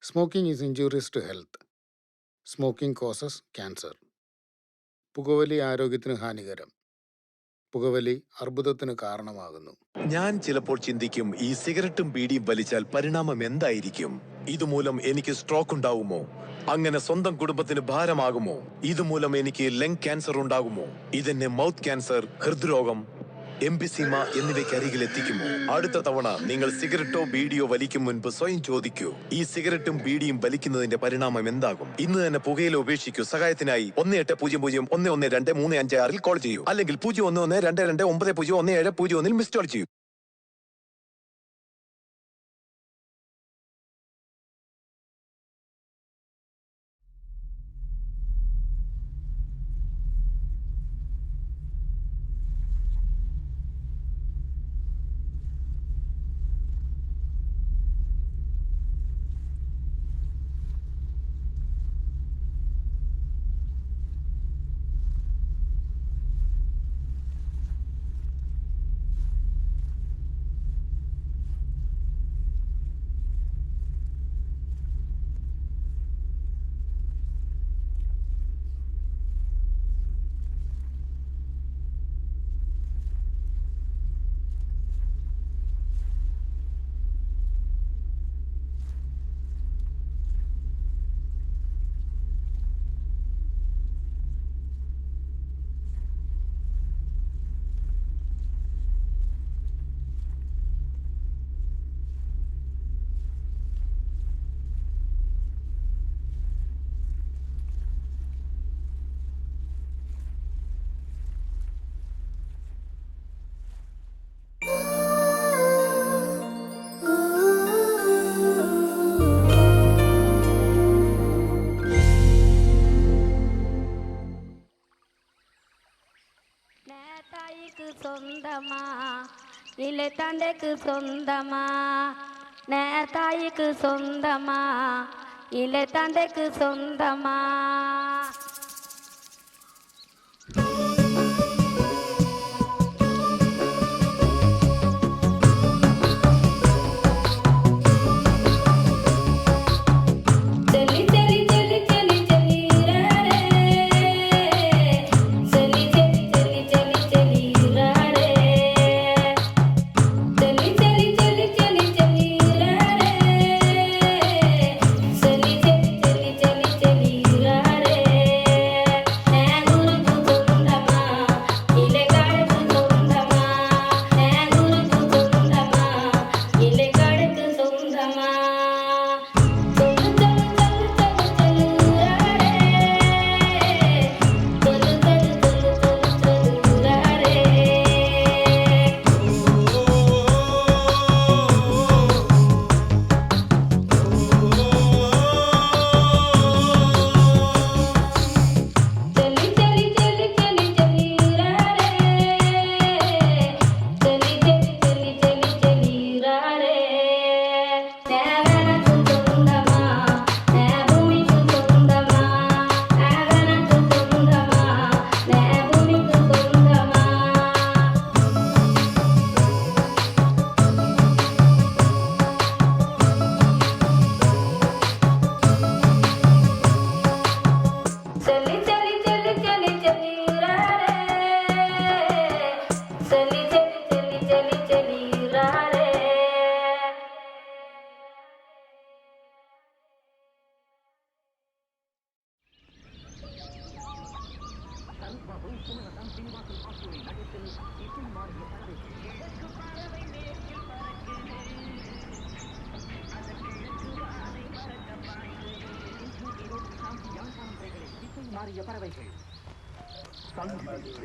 Smoking is injurious to health. Smoking causes cancer. പുകവലി ആരോഗ്യത്തിന് ഹാനികരം. പുകവലി അർബുദത്തിന് കാരണമാകുന്നു. ഞാൻ ചിലപ്പോൾ ചിന്തിക്കും, ഈ സിഗരറ്റും ബീഡിയും വലിച്ചാൽ പരിണാമം എന്തായിരിക്കും? ഇതുമൂലം എനിക്ക് സ്ട്രോക്ക് ഉണ്ടാകുമോ? അങ്ങനെ സ്വന്തം കുടുംബത്തിന് ഭാരമാകുമോ? ഇതുമൂലം എനിക്ക് ലങ് ക്യാൻസർ ഉണ്ടാകുമോ? ഇതെന്നെ മൗത്ത് ക്യാൻസർ, ഹൃദ്രോഗം, എംഫിസീമ എന്നിവയ്ക്ക് അരികിൽ എത്തിക്കുമോ? അടുത്ത തവണ നിങ്ങൾ സിഗരറ്റോ ബീഡിയോ വലിക്കും മുൻപ് സ്വയം ചോദിക്കൂ, ഈ സിഗരറ്റും ബീഡിയും വലിക്കുന്നതിന്റെ പരിണാമം എന്താകും? ഇന്ന് തന്നെ പുകയില ഉപേക്ഷിക്കൂ. സഹായത്തിനായി 1800-112356 കോൾ ചെയ്യൂ, അല്ലെങ്കിൽ 011229011701 മിസ് കോൾ ചെയ്യൂ. சொந்தமா இல்லை தந்தைக்கு சொந்தமா? நேதாய்க்கு சொந்தமா இல்லை தந்தைக்கு சொந்தமா?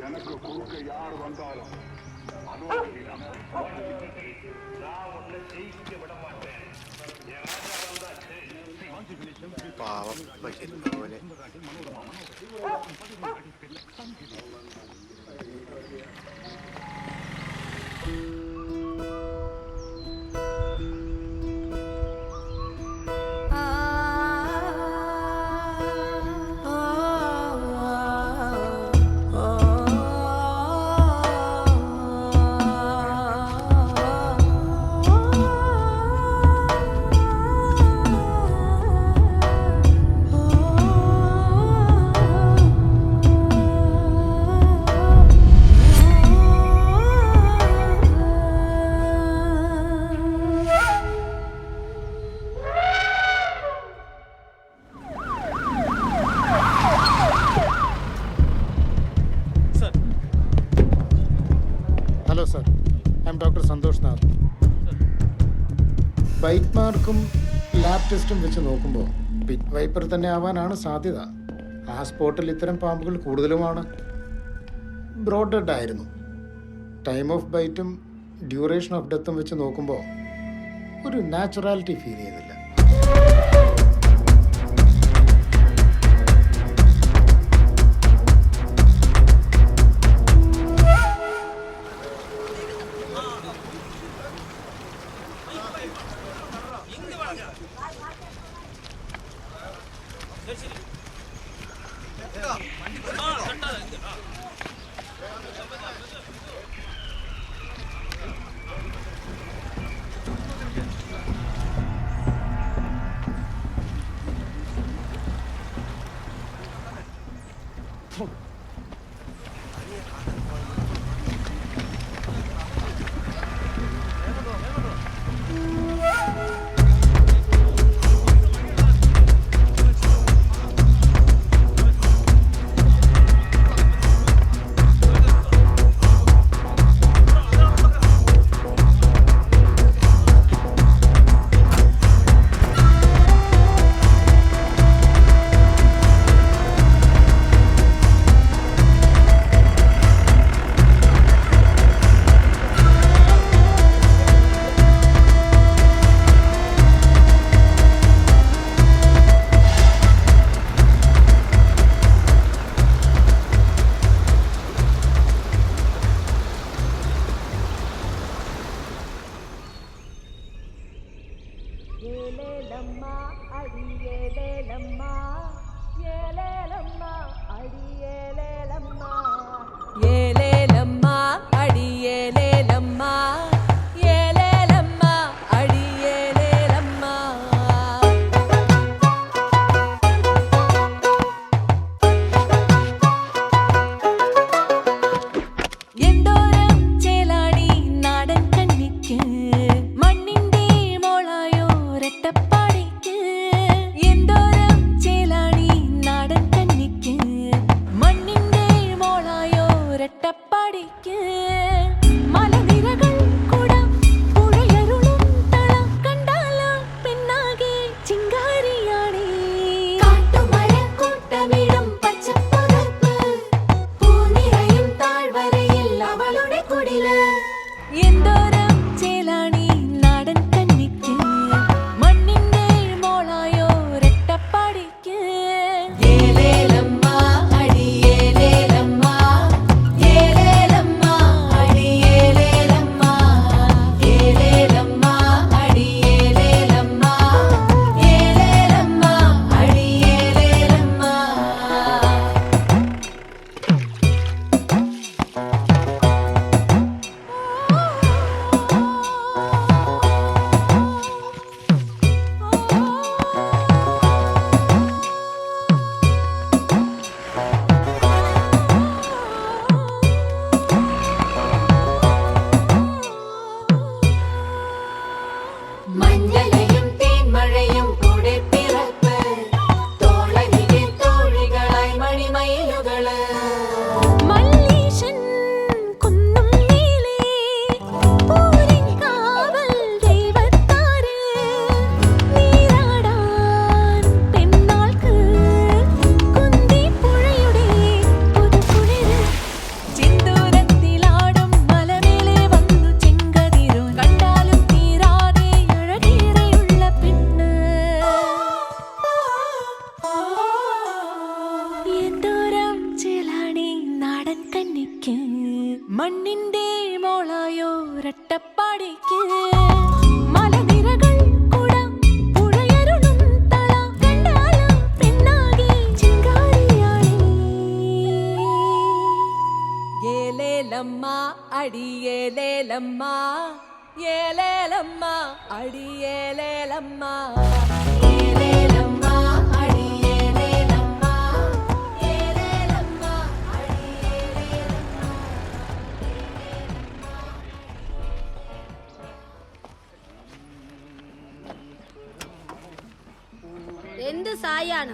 எனக்கு குறுக்க யார் வந்தாலும் പാവം പറ്റുന്ന പോലെ. ബൈറ്റ് മാർക്കും ലാബ് ടെസ്റ്റും വെച്ച് നോക്കുമ്പോൾ പിറ്റ് വൈപ്പർ തന്നെ ആവാനാണ് സാധ്യത. ആ സ്പോട്ടിൽ ഇത്തരം പാമ്പുകൾ കൂടുതലുമാണ്. ബ്രോഡ് ഡെഡ് ആയിരുന്നു. ടൈം ഓഫ് ബൈറ്റും ഡ്യൂറേഷൻ ഓഫ് ഡെത്തും വെച്ച് നോക്കുമ്പോൾ ഒരു നാച്ചുറാലിറ്റി ഫീൽ ചെയ്യുന്നില്ല. മണ്ണിന്റെ മോളായോ രട്ടപ്പാടിക്ക് മലനിരകൾ കുട പുഴയരുളും തള കണ്ടാലും പെണ്ണാകെ ചിങ്കാരിയാളി ഏലേലമ്മ അടിയേലേലമ്മ ഏലേലമ്മ അടിയേലേലമ്മ ഏലേലമ്മ അടിയേലേലമ്മ ഏലേലമ്മ എന്ത് സായാണ്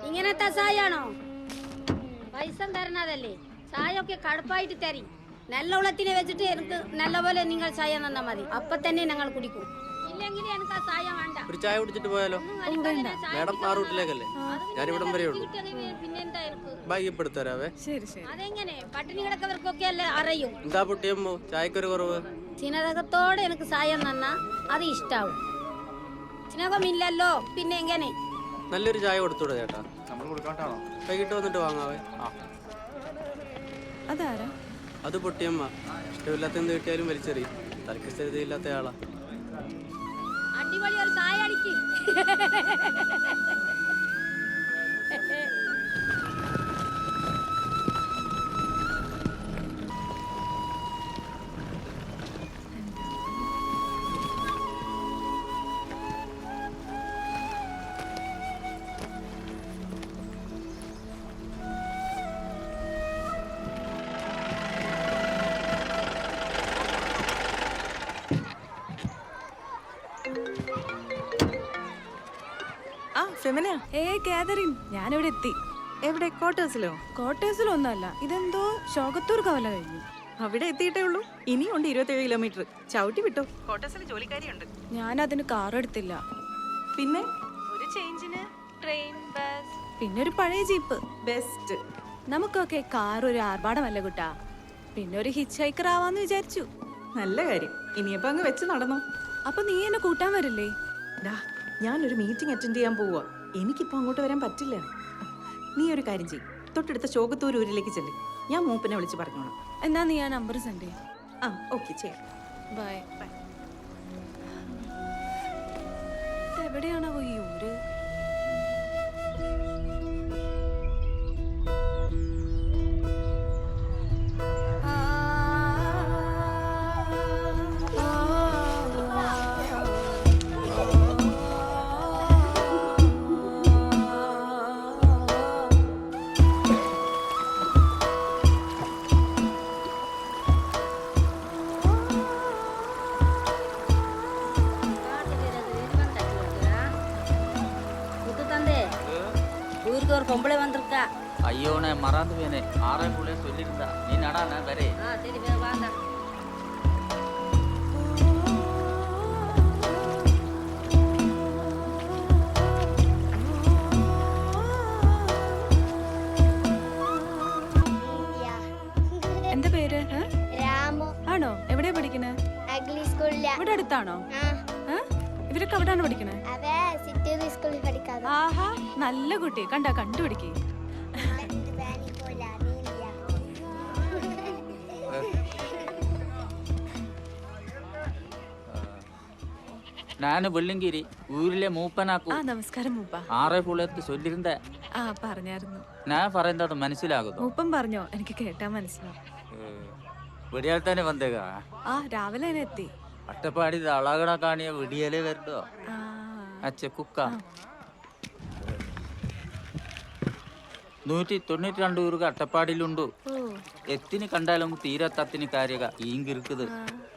ഇങ്ങനത്തെ സായാണോ? പൈസ തരണതല്ലേ, ചായൊക്കെ കടുപ്പായിട്ട് തരി. നല്ല ഉളത്തിനെ വെച്ചിട്ട് എനിക്ക് നല്ലപോലെ നിങ്ങൾ ചായ തന്നാൽ മതി, അപ്പൊ തന്നെ ഞങ്ങൾ കുടിക്കും. ഇല്ല ഇല്ലെങ്കിൽ എനിക്ക് ആ ചായ വേണ്ട. ഒരു ചായ കുടിച്ചിട്ട് പോയാലോ? ഒന്നും കഴിക്കാതെ ചായ മേഡം ആ റൂട്ടിലേക്കല്ലേ? ഞാൻ ഇവിടം വരെ ഉള്ളൂ. കുടിച്ചിട്ടെങ്കിൽ പിന്നെന്താ എനിക്ക്? ഭാഗ്യപ്പെടുത്തരാവേ. ശരി ശരി. അതെങ്ങനെ പട്ടിണി കിടക്കവർക്കൊക്കെ അല്ലേ അറിയും. എന്താ പൊട്ടിയമ്മോ ചായക്കൊരു കുറവ്? ചിനതകത്തോടെ എനിക്ക് സായം തന്നാ അത് ഇഷ്ടാവും. ചിനകമില്ലല്ലോ പിന്നെ എങ്ങനെ? നല്ലൊരു ചായ കൊടുത്തൂടെ ചേട്ടാ? വൈകിട്ട് വന്നിട്ട് വാങ്ങാവേ. അതാരാ? അത് പൊട്ടിയമ്മ. ഇഷ്ടമില്ലാത്ത എന്ത് കിട്ടിയാലും വലിച്ചെറിയും. തലക്ക് സ്ഥിരതയില്ലാത്ത ആളാ. അടിപൊളി ഒരു ചായ അടിക്ക്. ആ ഫെമിന, കാതറിൻ, ഞാനിവിടെ എത്തി. എവിടെ? ക്വാർട്ടേഴ്സിലോ? കോട്ടേഴ്സിലൊന്നുമല്ല, ഇതെന്തോ ശോകത്തൂർ കവല കഴിഞ്ഞു. അവിടെ എത്തിയിട്ടേ ഉള്ളൂ. ഇനിയുണ്ട് 27 കിലോമീറ്റർ. ചവിട്ടി വിട്ടോ. ക്വാർട്ടേഴ്സിൽ ജോലിക്കാരിയുണ്ട്. ഞാൻ അതിന് കാർ എടുത്തില്ല. പിന്നെ ഒരു ചേഞ്ചിന് ട്രെയിൻ, ബസ്, പിന്നെ ഒരു പഴയ ജീപ്പ്. ബെസ്റ്റ്. നമുക്കൊക്കെ കാർ ഒരു ആർഭാടമല്ല കുട്ടാ. പിന്നെ ഒരു ഹിച്ച് ഹൈക്കർ ആവാന്ന് വിചാരിച്ചു. നല്ല കാര്യം. ഇനിയപ്പോ അങ്ങ് വെച്ച് നടന്നോ. അപ്പൊ നീ എന്നെ കൂട്ടാൻ വരില്ലേ? ഡാ, ഞാനൊരു മീറ്റിംഗ് അറ്റൻഡ് ചെയ്യാൻ പോവാ. എനിക്കിപ്പോ അങ്ങോട്ട് വരാൻ പറ്റില്ല. നീ ഒരു കാര്യം ചെയ്യ്, തൊട്ടടുത്ത ശോകത്തൂർ ഊരിലേക്ക് ചെല്ല്. ഞാൻ മൂപ്പനെ വിളിച്ച് പറഞ്ഞോളാം. എന്നാ നീ ആ നമ്പർ സെൻഡ് ചെയ്യും. ആ ഓക്കെ, ചെയ്യാം. ബൈ. എവിടെയാണോ ഈ ഊര്? ஊருக்கு ஒரு பொம்பளை வந்திருக்கா. ஐயோ நான் மறந்து போனேன். ஆறே புள்ளைய சொல்லியிருந்தா. நீ நடா, நான் வரேன். சரி வாங்க. എന്താ പേര്? രാമു. ആണോ? എവിടെയാ പഠിക്കണേ? അഗ്ലി സ്കൂളിലാ. ഇവിടെ അടുത്താണോ? ആ, ഇവരൊക്കെ അവിടാണ് പഠിക്കണേ? അവ സിറ്റൂർ സ്കൂളിൽ പഠിക്കാതെ. ആഹാ, നല്ല കുട്ടി. കണ്ടുപിടിക്കേ. நான் வெள்ளிங்கிரி ஊரிலே ആ മൂപ്പനാക്കും. നമസ്കാരം മൂപ്പ. ആറേ പുള്ളേർക്ക് ചൊല്ലിരുന്ന. ആ പറഞ്ഞായിരുന്നു. ഞാൻ പറയുന്നത് മനസ്സിലാകുന്നു. മൂപ്പൻ പറഞ്ഞോ? എനിക്ക് കേട്ടാ മനസ്സിലാവും. വിടിയാൽ തന്നെ വന്നേക്ക. ആ രാവിലെ തന്നെ എത്തി. അട്ടപ്പാടി അളകട കാണിയ വിടിയാലേ വരണ്ടോ? ആ അച്ഛ കുക്ക 192 ഊരുക അട്ടപ്പാടിയിലുണ്ട്. ഓ എത്തിന് കണ്ടാലും തീരത്തത്തിന് കാര്യക ഈങ്കിരുക്കുത്.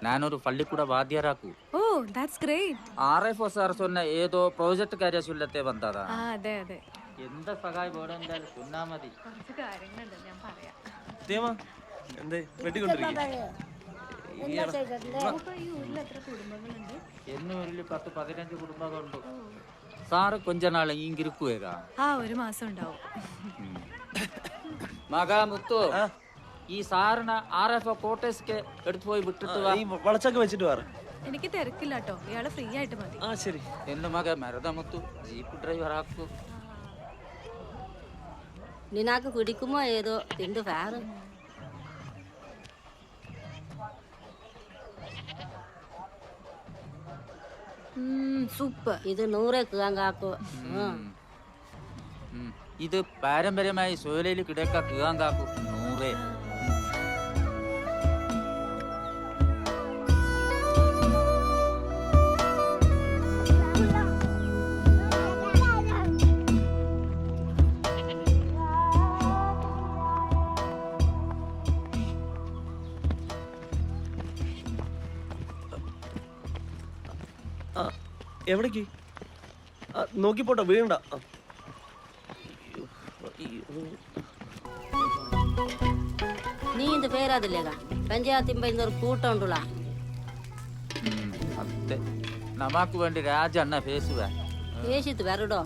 ഞാനൊരു പള്ളിക്കൂട വാദ്യാരാക്കൂ. Oh that's great. RFO sir சொன்ன ഏതോ പ്രോജക്ട് കാര്യ ചൊല്ലത്തെ വന്നതാ. ആ അതെ അതെ. എന്താ സഹായം വേണമെന്തായാലും ചൊന്നാ മതി. കുറച്ച് കാര്യങ്ങളുണ്ട്, ഞാൻ പറയാം. എന്നും 10-15 കുടുംബങ്ങളുണ്ട്. സാറ് കൊഞ്ച നാളെ ഈങ്കിരിക്കുവേക. ആ ഒരു മാസം ഉണ്ടാവും. മകാ മുത്തു, ഈ സാറിന് RFO കോട്ടേഴ്സ്ക്ക് എടുത്തു പോയി വിട്ടിട്ട് വാ. വളച്ചൊക്കെ വെച്ചിട്ട് വാ. എനിക്ക് തിരക്കില്ല കേട്ടോ, ഇയാള് ഫ്രീ ആയിട്ട് മതി. ആ ശരി. എന്റെ മക മരത മുത്തു ജീപ്പ് ഡ്രൈവർ ആക്കൂ. നിനക്ക് പിടിക്കുമോ ഏതോ തിണ്ട് ഫാറ്. സൂപ്പർ. ഇത് 100 കാക്കോ. ഇത് പാരമ്പര്യമായി സോലയിൽ കിടക്ക കിയാൻ കാക്കൂ 100. എവിടേക്ക്? നോക്കി പോട്ടെ, വീണ്ട. നീ ഇത് പേരാതില്ലേക പഞ്ചായത്തിമ്പ ഇന്നൊരു കൂട്ടം ഉണ്ടുള്ള. അതെ നമാക്ക് വേണ്ടി രാജ അണ്ണ ഫേസുവാ ഫേസിത്ത് വരടോ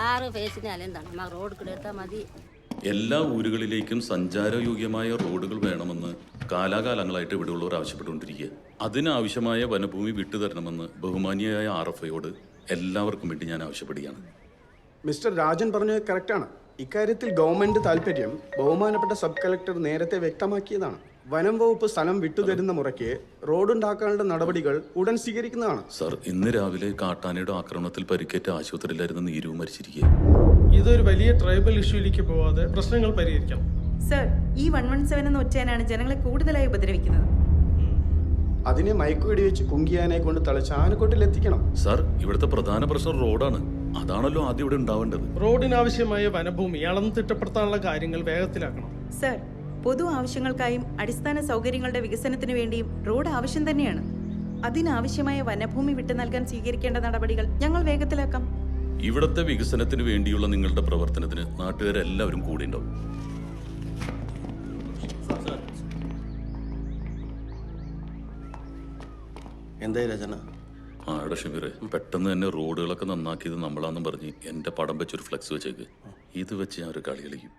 6 ഫേസിനാലും എന്താണ് നമ്മ റോഡ് കൂടെ എടുത്താൽ മതി. എല്ലാ ഊരുകളിലേക്കും സഞ്ചാരയോഗ്യമായ റോഡുകൾ വേണമെന്ന് കാലാകാലങ്ങളായിട്ട് ഇവിടെയുള്ളവർ ആവശ്യപ്പെട്ടുകൊണ്ടിരിക്കുക. അതിനാവശ്യമായ വനഭൂമി വിട്ടുതരണമെന്ന് ബഹുമാനിയായ RFIയോട് എല്ലാവർക്കും വേണ്ടി ഞാൻ ആവശ്യപ്പെടുകയാണ്. മിസ്റ്റർ രാജൻ പറഞ്ഞത് കറക്റ്റാണ്. ഇക്കാര്യത്തിൽ ഗവൺമെന്റ് താല്പര്യം ബഹുമാനപ്പെട്ട സബ് കളക്ടർ നേരത്തെ വ്യക്തമാക്കിയതാണ്. വനം വകുപ്പ് സ്ഥലം വിട്ടുതരുന്ന മുറയ്ക്ക് റോഡുണ്ടാക്കാനുള്ള നടപടികൾ ഉടൻ സ്വീകരിക്കുന്നതാണ്. സർ, ഇന്ന് രാവിലെ കാട്ടാനയുടെ ആക്രമണത്തിൽ പരിക്കേറ്റ ആശുപത്രിയിലായിരുന്ന നീരു മരിച്ചിരിക്കുക. ഇതൊരു വലിയ ട്രൈബൽ ഇഷ്യൂയിലേക്ക് പോവാതെ പ്രശ്നങ്ങൾ പരിഹരിക്കണം. സർ, ഈ 117 എന്ന ഒറ്റയാനാണ് ജനങ്ങളെ കൂടുതലായി ഉപദ്രവിക്കുന്നത്. അതിനെ മയക്കുവെടി വെച്ച് കുങ്കിയാനെ കൊണ്ട് തളച്ച് ആനക്കോട്ടിൽ എത്തിക്കണം. സർ, ഇവിടുത്തെ പ്രധാന പ്രശ്നം റോഡാണ്. അതാണല്ലോ ആദ്യം ഇവിടെ ഉണ്ടാവേണ്ടത്. റോഡിനാവശ്യമായ വനഭൂമി അളന്ന് തിട്ടപ്പെടുത്താനുള്ള കാര്യങ്ങൾ വേഗത്തിലാക്കണം. സർ, പൊതു ആവശ്യങ്ങൾക്കായും അടിസ്ഥാന സൗകര്യങ്ങളുടെ വികസനത്തിനു വേണ്ടിയും റോഡ് ആവശ്യം തന്നെയാണ്. അതിനാവശ്യമായ വനഭൂമി വിട്ടു നൽകാൻ സ്വീകരിക്കേണ്ട നടപടികൾ ഞങ്ങൾ വേഗത്തിലാക്കാം. ഇവിടത്തെ വികസനത്തിന് വേണ്ടിയുള്ള നിങ്ങളുടെ പ്രവർത്തനത്തിന് നാട്ടുകാരെല്ലാവരും കൂടെ ഉണ്ടാവും. എന്തായി രചന? ആടെ ഷമീറെ, പെട്ടെന്ന് തന്നെ റോഡുകളൊക്കെ നന്നാക്കിയത് നമ്മളാന്നും പറഞ്ഞ് എന്റെ പടം വെച്ചൊരു ഫ്ലെക്സ് വെച്ചേക്ക്. ഇത് വെച്ച് ഞാൻ ഒരു കളി കളിക്കും.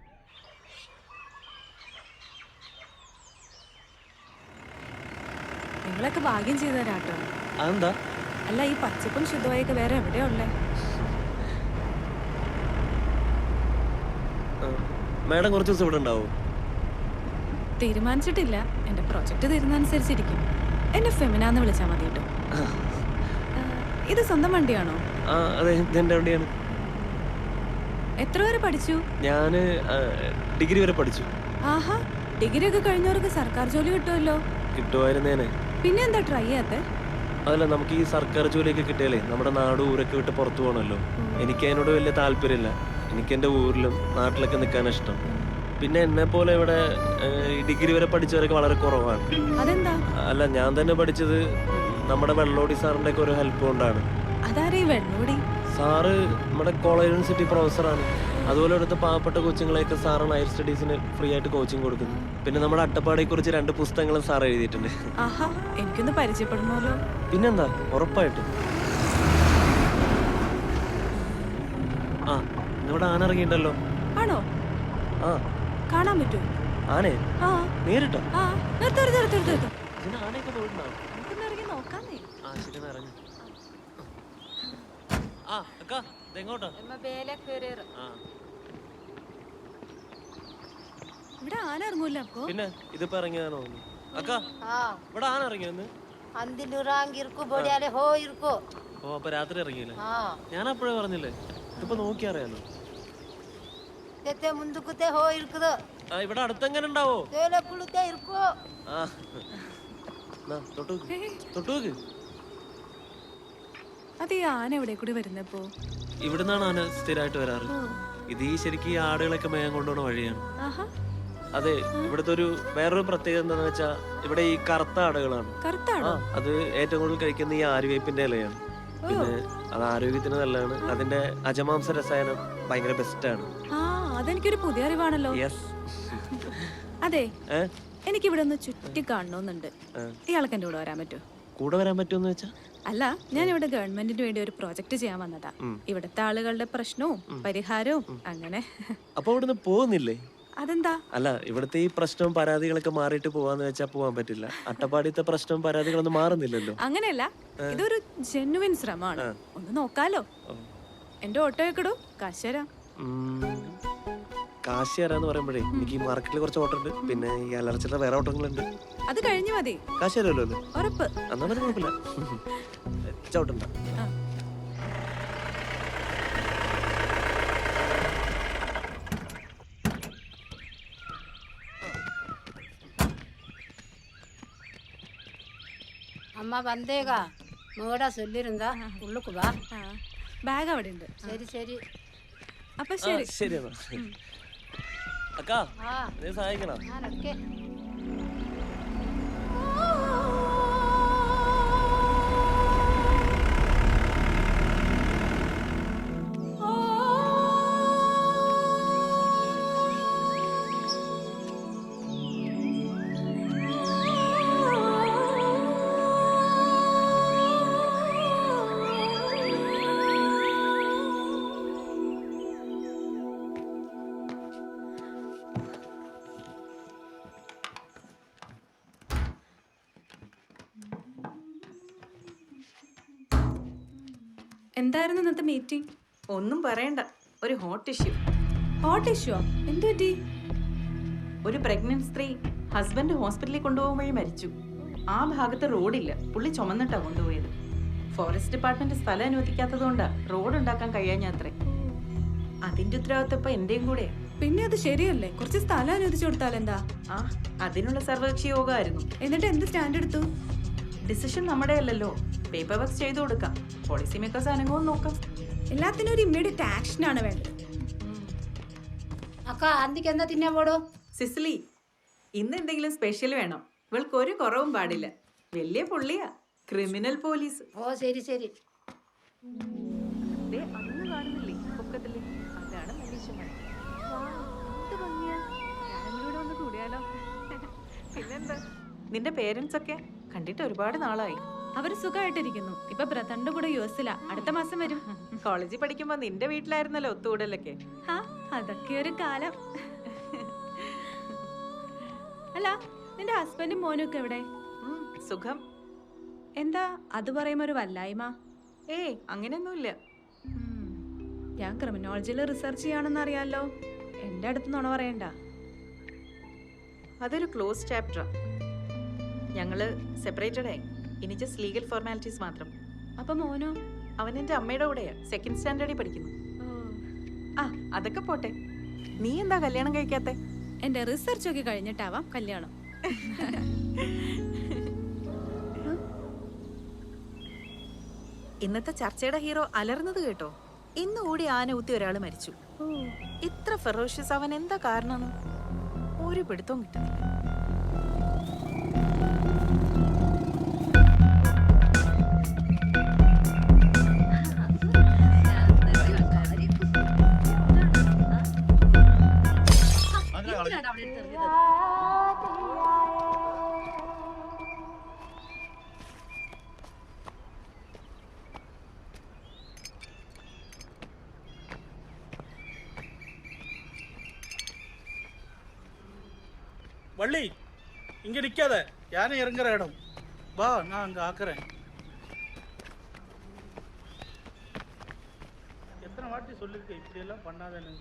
നിങ്ങളൊക്കെ ഭാഗ്യം ചെയ്തു തരാട്ടോ. അതെന്താ? അല്ല, ഈ പച്ചപ്പും ശുദ്ധമായൊക്കെ വേറെ എവിടെയാ ഉള്ളേ? മാഡം കുറച്ച് ദിവസം ഇവിടെ ഉണ്ടാവും? തീരുമാനിച്ചിട്ടില്ല. എന്റെ പ്രൊജക്ട് തീരുന്നതനുസരിച്ചിരിക്കും. എന്നെ ഫെമിനാന്ന് വിളിച്ചാൽ മതി കേട്ടോ. ഇത് സ്വന്തം വണ്ടിയാണോ? അതെ, ഇതെന്റെ വണ്ടിയാണ്. എത്ര വരെ പഠിച്ചു? ഞാന് ഡിഗ്രി വരെ പഠിച്ചു. ആഹാ, ഡിഗ്രി ഒക്കെ കഴിഞ്ഞവർക്ക് സർക്കാർ ജോലി കിട്ടുമല്ലോ. കിട്ടുമായിരുന്നേനെ. പിന്നെ എന്താ ട്രൈ ചെയ്യാത്തെ? അതല്ല, നമുക്ക് ഈ സർക്കാർ ജോലിയൊക്കെ കിട്ടിയാലേ നമ്മുടെ നാട് ഊരൊക്കെ വിട്ട് പുറത്തു പോകണമല്ലോ. എനിക്ക് അതിനോട് വലിയ താല്പര്യമില്ല. എനിക്ക് എൻ്റെ ഊരിലും നാട്ടിലൊക്കെ നിൽക്കാനാണ് ഇഷ്ടം. പിന്നെ എന്നെ പോലെ ഇവിടെ ഡിഗ്രി വരെ പഠിച്ചവരൊക്കെ വളരെ കുറവാണ്. അതെന്താ? അല്ല, ഞാൻ തന്നെ പഠിച്ചത് നമ്മുടെ വെള്ളോടി സാറിൻ്റെ ഒക്കെ ഒരു ഹെൽപ്പ് കൊണ്ടാണ്. അതാരേ വെള്ളോടി? സാറ് നമ്മുടെ കോളേജ് യൂണിവേഴ്സിറ്റി പ്രൊഫസറാണ്. അതുപോലെ ഇവിടുത്തെ പാവപ്പെട്ട കൊച്ചുങ്ങളെയൊക്കെ സാറാണ് ഹയർ സ്റ്റഡീസിന് ഫ്രീ ആയിട്ട് കോച്ചിങ് കൊടുക്കുന്നത്. പിന്നെ നമ്മുടെ അട്ടപ്പാടിയെ കുറിച്ച് 2 പുസ്തകങ്ങളും സാർ എഴുതിയിട്ടുണ്ട്. ആഹാ, എനിക്കൊന്ന് പരിചയപ്പെടണമല്ലോ. പിന്നെന്താ, ഉറപ്പായിട്ടും. ആ, ഇവിടെ ആന ഇറങ്ങിയിട്ടുണ്ടല്ലോ. ആണോ? ആ, കാണാൻ പറ്റുമോ? ആനേ? ആ, നേരിട്ടോ? ആ, നിർത്തി. ഇതിന് ആനയൊക്കെ പോയിട്ടുണ്ടാവും. നമുക്കൊന്ന് ഇറങ്ങി നോക്കാന്നേ. ആ, ശരി, ഇറങ്ങി. ആ, അക്കാ, ഇതെങ്ങോട്ടാ? ആ, ഇവിടെ ആന ഇറങ്ങൂല അപ്പൊ? പിന്നെ ഇതിപ്പോ ഇറങ്ങിയതാണോ? അക്കാ, ഇവിടെ ആന ഇറങ്ങിയെന്ന്? ഓ, അപ്പൊ രാത്രി ഇറങ്ങിയില്ലേ? ഞാൻ അപ്പോഴേ പറഞ്ഞില്ലേ, ഇതിപ്പോ നോക്കി അറിയാലോ. ഇവിടെ അടുത്തെങ്ങനെ ഉണ്ടാവോ? ആ, തൊട്ടുവെക്ക്. അത് ഈ ആന എവിടെ കൂടി വരുന്നപ്പോ? ഇവിടുന്നാണ് ആന സ്ഥിരമായിട്ട് വരാറ്. ഇത് ഈ ശരിക്കും ഈ ആടുകളൊക്കെ മേയാൻ കൊണ്ടുപോണ വഴിയാണ്. ആഹാ, അതെ, ഇവിടുത്തെ ഒരു വേറൊരു പ്രത്യേകത എന്താണെന്ന് വെച്ചാൽ ഇവിടെ ഈ കറുത്ത ആടുകളാണ്. കറുത്താണോ? അത് ഏറ്റവും കൂടുതൽ കഴിക്കുന്ന ഈ ആര്യവേപ്പിന്റെ ഇലയാണ്. പിന്നെ അത് ആരോഗ്യത്തിന് നല്ലതാണ്. അതിന്റെ അജമാംസ രസായനം ഭയങ്കര ബെസ്റ്റാണ്. ആ, അതെനിക്കൊരു പുതിയ അറിവാണല്ലോ. യെസ്. അതെ, എനിക്കിവിടെ ഒന്ന് ചുറ്റി കാണണമെന്നുണ്ട്. ഇയാൾക്ക് എന്റെ കൂടെ വരാൻ പറ്റുമോ? കൂടെ വരാൻ പറ്റുമെന്ന് വെച്ചാ? അല്ല, ഞാൻ ഇവിടെ ഗവൺമെന്റിന് വേണ്ടി ഒരു പ്രോജക്റ്റ് ചെയ്യാൻ വന്നതാ. ഇവിടുത്തെ ആളുകളുടെ പ്രശ്നവും പരിഹാരവും അങ്ങനെ. അപ്പൊ ഇവിടുന്ന് പോകുന്നില്ലേ? അതെന്താ? അല്ല, ഇവിടുത്തെ ഈ പ്രശ്നവും പരാതികളൊക്കെ മാറിയിട്ട് പോവാന്ന് വെച്ചാൽ പോവാൻ പറ്റില്ല. അട്ടപ്പാടിത്തെ പ്രശ്നവും പരാതികളൊന്നും മാറുന്നില്ലല്ലോ. അങ്ങനെയല്ല, ഇതൊരു ജെന്യുവിൻ ശ്രമമാണ്. ഒന്ന് നോക്കാലോ. എന്റെ ഓട്ടോ വെക്കടോ, കാശ് തരാം. കാശ് തരാന്ന് പറയുമ്പോഴേ എനിക്ക് ഈ മാർക്കറ്റിൽ കുറച്ച് ഓട്ടോ ഉണ്ട്. പിന്നെ ഈ അലർച്ചിയുടെ വേറെ ഓട്ടങ്ങളുണ്ട്. അത് കഴിഞ്ഞു മതി. കാശ് തരുമല്ലോ അല്ലേ? ഉറപ്പ്. എന്നാ മതി, കുഴപ്പമില്ല. ചവിട്ടണ്ട. அம்மா வந்தேகா மோடா சொல்லிருந்தா உள்ளுக்கு வா. ബാഗ് അവിടെ ഉണ്ട്. சரி சரி. അപ്പൊ ശരി. ശരി എന്നാ. അക്കാ, നീ സഹായിക്കണം. நான் இருக்கே. എന്തായിരുന്നു ഇന്നത്തെ മീറ്റിംഗ്? ഒന്നും പറയണ്ട, ഒരു ഹോട്ട് ഇഷ്യൂ. Hot issue? എന്ത് പറ്റി? ഒരു പ്രഗ്നന്റ് സ്ത്രീ ഹസ്ബൻഡ് ഹോസ്പിറ്റലിൽ കൊണ്ടുപോകും വഴി മരിച്ചു. ആ ഭാഗത്ത് റോഡില്ല, പുള്ളി ചുമന്നിട്ടാ കൊണ്ടുപോയത്. ഫോറസ്റ്റ് ഡിപ്പാർട്ട്മെന്റ് സ്ഥലം അനുവദിക്കാത്തതുകൊണ്ടാ റോഡ് ഉണ്ടാക്കാൻ കഴിയാഞ്ഞത്രേ. അതിന്റെ ഉത്തരവാദിത്വം ഇപ്പൊ എന്റെയും കൂടെ. പിന്നെ അത് ശരിയല്ലേ, കുറച്ച് സ്ഥലം അനുവദിച്ചു കൊടുത്താൽ എന്താ? ആ, അതിനുള്ള സർവകക്ഷി യോഗമായിരുന്നു. എന്നിട്ട് എന്ത് സ്റ്റാൻഡ് എടുത്തു? ഡിസിഷൻ നമ്മുടെ അല്ലല്ലോ, പേപ്പർ വർക്ക് ചെയ്തു കൊടുക്കാം. പോളിസി മേക്കേഴ്സ് അനങ്ങുമെന്ന് നോക്കാം. എല്ലാത്തിനും ഒരു ഇമ്മീഡിയറ്റ് ആക്ഷൻ ആണ് വേണ്ടത്. അക്ക അന്തിക്ക് എന്താ തിന്നാൻ പോടോ? സിസിലി, ഇന്ന് എന്തെങ്കിലും സ്പെഷ്യൽ വേണം. ഇവൾക്ക് ഒരു കുറവും പാടില്ല. വലിയ പുള്ളിയാ, ക്രിമിനൽ പോലീസ്. ഓ ശരി ശരി. അന്ന് കാണുന്നില്ലേ പൊക്കത്തില്, അതാണ് മനുഷ്യന്മാർ. പിന്നെന്താ, നിന്റെ പേരൻസ് ഒക്കെ കണ്ടിട്ട് ഒരുപാട് നാളായി. അവര് സുഖമായിട്ടിരിക്കുന്നു. ഇപ്പൊ ബ്രദറിന്റെ കൂടെ യുഎസിലാ, അടുത്ത മാസം വരും. കോളേജിൽ പഠിക്കുമ്പോ നിന്റെ വീട്ടിലായിരുന്നല്ലോ ഒത്തുകൂടലൊക്കെ. അതൊക്കെ ഒരു കാലം. അല്ല, നിന്റെ ഹസ്ബൻഡും മോനും ഒക്കെ എവിടെ? സുഖം. എന്താ അത് പറയുമ്പോ ഒരു വല്ലായ്മ? ഏയ്, അങ്ങനെയൊന്നുമില്ല. ഞാൻ ക്രിമിനോളജിയിൽ റിസർച്ച് ചെയ്യാണെന്ന് അറിയാലോ. എന്റെ അടുത്ത് നുണ പറയണ്ട. അതൊരു ക്ലോസ് ചാപ്റ്ററാ. ഞങ്ങള് സെപ്പറേറ്റഡ് ആയി. ഇനി ജസ്റ്റ് ലീഗൽ ഫോർമാലിറ്റീസ് മാത്രം. അപ്പൊ മോനോ? അവൻ എന്റെ അമ്മയുടെ കൂടെയാ, സെക്കൻഡ് സ്റ്റാൻഡേർഡിൽ പഠിക്കുന്നു. ആ, അതൊക്കെ പോട്ടെ. നീ എന്താ കല്യാണം കഴിക്കാത്തെ? എന്റെ റിസർച്ച് ഒക്കെ കഴിഞ്ഞിട്ടാവാം കല്യാണം. ഇന്നത്തെ ചർച്ചയുടെ ഹീറോ അലർന്നത് കേട്ടോ. ഇന്ന് കൂടി ആന ഊത്തി ഒരാൾ മരിച്ചു. ഇത്ര ഫെറോഷ്യസ് അവൻ എന്താ കാരണം? ഒരു പിടുത്തവും കിട്ടുന്നില്ല. வள்ளி, இங்க நிக்காத, யானை இறங்குற இடம். வா, நான் அங்க ஆக்குறேன். எத்தனை வாட்டி சொல்லிருக்கேன் இப்படி எல்லாம் பண்ணாதேன்னு.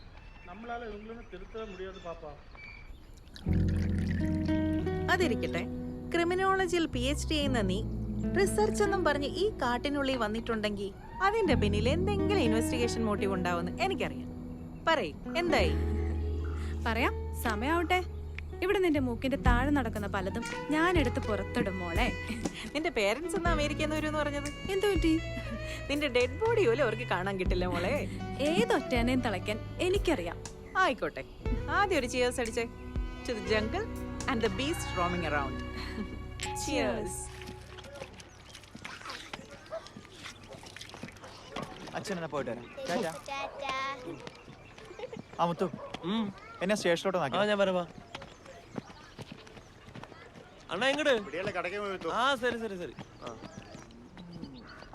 நம்மளால இவங்களும் திருத்தவே முடியாது பாப்பா. അതിരിക്കട്ടെ, ക്രിമിനോളജിയിൽ PhD ചെയ്യുന്ന നീ റിസർച്ച് എന്നും പറഞ്ഞ് ഈ കാട്ടിനുള്ളിൽ വന്നിട്ടുണ്ടെങ്കിൽ അതിന്റെ പിന്നിൽ എന്തെങ്കിലും ഇൻവെസ്റ്റിഗേഷൻ മോട്ടീവ് ഉണ്ടാവുമെന്ന് എനിക്കറിയാം. പറയ്, എന്തായി? പറയാം, സമയാവട്ടെ. ഇവിടെ നിന്റെ മൂക്കിന്റെ താഴെ നടക്കുന്ന പലതും ഞാൻ എടുത്ത് പുറത്തിടും മോളെ. നിന്റെ പേരൻസ് ഒന്ന് അമേരിക്കന്ന് വരും എന്ന് പറഞ്ഞത് എന്തു പറ്റി? നിന്റെ ഡെഡ് ബോഡി പോലും അവർക്ക് കാണാൻ കിട്ടില്ല മോളെ. ഏതൊറ്റേനെയും തിളയ്ക്കാൻ എനിക്കറിയാം. ആയിക്കോട്ടെ, ആദ്യം ഒരു ചിയേഴ്സ് അടിച്ചേ. To the jungle and the beast roaming around. Cheers. അച്ഛനെ പോയിട്ട് വരാം. ആ മുത്തു, എന്നെ സ്റ്റേഷനിലോട്ട് ഞാൻ വരവാ. അണ്ണാ എങ്ങട്? ആ ശരി ശരി ശരി.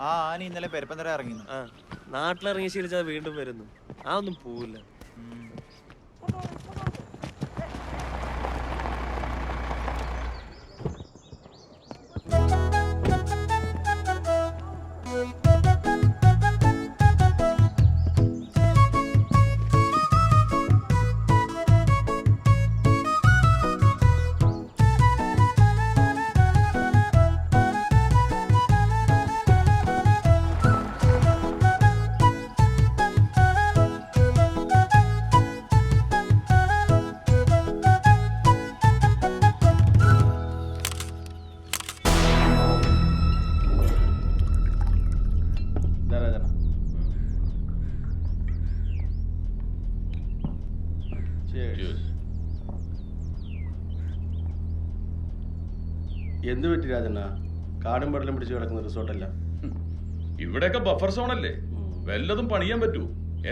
ആ ആന ഇന്നലെ പെരപ്പന്തര ഇറങ്ങി. നാട്ടിലിറങ്ങി ശീലിച്ചാൽ വീണ്ടും വരുന്നു. ആ ഒന്നും പോവില്ല. എന്ത് പറ്റി രാജണ്ണ? കാടും പടലും പിടിച്ച് കിടക്കുന്ന റിസോർട്ടല്ല. ഇവിടെയൊക്കെ ബഫർ സോണല്ലേ, വല്ലതും പണിയാൻ പറ്റൂ?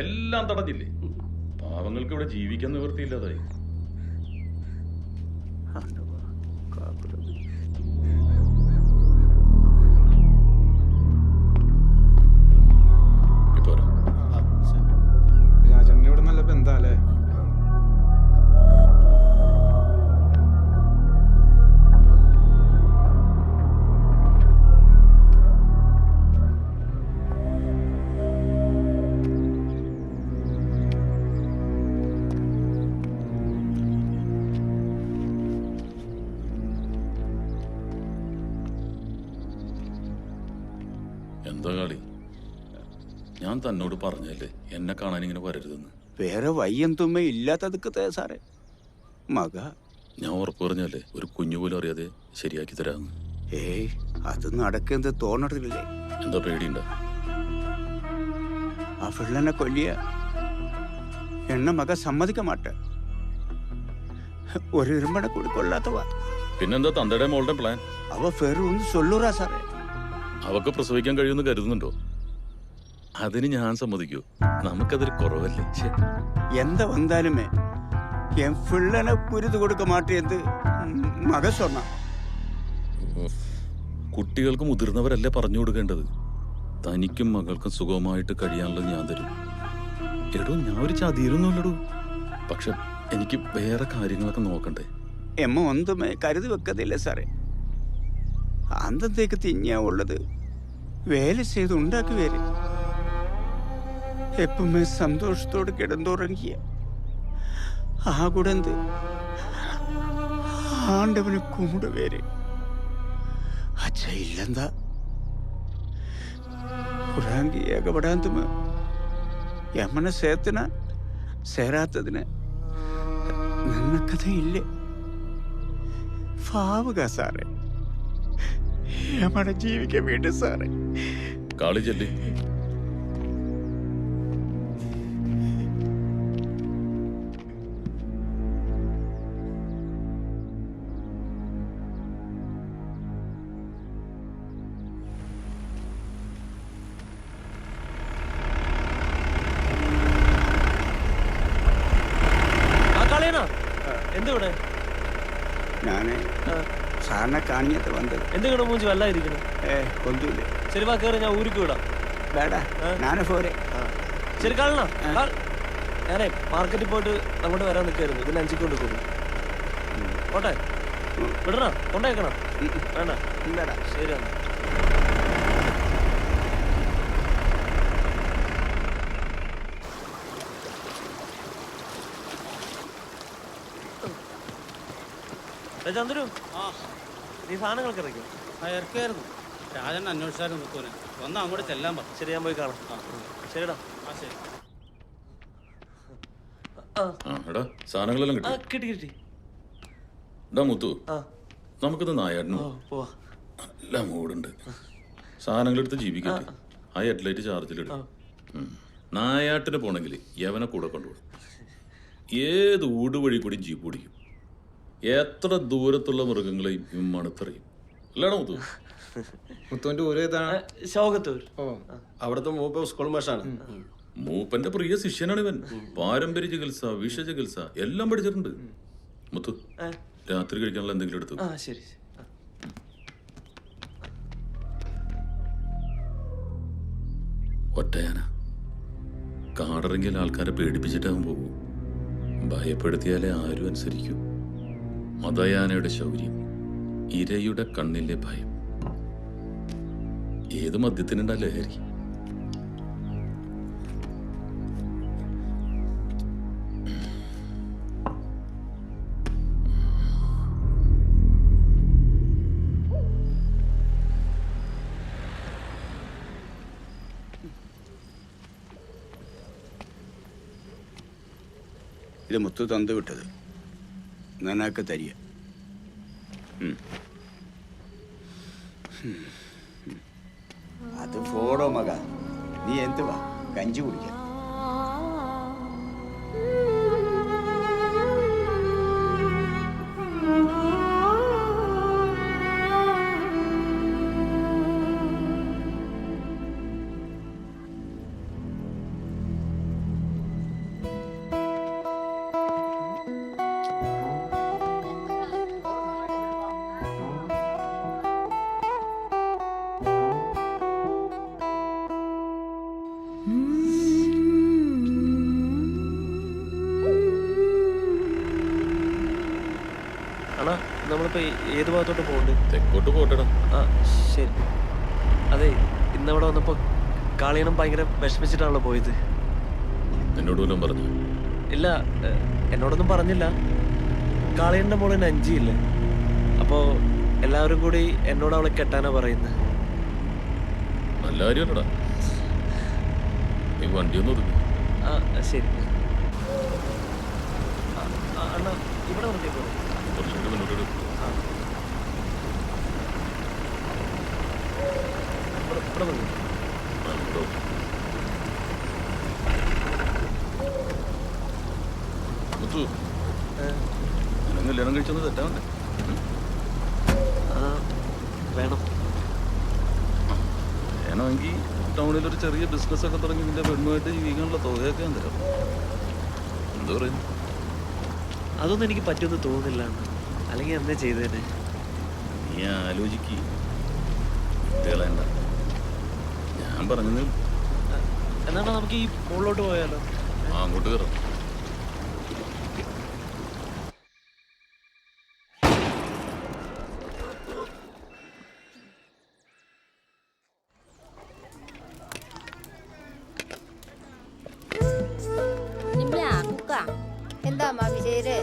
എല്ലാം തടഞ്ഞില്ലേ? പാവങ്ങൾക്ക് ഇവിടെ ജീവിക്കാൻ നിവൃത്തിയില്ലാതായി. രാജണ്ണ ഇവിടെ നല്ല ബന്ധാലേ? ഞാൻ തന്നോട് പറഞ്ഞല്ലേ എന്നെ കാണാൻ ഇങ്ങനെ വരരുതെന്ന്. വേറെ വയ്യം തുമ്മ ഇല്ലാത്തതൊക്കെ സാറേ മക. ഞാൻ ഉറപ്പ് പറഞ്ഞല്ലേ ഒരു കുഞ്ഞു പോലും അറിയാതെ ശരിയാക്കി തരാമെന്ന്. ഏയ് അത് നടക്കുന്നത് തോന്നണില്ലേ? എന്താ പേടിയുണ്ടോ? ആ പിള്ളനെ കൊല്ലിയ എണ്ണ മക സമ്മതിക്ക മാട്ട. ഒരു ഇരുമ്പട കൂടി കൊള്ളാത്തവ. പിന്നെന്താ തന്തയുടെ മോളുടെ പ്ലാൻ? അവ വെറും ഒന്ന് സൊല്ലുറാ സാറേ. അവക്ക് പ്രസവിക്കാൻ കഴിയുമെന്ന് കരുതുന്നുണ്ടോ? അതിന് ഞാൻ സമ്മതിക്കൂ. നമുക്കതൊരു കുറവല്ലേ? എന്താ വന്നാലുമേ എൻ പിള്ളനെ കുരുത് കൊടുക്ക മാറ്റിയത് മക சொன்னா. കുട്ടികൾക്ക് മുതിർന്നവരല്ലേ പറഞ്ഞു കൊടുക്കേണ്ടത്. തനിക്കും മകൾക്കും സുഖമായിട്ട് കഴിയാനുള്ളത് ഞാൻ തരും. എടോ ഞാൻ ഒരു ചതിയിരുന്നുള്ളൂ. പക്ഷെ എനിക്ക് വേറെ കാര്യങ്ങളൊക്കെ നോക്കണ്ടേ? എമ്മ ഒന്നുമേ കരുതി വെക്കതില്ല സാറേ. അന്തത്തേക്ക് തിന്നാ ഉള്ളത് വേല ചെയ്ത് ഉണ്ടാക്കി വരെ എപ്പുമേ സന്തോഷത്തോട് കിടന്നുറങ്ങിയ ആ കുടന്ത് ആണ്ടവന് കുമ്പിട വേറെ അച്ഛ ഇല്ലെന്താ ഉറാങ്കി ഏകപ്പെടാന്തമ യമന സേത്തന സേരാത്തതിന് നിന്ന കഥയില്ലേ? പാവുക സാറേ, യമന ജീവിക്കാൻ വേണ്ടി സാറേ. കാളി ചെല്ലി എന്തുവിടെ? ഞാന് സാറിനെ കാണിയത്ത് വന്നത്. എന്തെങ്കിലും മൂഞ്ചി വല്ലായിരിക്കണം. ഒന്നുമില്ല. ശരി വാ കയറി, ഞാൻ ഊരിക്ക് വിടാം. വേടാ ഞാനെ പോരെ. ശരി കാണണ. ഞാനേ മാർക്കറ്റിൽ പോയിട്ട് അങ്ങോട്ട് വരാൻ നിൽക്കായിരുന്നു. ഇതിന് 5 കൊണ്ട് കൊടുക്കും. പോട്ടെ വിടണ കൊണ്ടേക്കണം. വേണ്ട ശരി എന്നാ. ചന്ദ്രു, നീ സാധനങ്ങളൊക്കെ ഇറക്കി? ഇറക്കിയായിരുന്നു. രാജൻ അന്വേഷിച്ചാലും നിൽക്കൂനെ. ഒന്ന് അങ്ങോട്ട് ചെല്ലാൻ പറഞ്ഞു. ശരി, ഞാൻ പോയി കാണാം. ശരിടാ. ശരി. സാധനങ്ങളെല്ലാം കിട്ടി കിട്ടി. മുത്തു, നമുക്കിത് നായാട്ടിന് നല്ല മൂടുണ്ട്. സാധനങ്ങളെടുത്ത് ജീവിക്കട്ടെ. ആ ഹെഡ്ലൈറ്റ് ചാർജിലിടും. നായാട്ടിന് പോണെങ്കിൽ യവനെ കൂടെ കൊണ്ടുപോകും. ഏത് ഊടുവഴി കൂടി ജീപ്പ് ഓടിക്കും. എത്ര ദൂരത്തുള്ള മൃഗങ്ങളെയും മണത്തറിയും. അല്ലാണോ മുത്തു? മുത്തുവിന്റെ ഊര് ഏതാണ്? ശോകത്തൂർ. അവിടുത്തെ മൂപ്പ സ്കൂൾ മാഷാണ്. മൂപ്പന്റെ പ്രിയ ശിഷ്യനാണ് ഇവൻ. പാരമ്പര്യ ചികിത്സ, വിഷചികിത്സ എല്ലാം പഠിച്ചിട്ടുണ്ട്. മുത്തു, രാത്രി കഴിക്കാനുള്ള എന്തെങ്കിലും എടുത്തു. ശരി. ഒറ്റയാന കാടിറങ്ങിയാൽ ആൾക്കാരെ പേടിപ്പിച്ചിട്ടാകും പോകും. ഭയപ്പെടുത്തിയാലേ ആരും അനുസരിക്കൂ. മതയാനയുടെ ശൗര്യം, ഇരയുടെ കണ്ണിലെ ഭയം. ഏത് മദ്യത്തിനുണ്ട ലഹരി? ഇത് മുത്തു തന്നു വിട്ടത് നിനക്ക് തരിക. അത് ഫോടോ മക, നീ എന്തുവാ കഞ്ചി കുടിക്കാൻ? നമ്മളിപ്പോ ഏത് ഭാഗത്തോട്ട് പോകണ്ട്? തെക്കോട്ട് പോട്ടടാ. ശരി. അതെ, ഇന്നവിടെ വന്നപ്പോ കാളിയണം ഭയങ്കര വിഷമിച്ചിട്ടാണല്ലോ പോയത്. എന്നോട് വല്ലതും പറഞ്ഞു? ഇല്ല, എന്നോടൊന്നും പറഞ്ഞില്ല. കാളിയന്റെ മോള് നഞ്ചിയില്ലേ, അപ്പോ എല്ലാവരും കൂടി എന്നോട് അവളെ കെട്ടാനാ പറയുന്നത്. നല്ല കാര്യമല്ലടാ. വണ്ടി ഒന്ന് ഒതുങ്ങി. ആ ശരി. അണ്ണാ ഇവിടെ നിർത്തിക്കോ. കുറച്ചുകൂടി മുന്നോട്ട് എടുക്കും. ഇവിടെ നിർത്തി. മുത്തു, നിനക്ക് കല്യാണം കഴിച്ചൊന്ന് തെറ്റാവണ്ടേ? വേണം. വേണമെങ്കിൽ ടൗണിൽ ഒരു ചെറിയ ബിസിനസ് ഒക്കെ തുടങ്ങി നിന്റെ പെണ്ണുമായിട്ട് ജീവിക്കാനുള്ള തുകയൊക്കെ ഞാൻ തരാം. എന്താ പറയുന്നു? അതൊന്നും എനിക്ക് പറ്റുമെന്ന് തോന്നുന്നില്ല. അല്ലെങ്കിൽ എന്താ ചെയ്തേനെ? നീ ആലോചിക്ക്. കുട്ടികളെണ്ട ഞാൻ പറഞ്ഞത്. എന്നാണ് നമുക്ക് ഈ മുകളിലോട്ട് പോയാലോ? അങ്ങോട്ട് കയറാം. എന്താ മാമി ശരി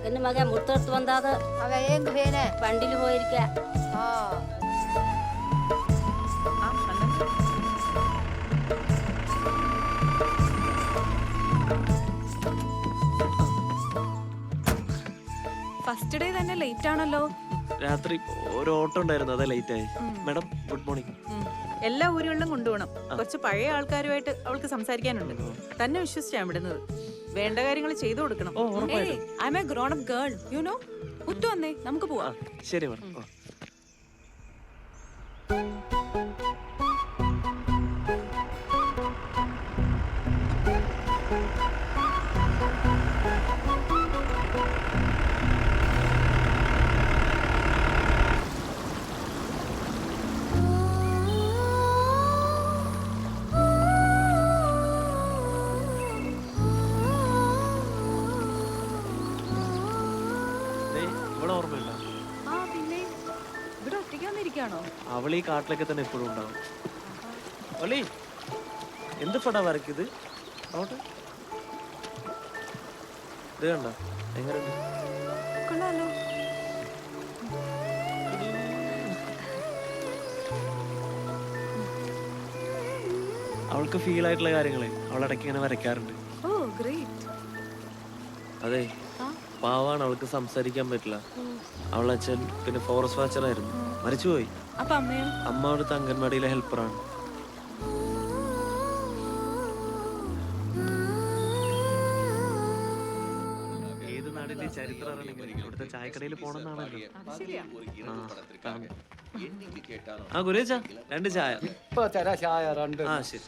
എന്റെ മകൻ മുത്തെടുത്ത് വന്നത് അവ ഏങ്ക് പേനെ വണ്ടിയിൽ പോയിരിക്ക. ഫസ്റ്റ് ഡേ തന്നെ ലേറ്റ് ആണല്ലോ. രാത്രി ഒരു ഓട്ടോ ഉണ്ടായിരുന്നു, അതാ ലേറ്റ് ആയി. Madam good morning. എല്ലാ ഊരുകളിലും കൊണ്ടുപോകണം. കുറച്ച് പഴയ ആൾക്കാരുമായിട്ട് അവൾക്ക് സംസാരിക്കാനുണ്ട്. തന്നെ വിശ്വസിച്ചാണ് വിടുന്നത്. വേണ്ട കാര്യങ്ങൾ ചെയ്തു കൊടുക്കണം. I am a grown up girl, you know. Muthu വന്നേ, നമുക്ക് പോവാം. ശരി മാഡം. അവൾ ഈ കാട്ടിലൊക്കെ തന്നെ എപ്പോഴും ഉണ്ടാവും. ഒലി എന്ത് ഫടാ വരക്കിത്? ഇത് കണ്ടോ എങ്ങനെയുണ്ട്? അവൾക്ക് ഫീൽ ആയിട്ടുള്ള കാര്യങ്ങളെ അവൾ ഇടയ്ക്ക് ഇങ്ങനെ വരയ്ക്കാറുണ്ട്. അതെ, പാവാണ്, അവൾക്ക് സംസാരിക്കാൻ പറ്റില്ല. അവളുടെ അച്ഛൻ പിന്നെ ഫോറസ്റ്റ് വാച്ചർ ആയിരുന്നു, മരിച്ചുപോയി. അമ്മ അവിടുത്തെ അംഗൻവാടിയിലെ ഹെൽപ്പറാണ്. ഏത് നാടിന്റെ ചരിത്രം അറിയണമെങ്കിൽ ഇവിടുത്തെ ചായക്കടയിൽ പോണെന്നാണല്ലോ. ആ ഗുരേച്ച 2 ചായ. ആ ശരി.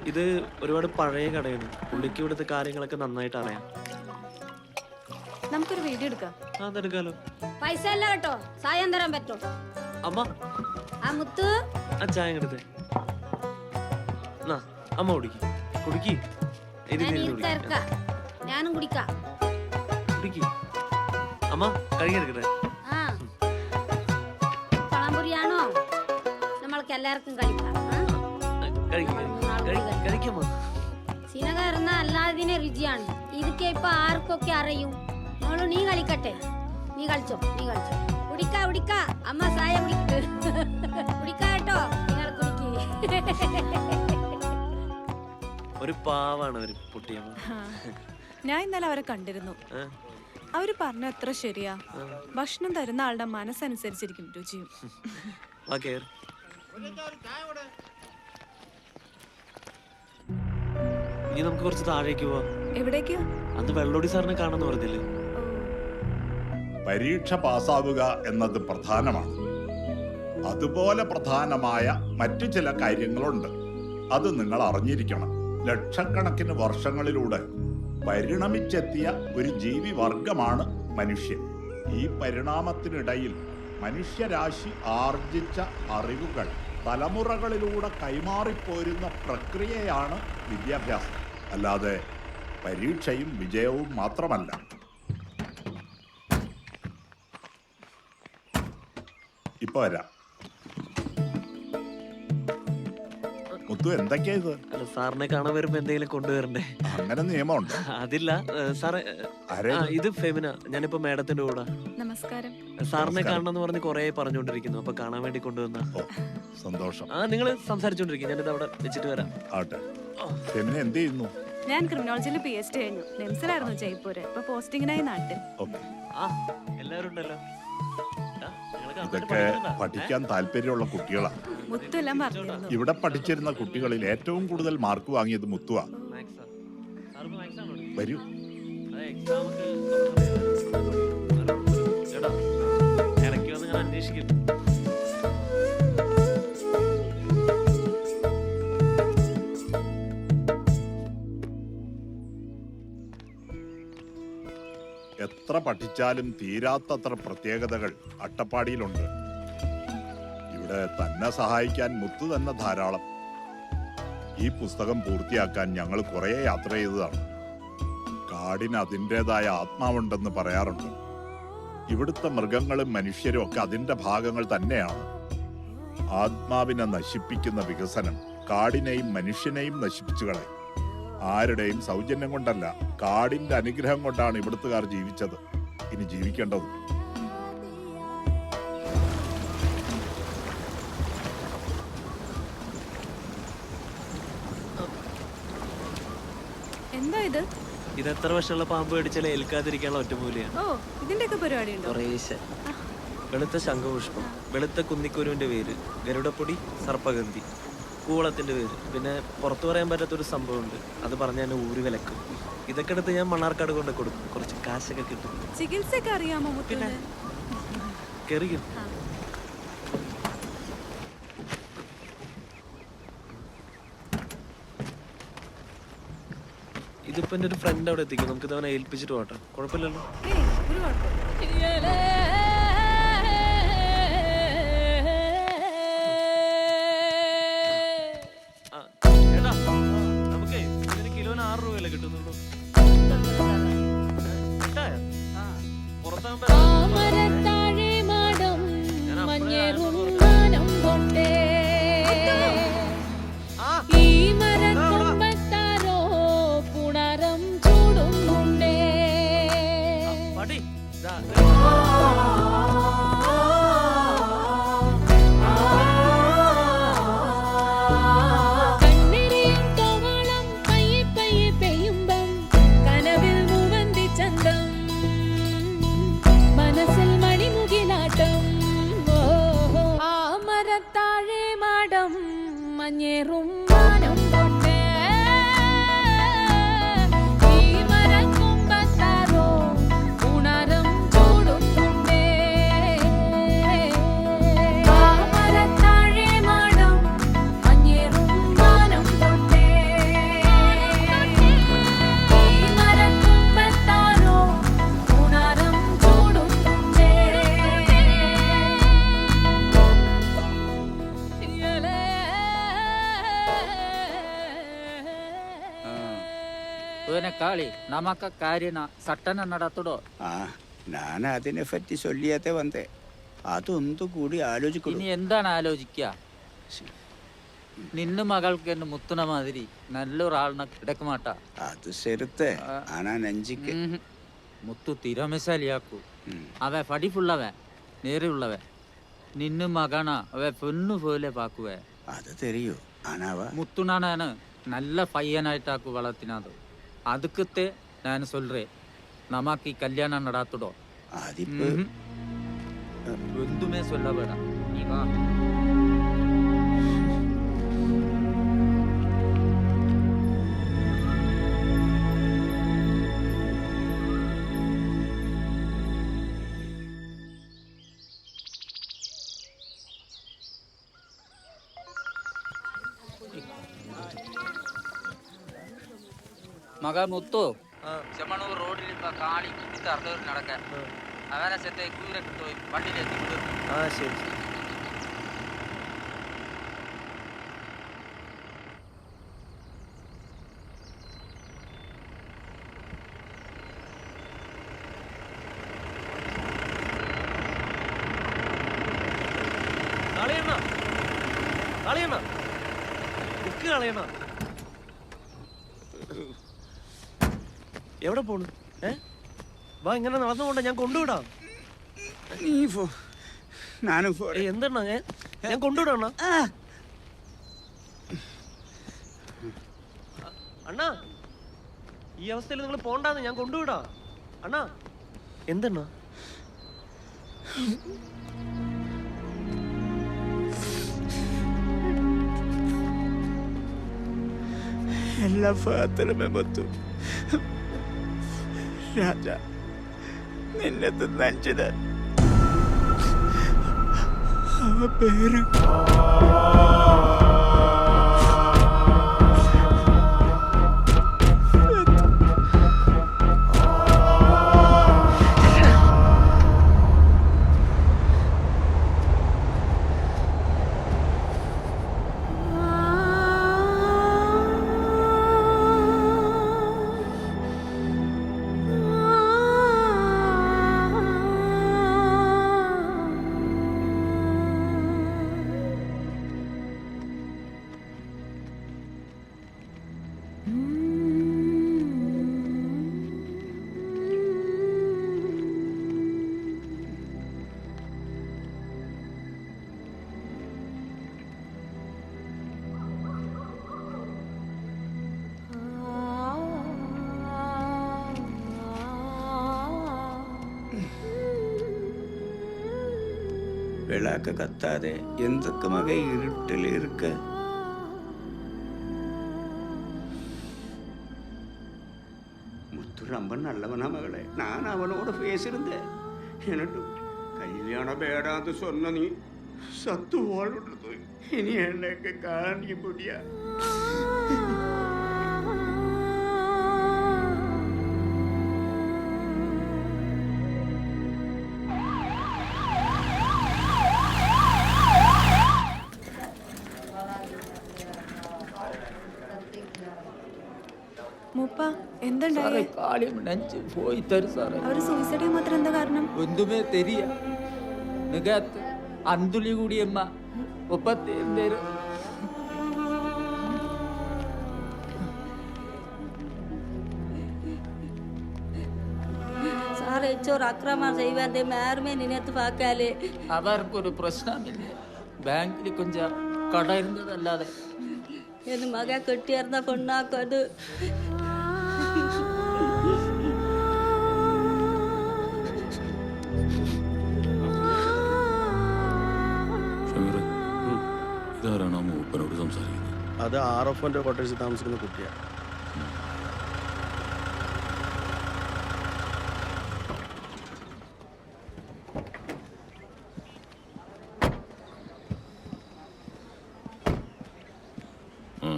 ഇത് ഒരുപാട് പഴയ കടയാണ്. പുള്ളിക്ക് ഇവിടുത്തെ കാര്യങ്ങളൊക്കെ നന്നായിട്ട് അറിയാം. നമുക്കൊരു വീഡിയോ എടുക്കാം. അതെടുക്കാലോ. പൈസ അല്ല കേട്ടോ, സായം തരാൻ പറ്റും. അമ്മ ആ മുത്ത് ആ ചായ എടുത്തേ. അമ്മ കുടിക്ക് കുടിക്ക്. ഞാനും കുടിക്കാം. കുടിക്ക് അമ്മ. കഴുകിയെടുക്കട്ടെ. പഴംപൊരിയാണോ? നമ്മൾക്ക് എല്ലാവർക്കും കഴിക്കാം. സിനക അല്ലാതിനെ രുചിയാണ്. ഇതൊക്കെ ഇപ്പൊ ആർക്കൊക്കെ അറിയും. നീ കളിക്കട്ടെ, നീ കളിച്ചോ. കുടിക്കാ കുടിക്കാ അമ്മ ചായ കുടിക്കാ കേട്ടോ. നിങ്ങൾ കുടിക്ക്. ഒരു പാവാണ് ഒരു പൊട്ടിയമ്മ. ഞാൻ ഇന്നലെ അവരെ കണ്ടിരുന്നു. അവര് പറഞ്ഞ എത്ര ശരിയാ. ഭക്ഷണം തരുന്ന ആളുടെ മനസ്സനുസരിച്ചിരിക്കും രുചിയും. ഇനി നമുക്ക് കുറച്ച് താഴേക്ക് പോവാം. എവിടേക്ക്? അന്ന് വെള്ളോടി സാറിനെ കാണാന്ന് പറഞ്ഞില്ലേ? പരീക്ഷ പാസ്സാവുക എന്നത് പ്രധാനമാണ്. അതുപോലെ പ്രധാനമായ മറ്റു ചില കാര്യങ്ങളുണ്ട്. അത് നിങ്ങൾ അറിഞ്ഞിരിക്കണം. ലക്ഷക്കണക്കിന് വർഷങ്ങളിലൂടെ പരിണമിച്ചെത്തിയ ഒരു ജീവി വർഗമാണ് മനുഷ്യൻ. ഈ പരിണാമത്തിനിടയിൽ മനുഷ്യരാശി ആർജിച്ച അറിവുകൾ തലമുറകളിലൂടെ കൈമാറിപ്പോരുന്ന പ്രക്രിയയാണ് വിദ്യാഭ്യാസം. അല്ലാതെ പരീക്ഷയും വിജയവും മാത്രമല്ല. ഇപ്പൊ വരാം. മുത്തു എന്തൊക്കെയാ ഇത്? അല്ല സാറിനെ കാണാൻ വരുമ്പോ എന്തെങ്കിലും കൊണ്ടുവരണ്ടേ? അങ്ങനെ നിയമമുണ്ട്? അതില്ല സാറേ. ഇത് ഫെമിന, ഞാനിപ്പോ മാഡത്തിന്റെ കൂടെ. നമസ്കാരം. സാറിനെ കാണണം എന്ന് പറഞ്ഞ് കൊറേ പറഞ്ഞോണ്ടിരിക്കുന്നു, അപ്പൊ കാണാൻ വേണ്ടി കൊണ്ടുവന്ന. സന്തോഷം. നിങ്ങൾ സംസാരിച്ചോണ്ടിരിക്കും, ഞാനിത് അവിടെ വെച്ചിട്ട് വരാം. ആട്ടെ. ഫെമിന എന്ത് ചെയ്യുന്നു? ഞാൻ ക്രിമിനോളജിയിൽ PhD കഴിഞ്ഞു. നെംസിലായിരുന്നു ജയ്പൂര്. ഇപ്പൊ പോസ്റ്റിങ്ങിനായി നാട്ടിൽ. എല്ലാവരും ഉണ്ടല്ലോ. ഇതൊക്കെ പഠിക്കാൻ താല്പര്യമുള്ള കുട്ടികളാണ്. മുത്തെല്ലാം പറഞ്ഞിരുന്നു. ഇവിടെ പഠിച്ചിരുന്ന കുട്ടികളിൽ ഏറ്റവും കൂടുതൽ മാർക്ക് വാങ്ങിയത് മുത്തുവാ. വരൂ. എത്ര പഠിച്ചാലും തീരാത്തത്ര പ്രത്യേകതകൾ അട്ടപ്പാടിയിലുണ്ട്. ഇവിടെ തന്നെ സഹായിക്കാൻ മുത്തു തന്നെ ധാരാളം. ഈ പുസ്തകം പൂർത്തിയാക്കാൻ ഞങ്ങൾ കുറെ യാത്ര ചെയ്തതാണ്. കാടിന് അതിൻ്റെതായ ആത്മാവുണ്ടെന്ന് പറയാറുണ്ട്. ഇവിടുത്തെ മൃഗങ്ങളും മനുഷ്യരും ഒക്കെ അതിന്റെ ഭാഗങ്ങൾ തന്നെയാണ്. ആത്മാവിനെ നശിപ്പിക്കുന്ന വികസനം കാടിനെയും മനുഷ്യനെയും നശിപ്പിച്ചു കളയും. ആരുടെയും സൗജന്യം കൊണ്ടല്ല, കാടിന്റെ അനുഗ്രഹം കൊണ്ടാണ് ഇവിടുത്തുകാർ ജീവിച്ചത്, ഇനി ജീവിക്കേണ്ടത്. എന്താ ഇത്? ഇത് എത്ര വർഷമുള്ള പാമ്പ് കടിച്ചാലും ഏൽക്കാതിരിക്കാനുള്ള ഒറ്റമൂലിയാണ്. ഓ, ഇതിന്റെയൊക്കെ പരിപാടി ഉണ്ടോ? വെളുത്ത ശംഖുപുഷ്പം, വെളുത്ത കുന്നിക്കുരുവിന്റെ വേര്, ഗരുഡപ്പൊടി, സർപ്പഗന്ധി, കൂളത്തിന്റെ പേര്, പിന്നെ പുറത്തു പറയാൻ പറ്റാത്തൊരു സംഭവമുണ്ട്. അത് പറഞ്ഞ എന്നെ ഊരി വിലക്കും. ഇതൊക്കെ എടുത്ത് ഞാൻ മണ്ണാർക്കാട് കൊണ്ട് കൊടുക്കും, കുറച്ച് കാശൊക്കെ കിട്ടും. ചികിത്സയൊക്കെ അറിയാമോ? പിന്നെ കെറിയും. ഇതിപ്പോ എന്റെ ഒരു ഫ്രണ്ട് അവിടെ എത്തിക്കും, നമുക്ക് ഇതവനെ ഏൽപ്പിച്ചിട്ട് പോട്ടെ. കുഴപ്പമില്ലല്ലോ. നമുക്ക് ഇതിന് കിലോന് 6 രൂപയല്ലേ കിട്ടുന്നുള്ളൂ. കാളി നമുക്ക് കാര്യന സട്ടന നടത്തുടോ. ഞാൻ അതിനെ പറ്റി ചൊല്ലിയാത്തെ വന്നേ. അതൊന്നു കൂടി ആലോചിക്കും. ഇനി എന്താണ് ആലോചിക്കുക? നിന്ന മകൾക്ക് എന്നെ മുത്തുന മാതിരി നല്ലൊരാളിനെ കിടക്കുമാട്ട. അത് ശരിത്തെ ആനാ നെഞ്ചിക്ക് മുത്തു തിരമശാലിയാക്കൂ. അവ പഠിപ്പുള്ളവൻ, നേരെയുള്ളവൻ. നിന്ന മകണ അവ പെണ്ണു പോലെ പാക്കുവേ. അത് തെരിയോ ആനാവ? മുത്തുനാണ് നല്ല പയ്യനായിട്ടാക്കു വളർത്തിനത്. அதுக்குத்தே நான் சொல்றேன், நமக்கு கல்யாணம் நடத்துடோ. எதுவுமே சொல்ல வேண்டாம், நீ வா. മക മുത്തു, ചെമ്മണൂർ റോഡിൽ ഇപ്പൊ കാളി അർദ്ധവർ നടക്കാൻ അവനെ സെത്തെ കൂരൊക്കെ പോയി വണ്ടിയിലെത്തി വിടും. ശരി. കാളിയണ്ണ, കാളിയണ്ണ, ബുക്ക് കളയണോ? എവിടെ പോണു? വാ, ഇങ്ങനെ നടന്നുകൊണ്ട ഞാൻ കൊണ്ടുവിടാം. നീ പോ, ഞാനും പോ. എന്താണ് ഞാൻ കൊണ്ടുവിടാണ? അണ്ണാ, ഈ അവസ്ഥയിൽ നിങ്ങൾ പോണ്ടാന്ന് ഞാൻ കൊണ്ടുവിടാ. അണ്ണാ, എന്തെണ്ണ? എല്ലാ ഫാത്തരമേ മൊത്തു രാജ നിന്നെ നഞ്ചത് ആ പേര് விளக்க கத்தாதே எந்தக்கு மகை இருட்டில் இருக்க முத்து ரொம்ப நல்லவனா மகளே. நான் அவனோட பேசியிருந்தேன். எனக்கு கல்யாணம் வேடாது சொன்ன நீ சத்து வாழ்றது இனி எனக்கு காணி முடியா. മൂപ്പ എന്തുണ്ടായി? കാര്യം നെഞ്ച് പോയി തരും സാറേ. അവര് സൂയിസൈഡ് ചെയ്യാൻ മാത്രം എന്താ കാരണം? ഒന്നുമേ തെരിയ മികത്ത് അന്തുലി കൂടിയമ്മ ഒപ്പത്തേരും സാറേ ചോറ് അക്രമം ചെയ്യുവാൻ ആരുമേ നിനത്ത് പാക്കാലേ. അവർക്കൊരു പ്രശ്നമില്ല. ബാങ്കിൽ കൊഞ്ചം കട ഇരുന്നതല്ലാതെ എൻ മക കെട്ടിയാർന്ന പെണ്ണാക്കത്. ഇതാരാണ് മൂപ്പനോട് സംസാരിക്കുന്നത്? അത് RFന്റെ കോട്ടേഴ്സിൽ താമസിക്കുന്ന കുട്ടിയാണ്.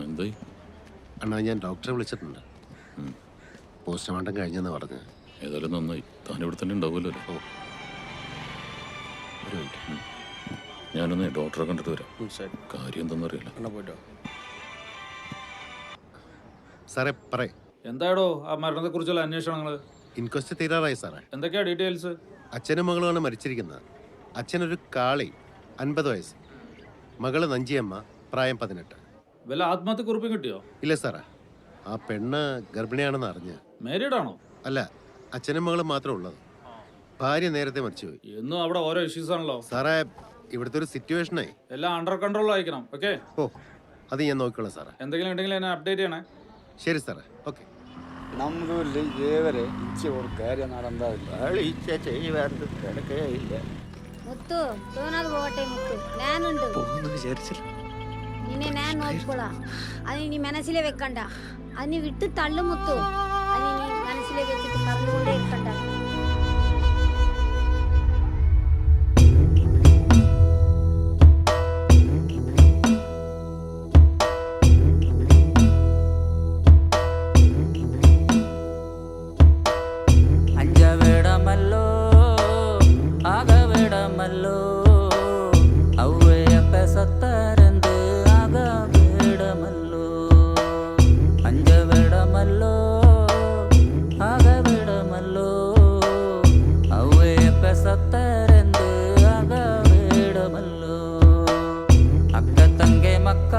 എന്തായി? അണ്ണാ, ഞാൻ ഡോക്ടറെ വിളിച്ചിട്ടുണ്ട്. പോസ്റ്റ്മോർട്ടം കഴിഞ്ഞെന്ന് പറഞ്ഞ്. ഏതായാലും നന്നായി. താൻ ഇവിടെ തന്നെ ഉണ്ടാവുമല്ലോ. ഒരു മിനിറ്റ്, ഞാനൊന്ന് ഡോക്ടറെ കണ്ടിട്ട് വരാം. കാര്യം എന്തെന്നറിയില്ല. അണ്ണാ പോയിട്ടോ. സാറേ പറയേ. എന്താടോ ആ മരണത്തെ കുറിച്ചുള്ള അന്വേഷണങ്ങൾ? ഇൻക്വസ്റ്റ് തീരാറായി സാറേ. എന്തൊക്കെയാ ഡീറ്റെയിൽസ്? അച്ഛനും മകളുമാണ് മരിച്ചിരിക്കുന്നത്. അച്ഛനൊരു കാളി, 50 വയസ്സ്. മകള് നഞ്ചിയമ്മ, പ്രായം 18. വല്ല ആത്മഹത്യ കുറിപ്പും കിട്ടിയോ? ഇല്ല സാറേ. ആ പെണ്ണ് ഗർഭിണിയാണെന്ന് അറിഞ്ഞ്. മാരീഡ് ആണോ? അല്ല, അച്ഛനും മകളും മാത്രമേ ഉള്ളത്. ഭാര്യ നേരത്തെ മരിച്ചുപോയി. എന്നും അവിടെ ഓരോ ഇഷ്യൂസ് ആണല്ലോ സാറേ. ഇവിടുത്തെ ഒരു സിറ്റുവേഷനേ എല്ലാം അണ്ടർ കൺട്രോൾ ആയിരിക്കണം. ഓക്കെ. ഓ, അത് ഞാൻ നോക്കിക്കോളാം സാറേ. എന്തെങ്കിലും ഉണ്ടെങ്കിൽ എന്നെ അപ്ഡേറ്റ് ചെയ്യണേ. ശരി സാറേ. ഓക്കെ. നമ്മുടെ ഇതേവരെ ഇച്ച ഒരു കാര്യം നടന്നില്ല. ഇച്ച ചെയ്യുവാൻ കിടക്കേ ഇല്ല. മുത്തു തോന്നാതെ പോകട്ടെ മുത്തു, ഞാനുണ്ട്. വിചാരിച്ചില്ല. നിന്നെ ഞാൻ നോക്കിക്കോളാം. അത് ഇനി മനസ്സിലെ വെക്കണ്ട. അതിന് വിട്ട് തള്ളു മുത്തു. അതിന് നീ മനസ്സിലെ വെച്ചിട്ട് പറഞ്ഞുകൊണ്ടേ ഇരിക്കണ്ട. അഞ്ചവിടമല്ലോ ആകവിടമല്ലോ ഔവയപ്പ സത്തരന്ത് ആകവിടമല്ലോ. അഞ്ചവിടമല്ലോ ആകവിടമല്ലോ ഔവയപ്പ സത്തരന്ത് ആകവിടമല്ലോ. അക്ക തങ്കെ മക്ക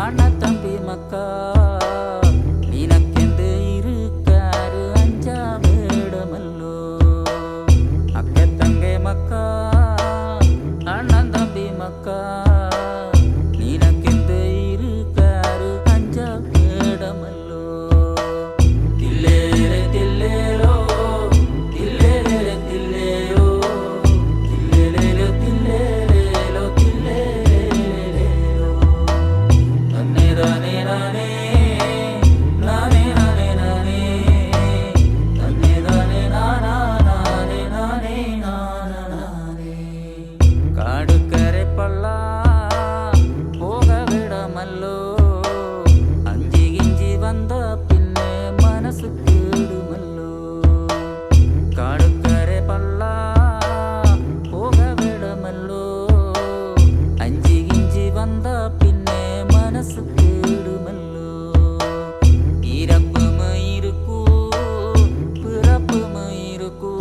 அண்ணன் தம்பி மக்கா நினக்கென்று இருக்காரு அஞ்சா வேடமல்லோ அக்கே தங்கை மக்கா அண்ணன் தம்பி மக்கா நினக்கென்று இருக்காரு அஞ்சா வேடமல்லோ தில்லேலே தில்லேலோ தில்லேலே தில்லேலோ தில்லேலே தில்லேலேலோ தில்லேலேலோ நன்னே நானே நானே நானே நானே நானே நன்னே நானே நானா நானே நானே நானா நானே காடுக்கரை பள்ளா போக விடாமல்லோ அஞ்சி கிஞ்சி வந்த பின்னே மனசு கேடுமல்லோ காடுக்கரை பள்ளா போக விடாமல்லோ அஞ்சி கிஞ்சி வந்த பின்னே மனசு கேடுமல்லோ இறப்பும் இருக்கൂ பிறப்பும் இருக்கൂ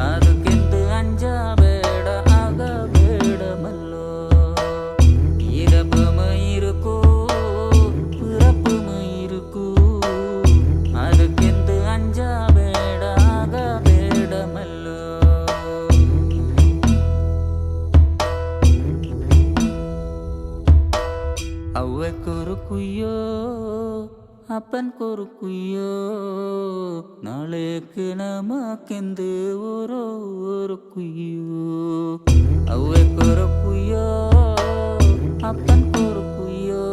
அதுக்கென்று அஞ்சா வேட ஆக வேடமல்லோ இறப்பும் இருக்கൂ பிறப்பும் இருக்கൂ அதுக்கென்று அஞ்சா வேட ஆக வேடமல்லோ ಅವ್ವಕ್ಕೊರು ಕುಯ್ಯೋ ಅಪ್ಪನ್ಕೊರು ಕುಯ್ಯೋ ನಾಳೆக்கு ನಮಕೆಂದು ಓರೋ ಕುಯ್ಯೋ ಅವ್ವಕ್ಕೊರು ಕುಯ್ಯೋ ಅಪ್ಪನ್ಕೊರು ಕುಯ್ಯೋ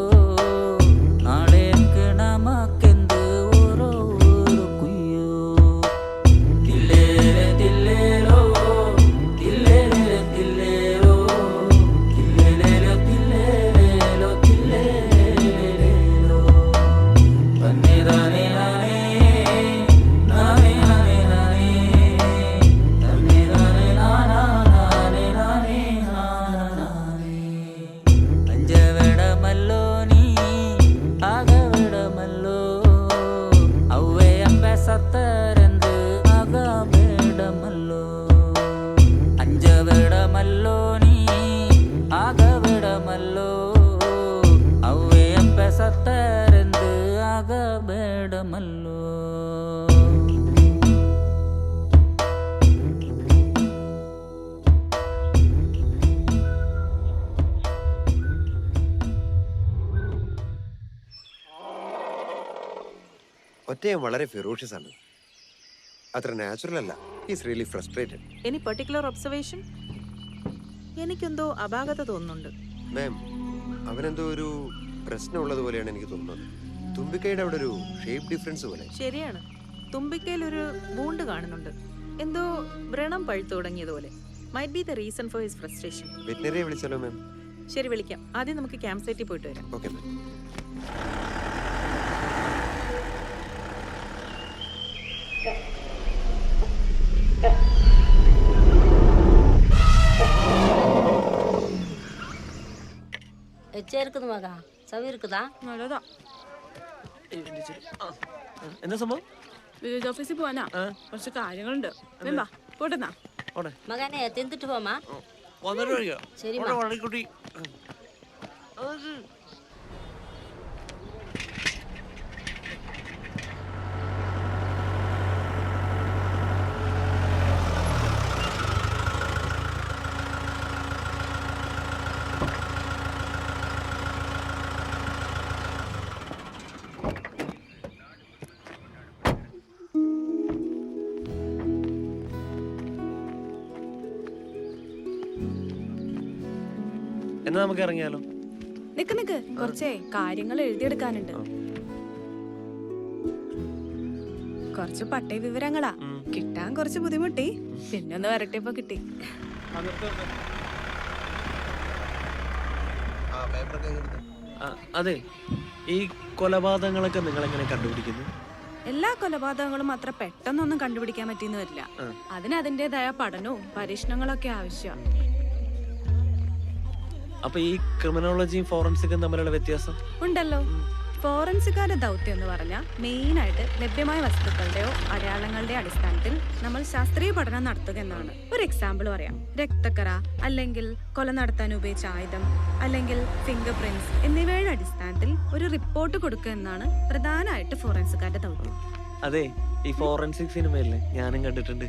ನಾಳೆக்கு ನಮಕೆಂದು ಓರೋ ಕುಯ್ಯೋ ತಿಲ್ಲೇಲೆ ತಿಲ್ಲೇಲೋ ತಿಲ್ಲೇಲೆ ತಿಲ್ಲೇಲೋ ತಿಲ್ಲೇಲೆ ತಿಲ್ಲೇಲೇಲೋ ತಿಲ್ಲೇಲೇಲೋ ನನ್ನೇ ನಾನೇ ನಾನೇ ನಾನೇ ನಾನೇ ನಾನೇ ನನ್ನೇ ನಾನೇ ನಾನಾ ನಾನೇ ನಾನೇ ನಾನಾ ನಾನೇ ಅಂಜ ವಿಡಮಲ್ಲೋ ನೀ ಆಗ ವಿಡಮಲ್ಲೋ ಅವ್ವೆ ಅಪ್ಪ ಸತ್ತರೆಂದು ಆಗ ಬೇಡಮಲ್ಲೋ ಅಂಜ ವಿಡಮಲ್ಲೋ ನೀ ಆಗ ವಿಡಮಲ್ಲೋ ಅವ್ವೆ ಅಪ್ಪ ಸತ್ತರೆಂದು ಆಗ ಬೇಡಮಲ್ಲೋ ഒറ്റയും വളരെ ഫെറോഷ്യസ് ആണ്. അത്ര നാച്ചുറൽ അല്ല. He's really frustrated. Any particular observation? എനിക്കെന്തോ അപാകത തോന്നുന്നുണ്ട്. മാം, അവനെന്തോ ഒരു പ്രശ്നമുള്ളത് പോലെയാണ് എനിക്ക് തോന്നുന്നത്. തുമ്പിക്കൈയുടെ അവിടെ ഒരു ഷേപ്പ് ഡിഫറൻസ് പോലെ. ശരിയാണ്, തുമ്പിക്കയിൽ ഒരു വൂണ്ട് കാണുന്നുണ്ട്. എന്തോ വ്രണം പഴുത്തു തുടങ്ങിയതുപോലെ. Might be the reason for his frustration. വെറ്റിനറിയെ വിളിച്ചാലോ മാം? ശരി, വിളിക്കാം. ആദ്യം നമുക്ക് ക്യാമ്പ് സൈറ്റിൽ പോയിട്ട് വരാം. Okay ma'am. எச்சா இருக்குது மகா, சவி இருக்குதா? നല്ലതാ. എന്താ സംഭവം? വില്ലേജ് ഓഫീസിൽ പോവാനാ, കുറച്ച് കാര്യങ്ങളുണ്ട്. വേമ്പാ പോട്ടെന്നാ. மகனே தின்னுட்டு போமா. சரிம்மா. എന്നാ നമുക്ക് ഇറങ്ങിയാലോ? നിക്ക് നിക്ക്, കുറച്ചേ കാര്യങ്ങൾ എഴുതിയെടുക്കാനുണ്ട്. കുറച്ച് പട്ടയ വിവരങ്ങളാ കിട്ടാൻ കുറച്ച് ബുദ്ധിമുട്ടി. പിന്നെ ഒന്ന് വരട്ടിയപ്പോ കിട്ടി. അതെ, ഈ കൊലപാതകങ്ങളൊക്കെ നിങ്ങൾ എങ്ങനെ കണ്ടുപിടിക്കുന്നു? എല്ലാ കൊലപാതകങ്ങളും അത്ര പെട്ടെന്നൊന്നും കണ്ടുപിടിക്കാൻ പറ്റിയെന്ന് വരില്ല. അതിന് അതിൻ്റെതായ പഠനവും പരീക്ഷണങ്ങളൊക്കെ ആവശ്യമാണ്. അപ്പൊ ഈ ക്രിമിനോളജിയും ഫോറൻസിക്കും തമ്മിലുള്ള വ്യത്യാസം ഉണ്ടല്ലോ. ഫോറൻസിക്കാരുടെ ദൗത്യം എന്ന് പറഞ്ഞാൽ മെയിനായിട്ട് ലഭ്യമായ വസ്തുക്കളുടെയോ അടയാളങ്ങളുടെയോ അടിസ്ഥാനത്തിൽ നമ്മൾ ശാസ്ത്രീയ പഠനം നടത്തുക എന്നാണ്. ഒരു എക്സാമ്പിൾ പറയാം. രക്തക്കറ, അല്ലെങ്കിൽ കൊല നടത്താൻ ഉപയോഗിച്ച ആയുധം, അല്ലെങ്കിൽ ഫിംഗർ പ്രിന്റ്സ് എന്നിവയുടെ അടിസ്ഥാനത്തിൽ ഒരു റിപ്പോർട്ട് കൊടുക്കുക എന്നാണ് പ്രധാനമായിട്ട് ഫോറൻസിക്കാരുടെ ദൗത്യം. അതെ, ഈ ഫോറൻസിക് സിനിമയല്ലേ ഞാനും കണ്ടിട്ടുണ്ട്.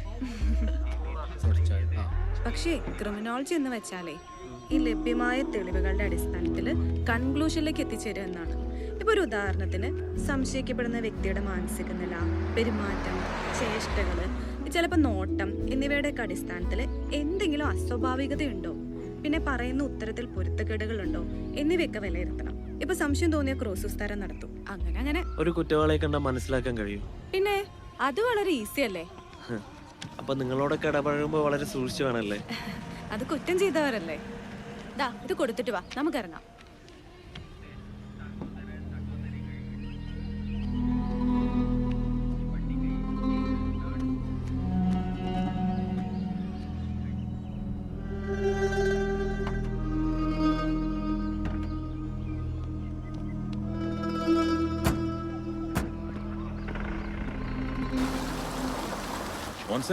പക്ഷേ ക്രിമിനോളജി എന്ന് വെച്ചാലേ ഈ ലഭ്യമായ തെളിവുകളുടെ അടിസ്ഥാനത്തിൽ കൺക്ലൂഷനിലേക്ക് എത്തിച്ചേരുക എന്നാണ്. ഇപ്പൊ ഒരു ഉദാഹരണത്തിന്, സംശയിക്കപ്പെടുന്ന വ്യക്തിയുടെ മാനസിക നില, പെരുമാറ്റം, ചേഷ്ടകള്, ചിലപ്പോൾ നോട്ടം എന്നിവയുടെ അടിസ്ഥാനത്തിൽ എന്തെങ്കിലും അസ്വാഭാവികതയുണ്ടോ, പിന്നെ പറയുന്ന ഉത്തരത്തിൽ പൊരുത്തക്കേടുകളുണ്ടോ എന്നിവയൊക്കെ വിലയിരുത്തണം. ഇപ്പൊ സംശയം തോന്നിയ ക്രോസ് വിസ്താരം നടത്തും. അങ്ങനെ ഒരു കുറ്റവാളിയെ കണ്ടാൽ മനസ്സിലാക്കാൻ കഴിയും. പിന്നെ അത് വളരെ ഈസി അല്ലേ? അപ്പൊ നിങ്ങളോടൊക്കെ ഇടപഴകുമ്പോൾ വളരെ സൂക്ഷിച്ചു വേണല്ലേ? അത് കുറ്റം ചെയ്തവരല്ലേ? ദാ ഇത് കൊടുത്തിട്ട് വാ, നമുക്ക് ഇറങ്ങാം.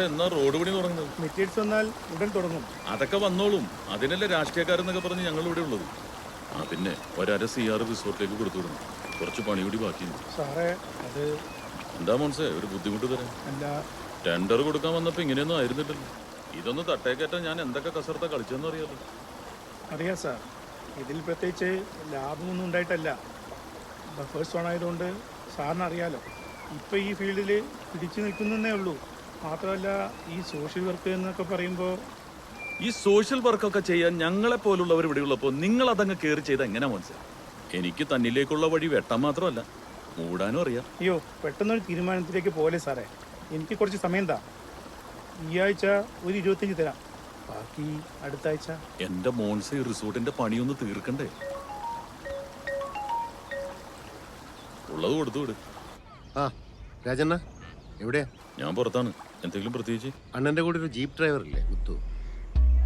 എന്നാ റോഡ് പണി തുടങ്ങുന്നത്? മെറ്റീരിയൽസ് വന്നാൽ ഉടൻ തുടങ്ങും. അതൊക്കെ വന്നോളും. അതിനല്ലേ രാഷ്ട്രീയക്കാരെന്നൊക്കെ പറഞ്ഞ് ഞങ്ങൾ ഇവിടെ ഉള്ളത്. പിന്നെ ഒരര CR റിസോർട്ടിലേക്ക് കൊടുത്തു വിടുന്നു. കുറച്ച് പണി കൂടി ബാക്കിയുണ്ട്. സാറേ അത് എന്താ മോൻസേ ഒരു ബുദ്ധിമുട്ട് തരാൻ? അല്ല, ടെൻഡർ കൊടുക്കാൻ വന്നപ്പോ ഇങ്ങനെയൊന്നും ആയിരുന്നില്ലല്ലോ. ഇതൊന്ന് തട്ടേക്കറ്റാൻ ഞാൻ എന്തൊക്കെ കസർത്ത കളിച്ചെന്ന് അറിയാലോ. അറിയാം സാർ, ഇതിൽ പ്രത്യേകിച്ച് ലാഭമൊന്നും ഉണ്ടായിട്ടല്ല. ഫസ്റ്റ് ഓൺ ആയതുകൊണ്ട് സാറിന് അറിയാലോ, ഇപ്പം ഈ ഫീൽഡിൽ പിടിച്ചു നിൽക്കുന്നേ ഉള്ളൂ. മാത്രമല്ല ഈ സോഷ്യൽ വർക്ക് എന്നൊക്കെ പറയുമ്പോൾ ഈ സോഷ്യൽ വർക്കൊക്കെ ചെയ്യാൻ ഞങ്ങളെ പോലുള്ളവർ ഇവിടെ ഉള്ളപ്പോൾ നിങ്ങൾ അതങ്ങ് കയറി ചെയ്ത് എങ്ങനെ മനസ്സിലായി? എനിക്ക് തന്നിലേക്കുള്ള വഴി വെട്ടാൻ മാത്രമല്ല മൂടാനും അറിയാം. അയ്യോ, പെട്ടെന്നൊരു തീരുമാനത്തിലേക്ക് പോലെ സാറേ. എനിക്ക് കുറച്ച് സമയം താ. ഈ ആഴ്ച ഒരു 25 തരാം, ബാക്കി അടുത്ത ആഴ്ച. എന്റെ മോൻസെ റിസോർട്ടിന്റെ പണിയൊന്ന് തീർക്കണ്ടേ? ഉള്ളത് കൊടുത്തു വിട്. ആ രാജണ്ണ എവിടെയാ? ഞാൻ പുറത്താണ്. എന്തെങ്കിലും പ്രത്യേകിച്ച്? അണ്ണന്റെ കൂടെ ഒരു ജീപ്പ് ഡ്രൈവർ ഇല്ലേ മുത്തു?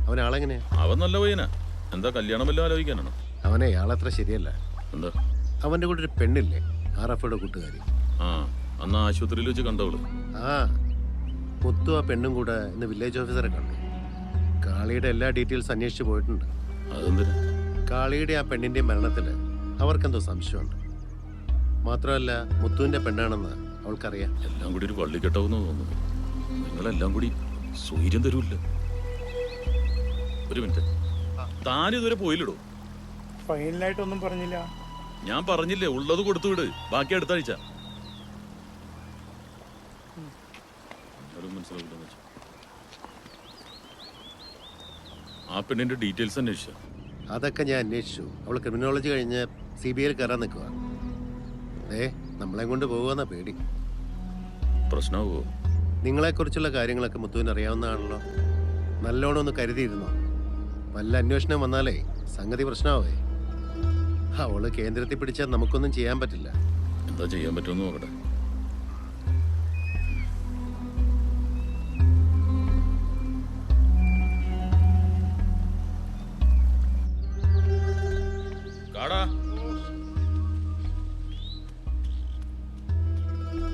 അവൻ ആളെങ്ങനെയാ? അവൻ നല്ല പയ്യനാ. എന്താ കല്യാണം വല്ലതും ആലോചിക്കാനാണോ? അവനെ ആളത്ര ശരിയല്ല. എന്താ? അവന്റെ കൂടെ ഒരു പെണ്ണില്ലേ, RFയുടെ കൂട്ടുകാരി. ആ, അന്ന് ആശുപത്രിയിൽ വെച്ച് കണ്ടവള്. ആ മുത്തു ആ പെണ്ണും കൂടെ ഇന്ന് വില്ലേജ് ഓഫീസറെ കണ്ടു. കാളിയുടെ എല്ലാ ഡീറ്റെയിൽസ് അന്വേഷിച്ച് പോയിട്ടുണ്ട്. അതെന്തിനാ? കാളിയുടെ ആ പെണ്ണിന്റെ മരണത്തിൽ അവർക്കെന്തോ സംശയമുണ്ട്. മാത്രമല്ല മുത്തുവിന്റെ പെണ്ണാണെന്ന് അവൾക്കറിയാം. എല്ലാം കൂടി ഒരു വള്ളിക്കെട്ടാവുന്ന തോന്നുന്നു. നിങ്ങളെല്ലാം കൂടി സ്വൈര്യം തരൂല്ല. ഒരു മിനിറ്റ്, താനിതുവരെ പോയില്ലടോ? ഫൈനലായിട്ടൊന്നും പറഞ്ഞില്ല. ഞാൻ പറഞ്ഞില്ലേ ഉള്ളത് കൊടുത്തു വിട്, ബാക്കി അടുത്ത ആഴ്ച. മനസ്സിലാവില്ല. ആ പെണ്ണിന്റെ ഡീറ്റെയിൽസ് അന്വേഷിച്ച? അതൊക്കെ ഞാൻ അന്വേഷിച്ചു. അവൾ ക്രിമിനോളജി കഴിഞ്ഞ് CBIയിൽ കയറാൻ നിൽക്കുക. നമ്മളെ കൊണ്ട് പോകുന്ന പേടി. പ്രശ്നമാവോ? നിങ്ങളെക്കുറിച്ചുള്ള കാര്യങ്ങളൊക്കെ മുത്തുവിന് അറിയാവുന്നതാണല്ലോ. നല്ലോണം ഒന്ന് കരുതിയിരുന്നോ. വല്ല അന്വേഷണം വന്നാലേ സംഗതി പ്രശ്നമാവേ. അവള് കേന്ദ്രത്തിൽ പിടിച്ചാൽ നമുക്കൊന്നും ചെയ്യാൻ പറ്റില്ല. എന്താ ചെയ്യാൻ പറ്റുമെന്ന് നോക്കട്ടെ.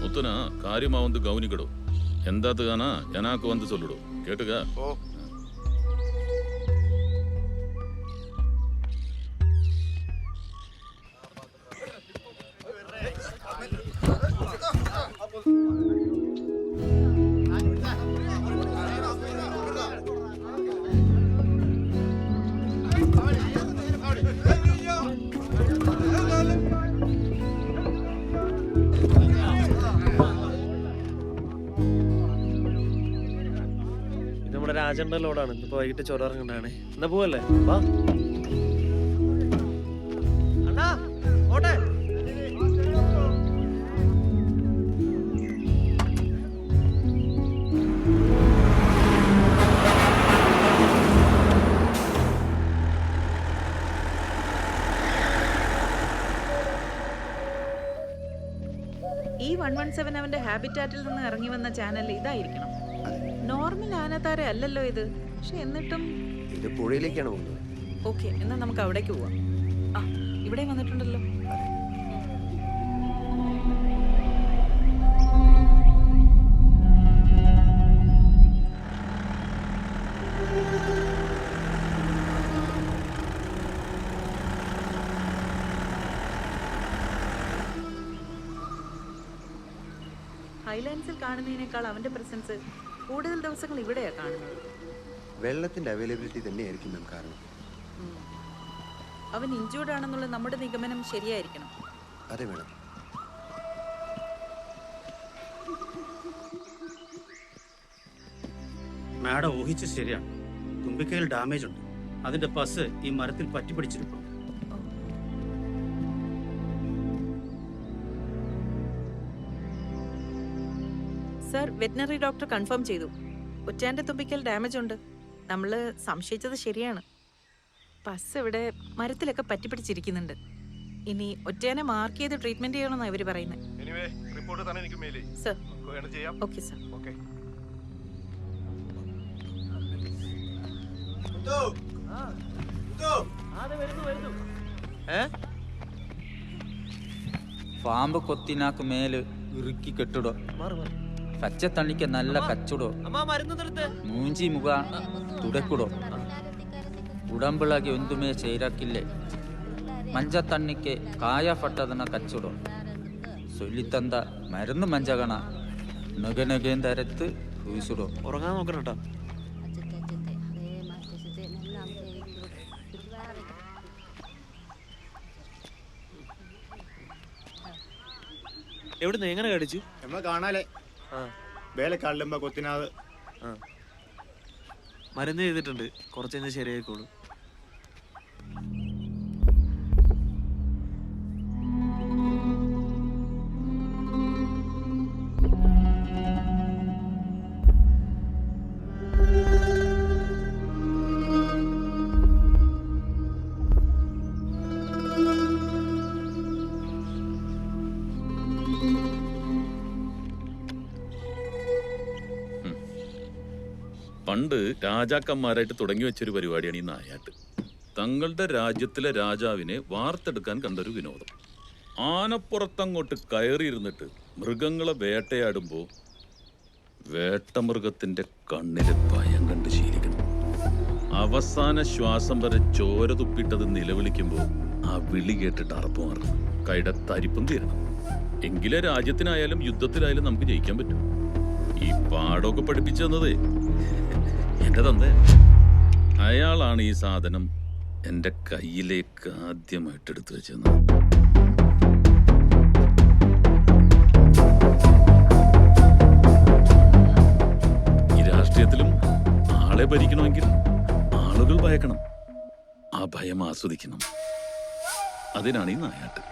முத்துனா காரியமா வந்து கவனிக்கடும். எந்தாத்துக்கானா எனக்கு வந்து சொல்லிடும். கேட்டுக்க. രാജന്റെ ലോഡാണ്. ഇന്നിപ്പോ വൈകിട്ട് ചൊരറങ്ങണ്ടാണ്. എന്നാ പോവല്ലേ? വാ. ഈ 117 അവന്റെ ഹാബിറ്റാറ്റിൽ നിന്ന് ഇറങ്ങി വന്ന ചാനൽ ഇതായിരിക്കണം. നോർമൽ ആനത്താര അല്ലല്ലോ ഇത്. പക്ഷെ എന്നിട്ടും ഇത് പുഴയിലേക്കാണ് പോകുന്നത്. ഓക്കെ, എന്നാ നമുക്ക് അവിടേക്ക് പോവാം. ആ, ഇവിടെ വന്നിട്ടുണ്ടല്ലോ. ഹൈലൈൻസിൽ കാണുന്നതിനേക്കാൾ അവന്റെ പ്രസൻസ് കൂടുതൽ ദിവസങ്ങൾ ഇവിടെയാ കാണുന്നത്. വെള്ളത്തിന്റെ അവൈലബിലിറ്റി തന്നെയായിരിക്കും മാം കാരണം. അവൻ ഇഞ്ചൂർഡ് ആണെന്നുള്ള നമ്മുടെ നിഗമനം ശരിയായിരിക്കണം. അതെ വേണം. മാഡം ഊഹിച്ച് ശരിയാണ്. തുമ്പിക്കയിൽ ഡാമേജ് ഉണ്ട്. അതിന്റെ പസ് ഈ മരത്തിൽ പറ്റിപ്പിടിച്ചിരിപ്പുണ്ട്. സർ, വെറ്റിനറി ഡോക്ടർ കൺഫേം ചെയ്തു. ഒറ്റാന്റെ തുമ്പിക്കൽ ഡാമേജ് ഉണ്ട്. നമ്മൾ സംശയിച്ചത് ശരിയാണ്. പസ് ഇവിടെ മരത്തിലൊക്കെ പറ്റിപ്പിടിച്ചിരിക്കുന്നുണ്ട്. ഇനി ഒറ്റേനെ മാർക്ക് ചെയ്ത് ട്രീറ്റ്മെന്റ് ചെയ്യണമെന്നാണ് ഇവർ പറയുന്നത്. Sir, okay sir. പാമ്പ് കൊത്തിനാക്ക് മേല് ഇറുക്കി കെട്ടിടോ. പച്ചത്തണ്ണിക്ക് നല്ല കച്ചുടോ. മൂഞ്ചി മുഖ തുടക്കിടോ. ഉടമ്പിളകി ഒന്നുമേ ചെയ്താക്കില്ലേ. മഞ്ചത്തണ്ണിക്ക് കായ പട്ടതന കച്ചുടോ. ചൊല്ലിത്തന്ത മരുന്ന് മഞ്ചകണ നഗനഗേന്തരത്ത് വീസിടോ. ഉറങ്ങാൻ നോക്കണം കേട്ടോ. എവിടുന്ന് എങ്ങനെ കടിച്ചു? നമ്മ കാണാലേ വേലക്കാളിലുമ്പോ കൊത്തിനാത്. മരുന്ന് ചെയ്തിട്ടുണ്ട്, കുറച്ച് കഴിഞ്ഞ് ശരിയായിക്കോളൂ. പണ്ട് രാജാക്കന്മാരായിട്ട് തുടങ്ങി വെച്ചൊരു പരിപാടിയാണ് ഈ നായാട്ട്. തങ്ങളുടെ രാജ്യത്തിലെ രാജാവിനെ വാർത്തെടുക്കാൻ കണ്ടൊരു വിനോദം. ആനപ്പുറത്തങ്ങോട്ട് കയറിയിരുന്നിട്ട് മൃഗങ്ങളെ വേട്ടയാടുമ്പോൾ വേട്ടമൃഗത്തിന്റെ കണ്ണിലെ ഭയം കണ്ട് ശീലിക്കണം. അവസാന ശ്വാസം വരെ ചോര തുപ്പിട്ടത് നിലവിളിക്കുമ്പോൾ ആ വിളി കേട്ടിട്ട് അറപ്പ് മാറണം, കൈയുടെ തരിപ്പും തീരണം. എങ്കിലേ രാജ്യത്തിനായാലും യുദ്ധത്തിലായാലും നമുക്ക് ജയിക്കാൻ പറ്റും. ഈ പാടമൊക്കെ പഠിപ്പിച്ചു തന്നതേ എന്റെ തന്തേ. അയാളാണ് ഈ സാധനം എന്റെ കയ്യിലേക്ക് ആദ്യമായിട്ട് എടുത്തു വെച്ചത്. ഈ രാഷ്ട്രീയത്തിലും ആളെ ഭരിക്കണമെങ്കിൽ ആളുകൾ ഭയക്കണം, ആ ഭയം ആസ്വദിക്കണം. അതിനാണ് ഈ നായാട്ട്.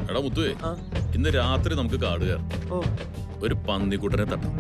എടാ മുത്തുവേ, ഇന്ന് രാത്രി നമുക്ക് കാട് കയറാം. ഒരു പന്നിക്കുട്ടനെ തട്ടാം.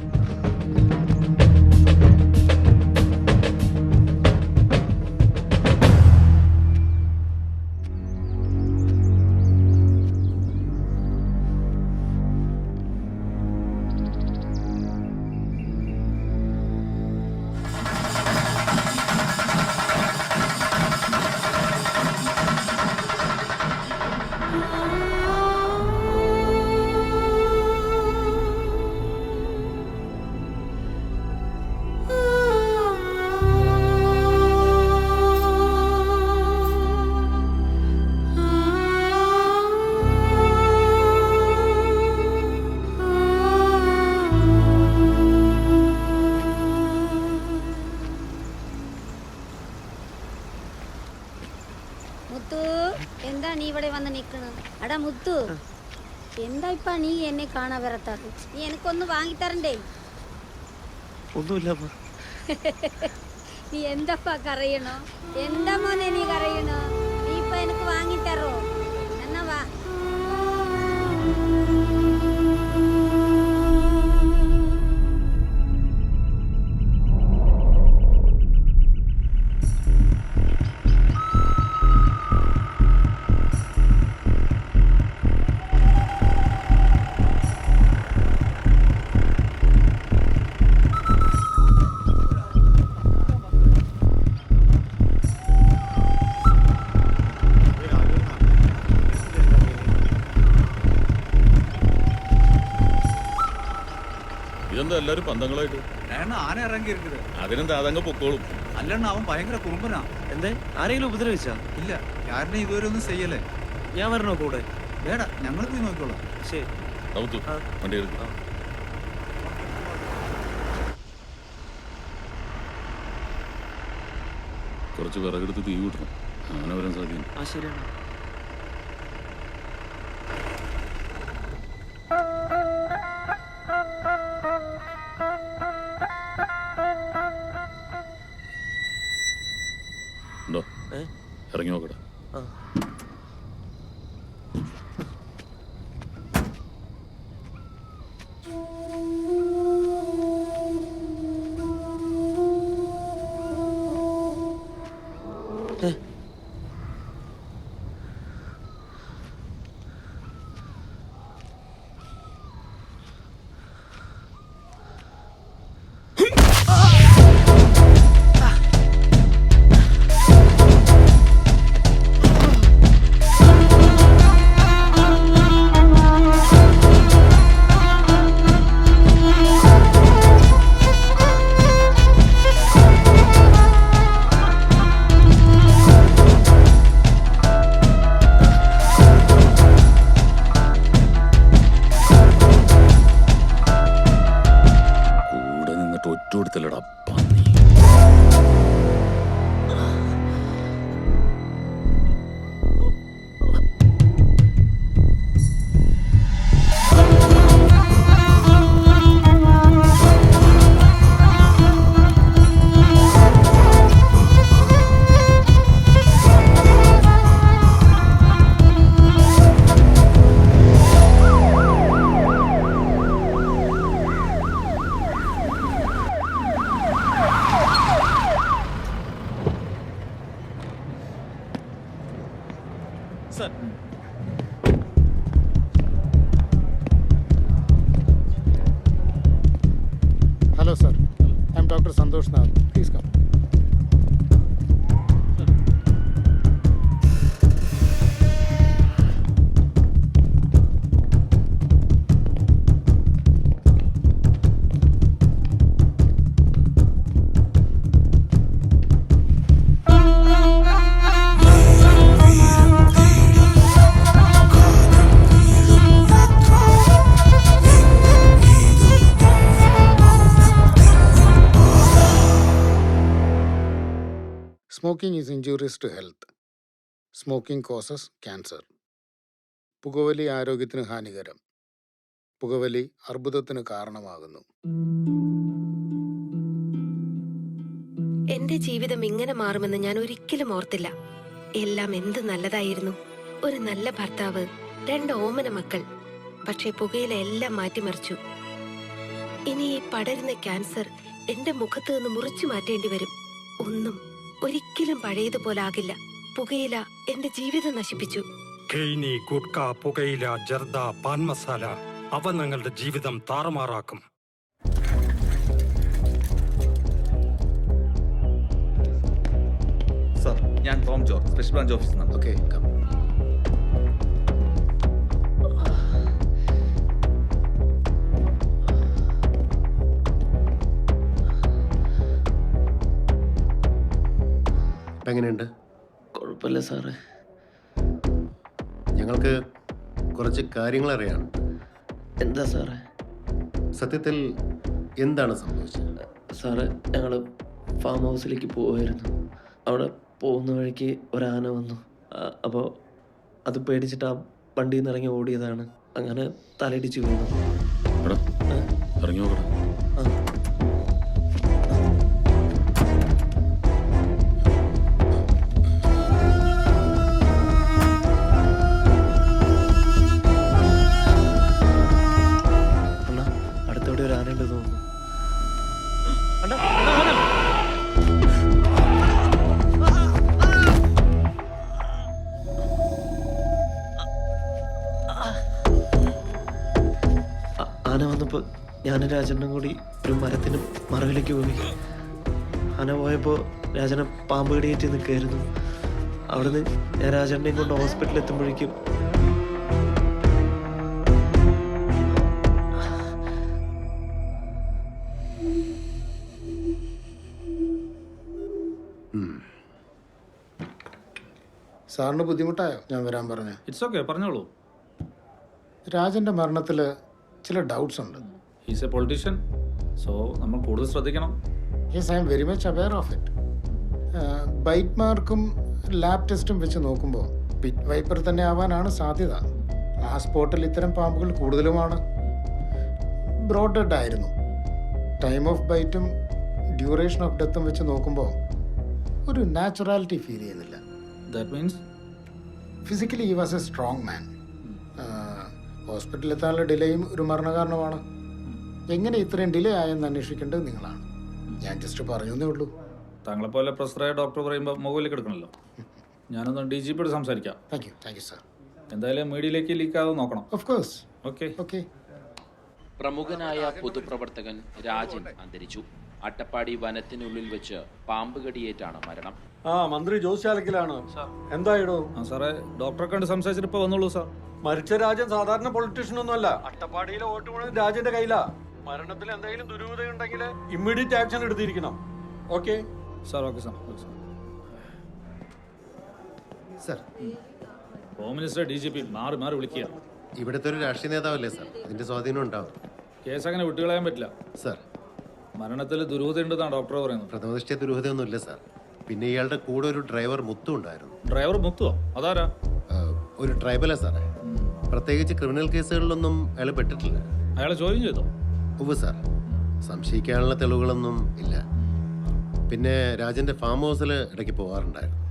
മുത്തു, എന്താ നീ ഇവിടെ വന്ന് നിക്കണ്? എടാ മുത്തു, എന്താ ഇപ്പ നീ എന്നെ കാണാൻ വരത്താറ്? നീ എനിക്കൊന്ന് വാങ്ങിത്തരണ്ടേ? ഒന്നുമില്ല. നീ എന്തപ്പാ കരയണോ? എന്താ മോനെ നീ കരയണോ? നീ ഇപ്പൊ എനിക്ക് വാങ്ങിത്തരോ? എന്നാ വാ. അതെന്താ എല്ലാരും പന്തങ്ങളായിട്ട്? ആന ഇറങ്ങി இருக்குது. അതിനെന്താ അതങ്ങ് പൊക്കോളും. അല്ലണ്ണ അവൻ ഭയങ്കര കുറുമ്പനാ. എന്തേ ആരെങ്കിലും ഉപദ്രവിച്ചാ? ഇല്ല, യാരനെ ഇതുവരെ ഒന്നും ചെയ്യല്ലേ. ഞാൻ വരണോ കൂടെ? വേണ്ട, ഞങ്ങൾ പോയി നോക്കിക്കോളാം. ശരി. വണ്ടി എടുക്കും. കുറച്ച് വിറകെടുത്ത് തീ കൂട്ടണം. അങ്ങനെ വരാൻ സാധ്യത. ആ ശരിയാണ്. ഉണ്ടോ? ഇറങ്ങി നോക്കട്ടെ. Hello, sir. I'm Dr. Santosh Nath. Please come. Smoking is injurious to health. Smoking causes cancer. പുകവലി ആരോഗ്യത്തിന് ഹാനികരം. പുകവലി അർബുദത്തിന് കാരണമാകുന്നു. എന്റെ ജീവിതം ഇങ്ങനെ മാറുമെന്ന് ഞാൻ ഒരിക്കലും ഓർത്തില്ല. എല്ലാം എന്ത് നല്ലതായിരുന്നു. ഒരു നല്ല ഭർത്താവ്, 2 ഓമന മക്കൾ. പക്ഷെ പുകയില എല്ലാം മാറ്റിമറിച്ചു. ഇനി ഈ പടരുന്ന ക്യാൻസർ എന്റെ മുഖത്ത് നിന്ന് മുറിച്ചു മാറ്റേണ്ടി വരും. ഒന്നും ഒരിക്കലും പഴയതുപോലെ ആകില്ല. പുകയില എന്റെ ജീവിതം നശിപ്പിച്ചു. ഖെയ്നി, ഗുഡ്ക, പുകയില, ജർദ, പാൻ മസാല അവ ഞങ്ങളുടെ ജീവിതം താറുമാറാക്കും. സർ, ഞാൻ ടോം ജോർജ്, സ്പെഷ്യൽ ബ്രാഞ്ച് ഓഫീസിൽ നിന്നാണ്. Okay, come. എങ്ങനെയുണ്ട്? കുഴപ്പമില്ല സാറേ. ഞങ്ങൾക്ക് കുറച്ച് കാര്യങ്ങൾ അറിയാം. എന്താ സാറേ? സത്യത്തിൽ എന്താണ് സംഭവിച്ചത്? സാറേ, ഞങ്ങൾ ഫാം ഹൗസിലേക്ക് പോവായിരുന്നു. അവിടെ പോകുന്ന വഴിക്ക് ഒരാന വന്നു. അപ്പോൾ അത് പേടിച്ചിട്ട് ആ വണ്ടിയിൽ നിന്ന് ഇറങ്ങി ഓടിയതാണ്. അങ്ങനെ തലയിടിച്ച് വീണു. ഇറങ്ങി നോക്കടാ. അടുത്തവിടെ ഒരു ആനയുണ്ട് തോന്നുന്നു. ആന വന്നപ്പോൾ ഞാനും രാജനും കൂടി ഒരു മരത്തിന് മറവിലേക്ക് പോയി. ആന പോയപ്പോൾ രാജനെ പാമ്പ് കടിയേറ്റ് നിൽക്കുകയായിരുന്നു. അവിടുന്ന് ഞാൻ രാജനെയും കൊണ്ട് ഹോസ്പിറ്റലിൽ എത്തുമ്പോഴേക്കും സാറിന് ബുദ്ധിമുട്ടായോ ഞാൻ വരാൻ പറഞ്ഞ? ഇറ്റ്സ് ഓക്കെ, പറഞ്ഞോളൂ. രാജൻ്റെ മരണത്തിൽ ചില ഡൗട്ട്സ് ഉണ്ട്. ഹീസ് എ പൊളിറ്റീഷ്യൻ, സോ നമ്മൾ കൂടുതൽ ശ്രദ്ധിക്കണം. Yes, I am very much aware of it. Bite മാർക്കും ലാബ് ടെസ്റ്റും വെച്ച് നോക്കുമ്പോൾ പിറ്റ് വൈപ്പർ തന്നെ ആവാനാണ് സാധ്യത. ആ സ്പോട്ടിൽ ഇത്തരം പാമ്പുകൾ കൂടുതലുമാണ്. ബ്രോഡ് ഡെഡ് ആയിരുന്നു. ടൈം ഓഫ് ബൈറ്റും ഡ്യൂറേഷൻ ഓഫ് ഡെത്തും വെച്ച് നോക്കുമ്പോൾ ഒരു നാച്ചുറാലിറ്റി ഫീൽ ചെയ്യുന്നില്ല. That means physically he was A strong മാൻ. ഹോസ്പിറ്റലിൽ എത്താനുള്ള ഡിലേയും ഒരു മരണകാരണമാണ്. എങ്ങനെ ഇത്രയും ഡിലേ ആയെന്ന് അന്വേഷിക്കേണ്ടത് നിങ്ങളാണ്. ഞാൻ ജസ്റ്റ് പറഞ്ഞേ ഉള്ളൂ. താങ്കളെപ്പോലെ പ്രൊഫസറായ ഡോക്ടർ പറയുമ്പോൾ മുകളിലേക്ക് എടുക്കണമല്ലോ. ഞാനൊന്ന് DGPയോട് സംസാരിക്കാം. Thank you sir. എന്തായാലും മീഡിയയിലേക്ക് ലീക്കാതെ നോക്കണം. Of course. ഓക്കെ. പ്രമുഖനായ പൊതുപ്രവർത്തകൻ രാജൻ അന്തരിച്ചു. അട്ടപ്പാടി വനത്തിനുള്ളിൽ വെച്ച് പാമ്പ് കടിയേറ്റാണ് മരണം. മന്ത്രി ജോസ്യാലക്കിലാണ്. എന്തായിടോ? സാറേ, ഡോക്ടറെ കണ്ട് സംസാരിച്ചിട്ട് ഇപ്പോൾ വന്നോളൂ സാർ. മരിച്ച രാജൻ സാധാരണ പൊളിറ്റീഷ്യൻ ഒന്നുമല്ല. അട്ടപ്പാടിയിലെ വോട്ട് മുഴുവൻ രാജന്റെ കയ്യിലാ. മരണത്തിൽ എന്തെങ്കിലും ദുരൂഹതയുണ്ടെങ്കിൽ ഇമ്മീഡിയറ്റ് ആക്ഷൻ എടുത്തിരിക്കണം. Okay sir. Okay sir. Sir, home minister DGP മാറി വിളിക്കുക. ഇവിടുത്തെ ഒരു രാഷ്ട്രീയ നേതാവല്ലേ സർ, അതിന്റെ സ്വാധീനം ഉണ്ടാവും. കേസ് അങ്ങനെ വിട്ടുകളയാൻ പറ്റില്ല സർ. മരണത്തിൽ ദുരൂഹതയുണ്ടെന്നാണ് ഡോക്ടർ പറയുന്നത്. പ്രഥമദൃഷ്ടിയ ദുരൂഹതയൊന്നുമില്ല സാർ. പിന്നെ ഇയാളുടെ കൂടെ ഒരു ഡ്രൈവർ മുത്തു ഉണ്ടായിരുന്നു. ഡ്രൈവർ മുത്തുവോ? അതാരാ? ഒരു ട്രൈബലാ സാറേ. പ്രത്യേകിച്ച് ക്രിമിനൽ കേസുകളിലൊന്നും അയാൾ പെട്ടിട്ടില്ല. അയാളെ ചോദ്യം ചെയ്തോ? ഉവ്വ് സാർ. സംശയിക്കാനുള്ള തെളിവുകളൊന്നും ഇല്ല. പിന്നെ രാജന്റെ ഫാം ഹൗസിൽ ഇടയ്ക്ക് പോകാറുണ്ടായിരുന്നു.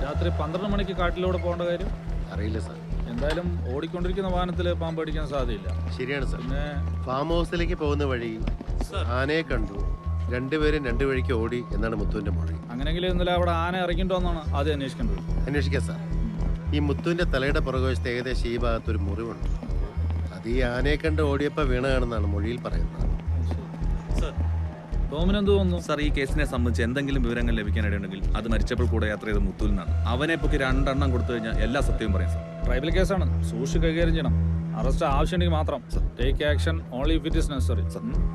രാത്രി 12 മണിക്ക് കാട്ടിലൂടെ പോകേണ്ട കാര്യം അറിയില്ല സാർ. എന്തായാലും ഓടിക്കൊണ്ടിരിക്കുന്ന വാഹനത്തിൽ പാമ്പ് അടിക്കാൻ സാധ്യതയില്ല. ശരിയാണ് സാർ. പിന്നെ ഫാം ഹൗസിലേക്ക് പോകുന്ന വഴി ആനയെ കണ്ടു. രണ്ടുപേരും രണ്ടു വഴിക്ക് ഓടി എന്നാണ് മുത്തുവിന്റെ മൊഴി. അങ്ങനെയെങ്കിൽ ഇന്നലെ അവിടെ ആന ഇറങ്ങിയിട്ടുണ്ടോന്നാണ് ആദ്യം അന്വേഷിക്കേണ്ടത്. അന്വേഷിക്കാം സാർ. ഈ മുത്തുവിന്റെ തലയുടെ പുറകുവശത്ത് ഏകദേശം ഈ ഭാഗത്തൊരു മുറിവുണ്ട്. അത് ഈ ആനയെ കണ്ട് ഓടിയപ്പോൾ വീണാണെന്നാണ് മൊഴിയിൽ പറയുന്നത്. സാർ, ഈ കേസിനെ സംബന്ധിച്ച് എന്തെങ്കിലും വിവരങ്ങൾ ലഭിക്കാനിടയുണ്ടെങ്കിൽ അത് മരിച്ചപ്പോൾ കൂടെ യാത്ര ചെയ്ത മുത്തുവിൽ നിന്നാണ്. അവനെ പൊക്കി 2 എണ്ണം കൊടുത്തു കഴിഞ്ഞാൽ എല്ലാ സത്യവും പറയും സാർ. ട്രൈബൽ കേസാണ്, സൂക്ഷിച്ച് കൈകാര്യം ചെയ്യണം. അറസ്റ്റ് ആവശ്യമുണ്ടെങ്കിൽ മാത്രം. Take action only if it is necessary.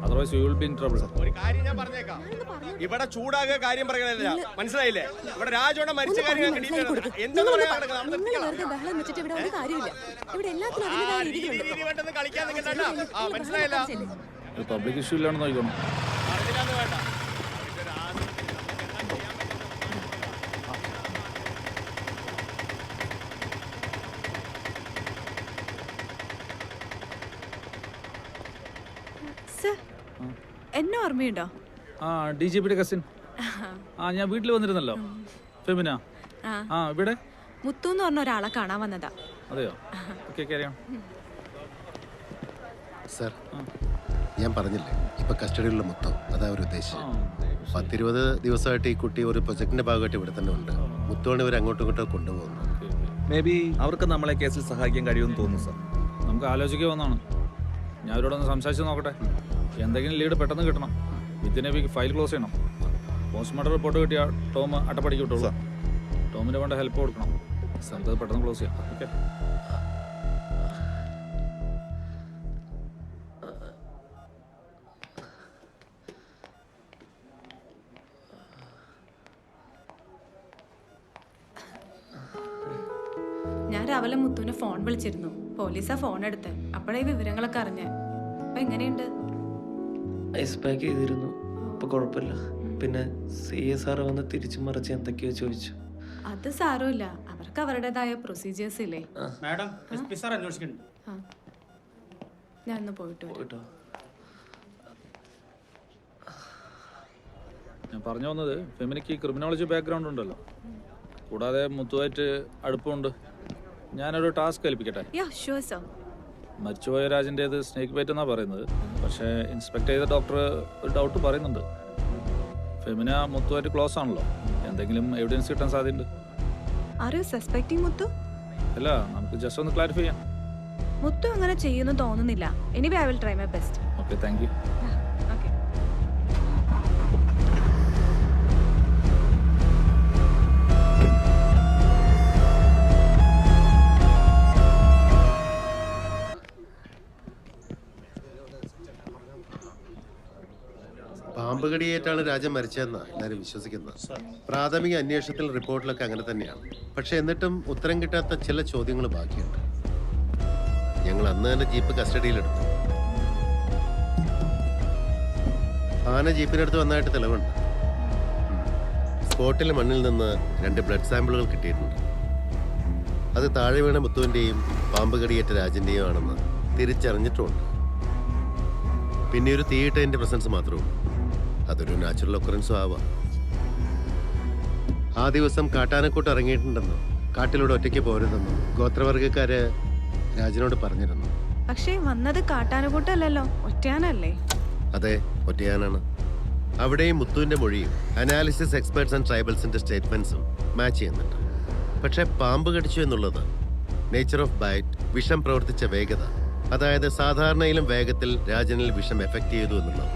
Otherwise you will be in trouble. ഒരു കാര്യം ഞാൻ പറഞ്ഞേക്കാം, ഇവിടെ ചൂടാകുക കാര്യം പറയണില്ല, മനസ്സിലായില്ലേ? ഇവിടെ രാജോടെ മരിച്ച കാര്യം കളിക്കാൻ മനസ്സിലായില്ല. പബ്ലിക് ഇഷ്യൂ ഇല്ലാന്ന് നോക്കണം. വേണ്ട. എന്നെ ഓർമ്മയുണ്ടോ? DGPയുടെ കസിൻ. ഞാൻ വീട്ടിൽ വന്നിരുന്നല്ലോ. ഫെമിന. ഇവിടെ മുത്തു എന്ന് പറഞ്ഞ ഒരാളെ കാണാൻ വന്നതാ. അതെയോ? സർ, ഞാൻ പറഞ്ഞില്ലേ ഇപ്പൊ കസ്റ്റഡിയിലുള്ള മുത്തോ, അതാ ഒരു ഉദ്ദേശം. 10-20 ദിവസമായിട്ട് ഈ കുട്ടി ഒരു പ്രൊജക്ടിന്റെ ഭാഗമായിട്ട് ഇവിടെ തന്നെ ഉണ്ട്. മുത്തോണ് ഇവർ അങ്ങോട്ടും ഇങ്ങോട്ടും കൊണ്ടുപോകുന്നു. മേ ബി അവർക്ക് നമ്മളെ കേസിൽ സഹായിക്കാൻ കഴിയുമെന്ന് തോന്നുന്നു സാർ. നമുക്ക് ആലോചിക്കുക വന്നാണ്. ഞാൻ അവരോടൊന്ന് സംസാരിച്ച് നോക്കട്ടെ. എന്തെങ്കിലും ലീഡ് പെട്ടെന്ന് കിട്ടണം. Within a week file close ചെയ്യണം. പോസ്റ്റ്മോർട്ടം റിപ്പോർട്ട് കിട്ടിയാൽ ടോം അട്ടപ്പടിക്ക് വിട്ടോളൂ. ടോമിന് വേണ്ട ഹെൽപ്പ് കൊടുക്കണം. നമുക്കത് പെട്ടെന്ന് ക്ലോസ് ചെയ്യാം. ഓക്കെ. ഞാൻ രാവിലെ മുത്തുവിനെ ഫോൺ വിളിച്ചിരുന്നു. പോലീസാ ഫോൺ എടുത്ത്. അപ്പോഴേ വിവരങ്ങളൊക്കെ അറിഞ്ഞ. അപ്പൊ എങ്ങനെയുണ്ട്? ഐസ് പാക്ക് ചെയ്തിരുന്നു. ഇപ്പൊ കുഴപ്പമില്ല. പിന്നെ CSR വന്ന് തിരിച്ചു മറിച്ച് എന്തൊക്കെയോ ചോദിച്ചു. അത് സാരമില്ല, അവർക്ക് അവരുടേതായ പ്രൊസീജിയേഴ്സ് ഇല്ലേ. മാഡം, SP സാർ അന്വേഷിക്കുന്നുണ്ട്. ഞാൻ ഒന്ന് പോയിട്ടോ. ഞാൻ പറഞ്ഞു വന്നത്, ഫെമിനിക്ക് ക്രിമിനോളജി ബാക്ക്ഗ്രൗണ്ട് ഉണ്ടല്ലോ. കൂടാതെ മുത്തുമായിട്ട് അടുപ്പമുണ്ട്. ഞാനൊരു ടാസ്ക് ഏൽപ്പിക്കട്ടെ? മരിച്ചുപോയ രാജിൻ്റേത് സ്നേക്ക് ബൈറ്റ് എന്നാണ് പറയുന്നത്. പക്ഷേ ഇൻസ്പെക്ട് ചെയ്ത ഡോക്ടർ ഒരു ഡൗട്ട് പറയുന്നുണ്ട്. ഫെമിന മുത്തുമായിട്ട് ക്ലോസ് ആണല്ലോ. എന്തെങ്കിലും എവിഡൻസ് കിട്ടാൻ സാധ്യതയുണ്ട്. അല്ല, നമുക്ക് ജസ്റ്റ് ഒന്ന് ക്ലാരിഫൈ ചെയ്യാം. മുത്തു അങ്ങനെ ചെയ്യുന്നു തോന്നുന്നില്ല. Anyway I will try my best. Okay, thank you. പാമ്പ് പാമ്പ് കടിയേറ്റാണ് രാജൻ മരിച്ചതെന്നാ എല്ലാവരും വിശ്വസിക്കുന്നത്. പ്രാഥമിക അന്വേഷണത്തിൽ റിപ്പോർട്ടിലൊക്കെ അങ്ങനെ തന്നെയാണ്. പക്ഷെ എന്നിട്ടും ഉത്തരം കിട്ടാത്ത ചില ചോദ്യങ്ങൾ ബാക്കിയുണ്ട്. ഞങ്ങൾ അന്ന് തന്നെ ജീപ്പ് കസ്റ്റഡിയിലെടുത്തു. ആന ജീപ്പിനടുത്ത് വന്നതായിട്ട് തെളിവുണ്ട്. സ്പോട്ടിലെ മണ്ണിൽ നിന്ന് 2 ബ്ലഡ് സാമ്പിളുകൾ കിട്ടിയിട്ടുണ്ട്. അത് താഴെ വീണ മുത്തുവിൻ്റെയും പാമ്പ് കടിയേറ്റ രാജന്റെയും ആണെന്ന് തിരിച്ചറിഞ്ഞിട്ടുമുണ്ട്. പിന്നെ ഒരു തീയിട്ടതിന്റെ പ്രസൻസ് മാത്രമേ ഉള്ളൂ. അതൊരു നാച്ചുറൽ ഒക്കറൻസും ആവാം. ആ ദിവസം കാട്ടാനക്കൂട്ട് ഇറങ്ങിയിട്ടുണ്ടെന്നോ കാട്ടിലൂടെ ഒറ്റയ്ക്ക് പോരുതെന്നോ ഗോത്രവർഗക്കാര് രാജനോട് പറഞ്ഞിരുന്നു. പക്ഷേ വന്നത് കാട്ടാനക്കൂട്ടല്ലല്ലോ, ഒറ്റയാനല്ലേ? അതെ, ഒറ്റയാനാണ്. അവിടെയും മുത്തുവിന്റെ മൊഴിയും അനാലിസിസ് എക്സ്പെർട്സ് ആൻഡ് ട്രൈബൽസിന്റെ സ്റ്റേറ്റ്മെന്റ്സും മാച്ച് ചെയ്യുന്നുണ്ട്. പക്ഷെ പാമ്പ് കടിച്ചു എന്നുള്ളത് നേച്ചർ ഓഫ് ബൈറ്റ്, വിഷം പ്രവർത്തിച്ച വേഗത, അതായത് സാധാരണയിലും വേഗത്തിൽ രാജനിൽ വിഷം എഫക്ട് ചെയ്തു എന്നുള്ളത്.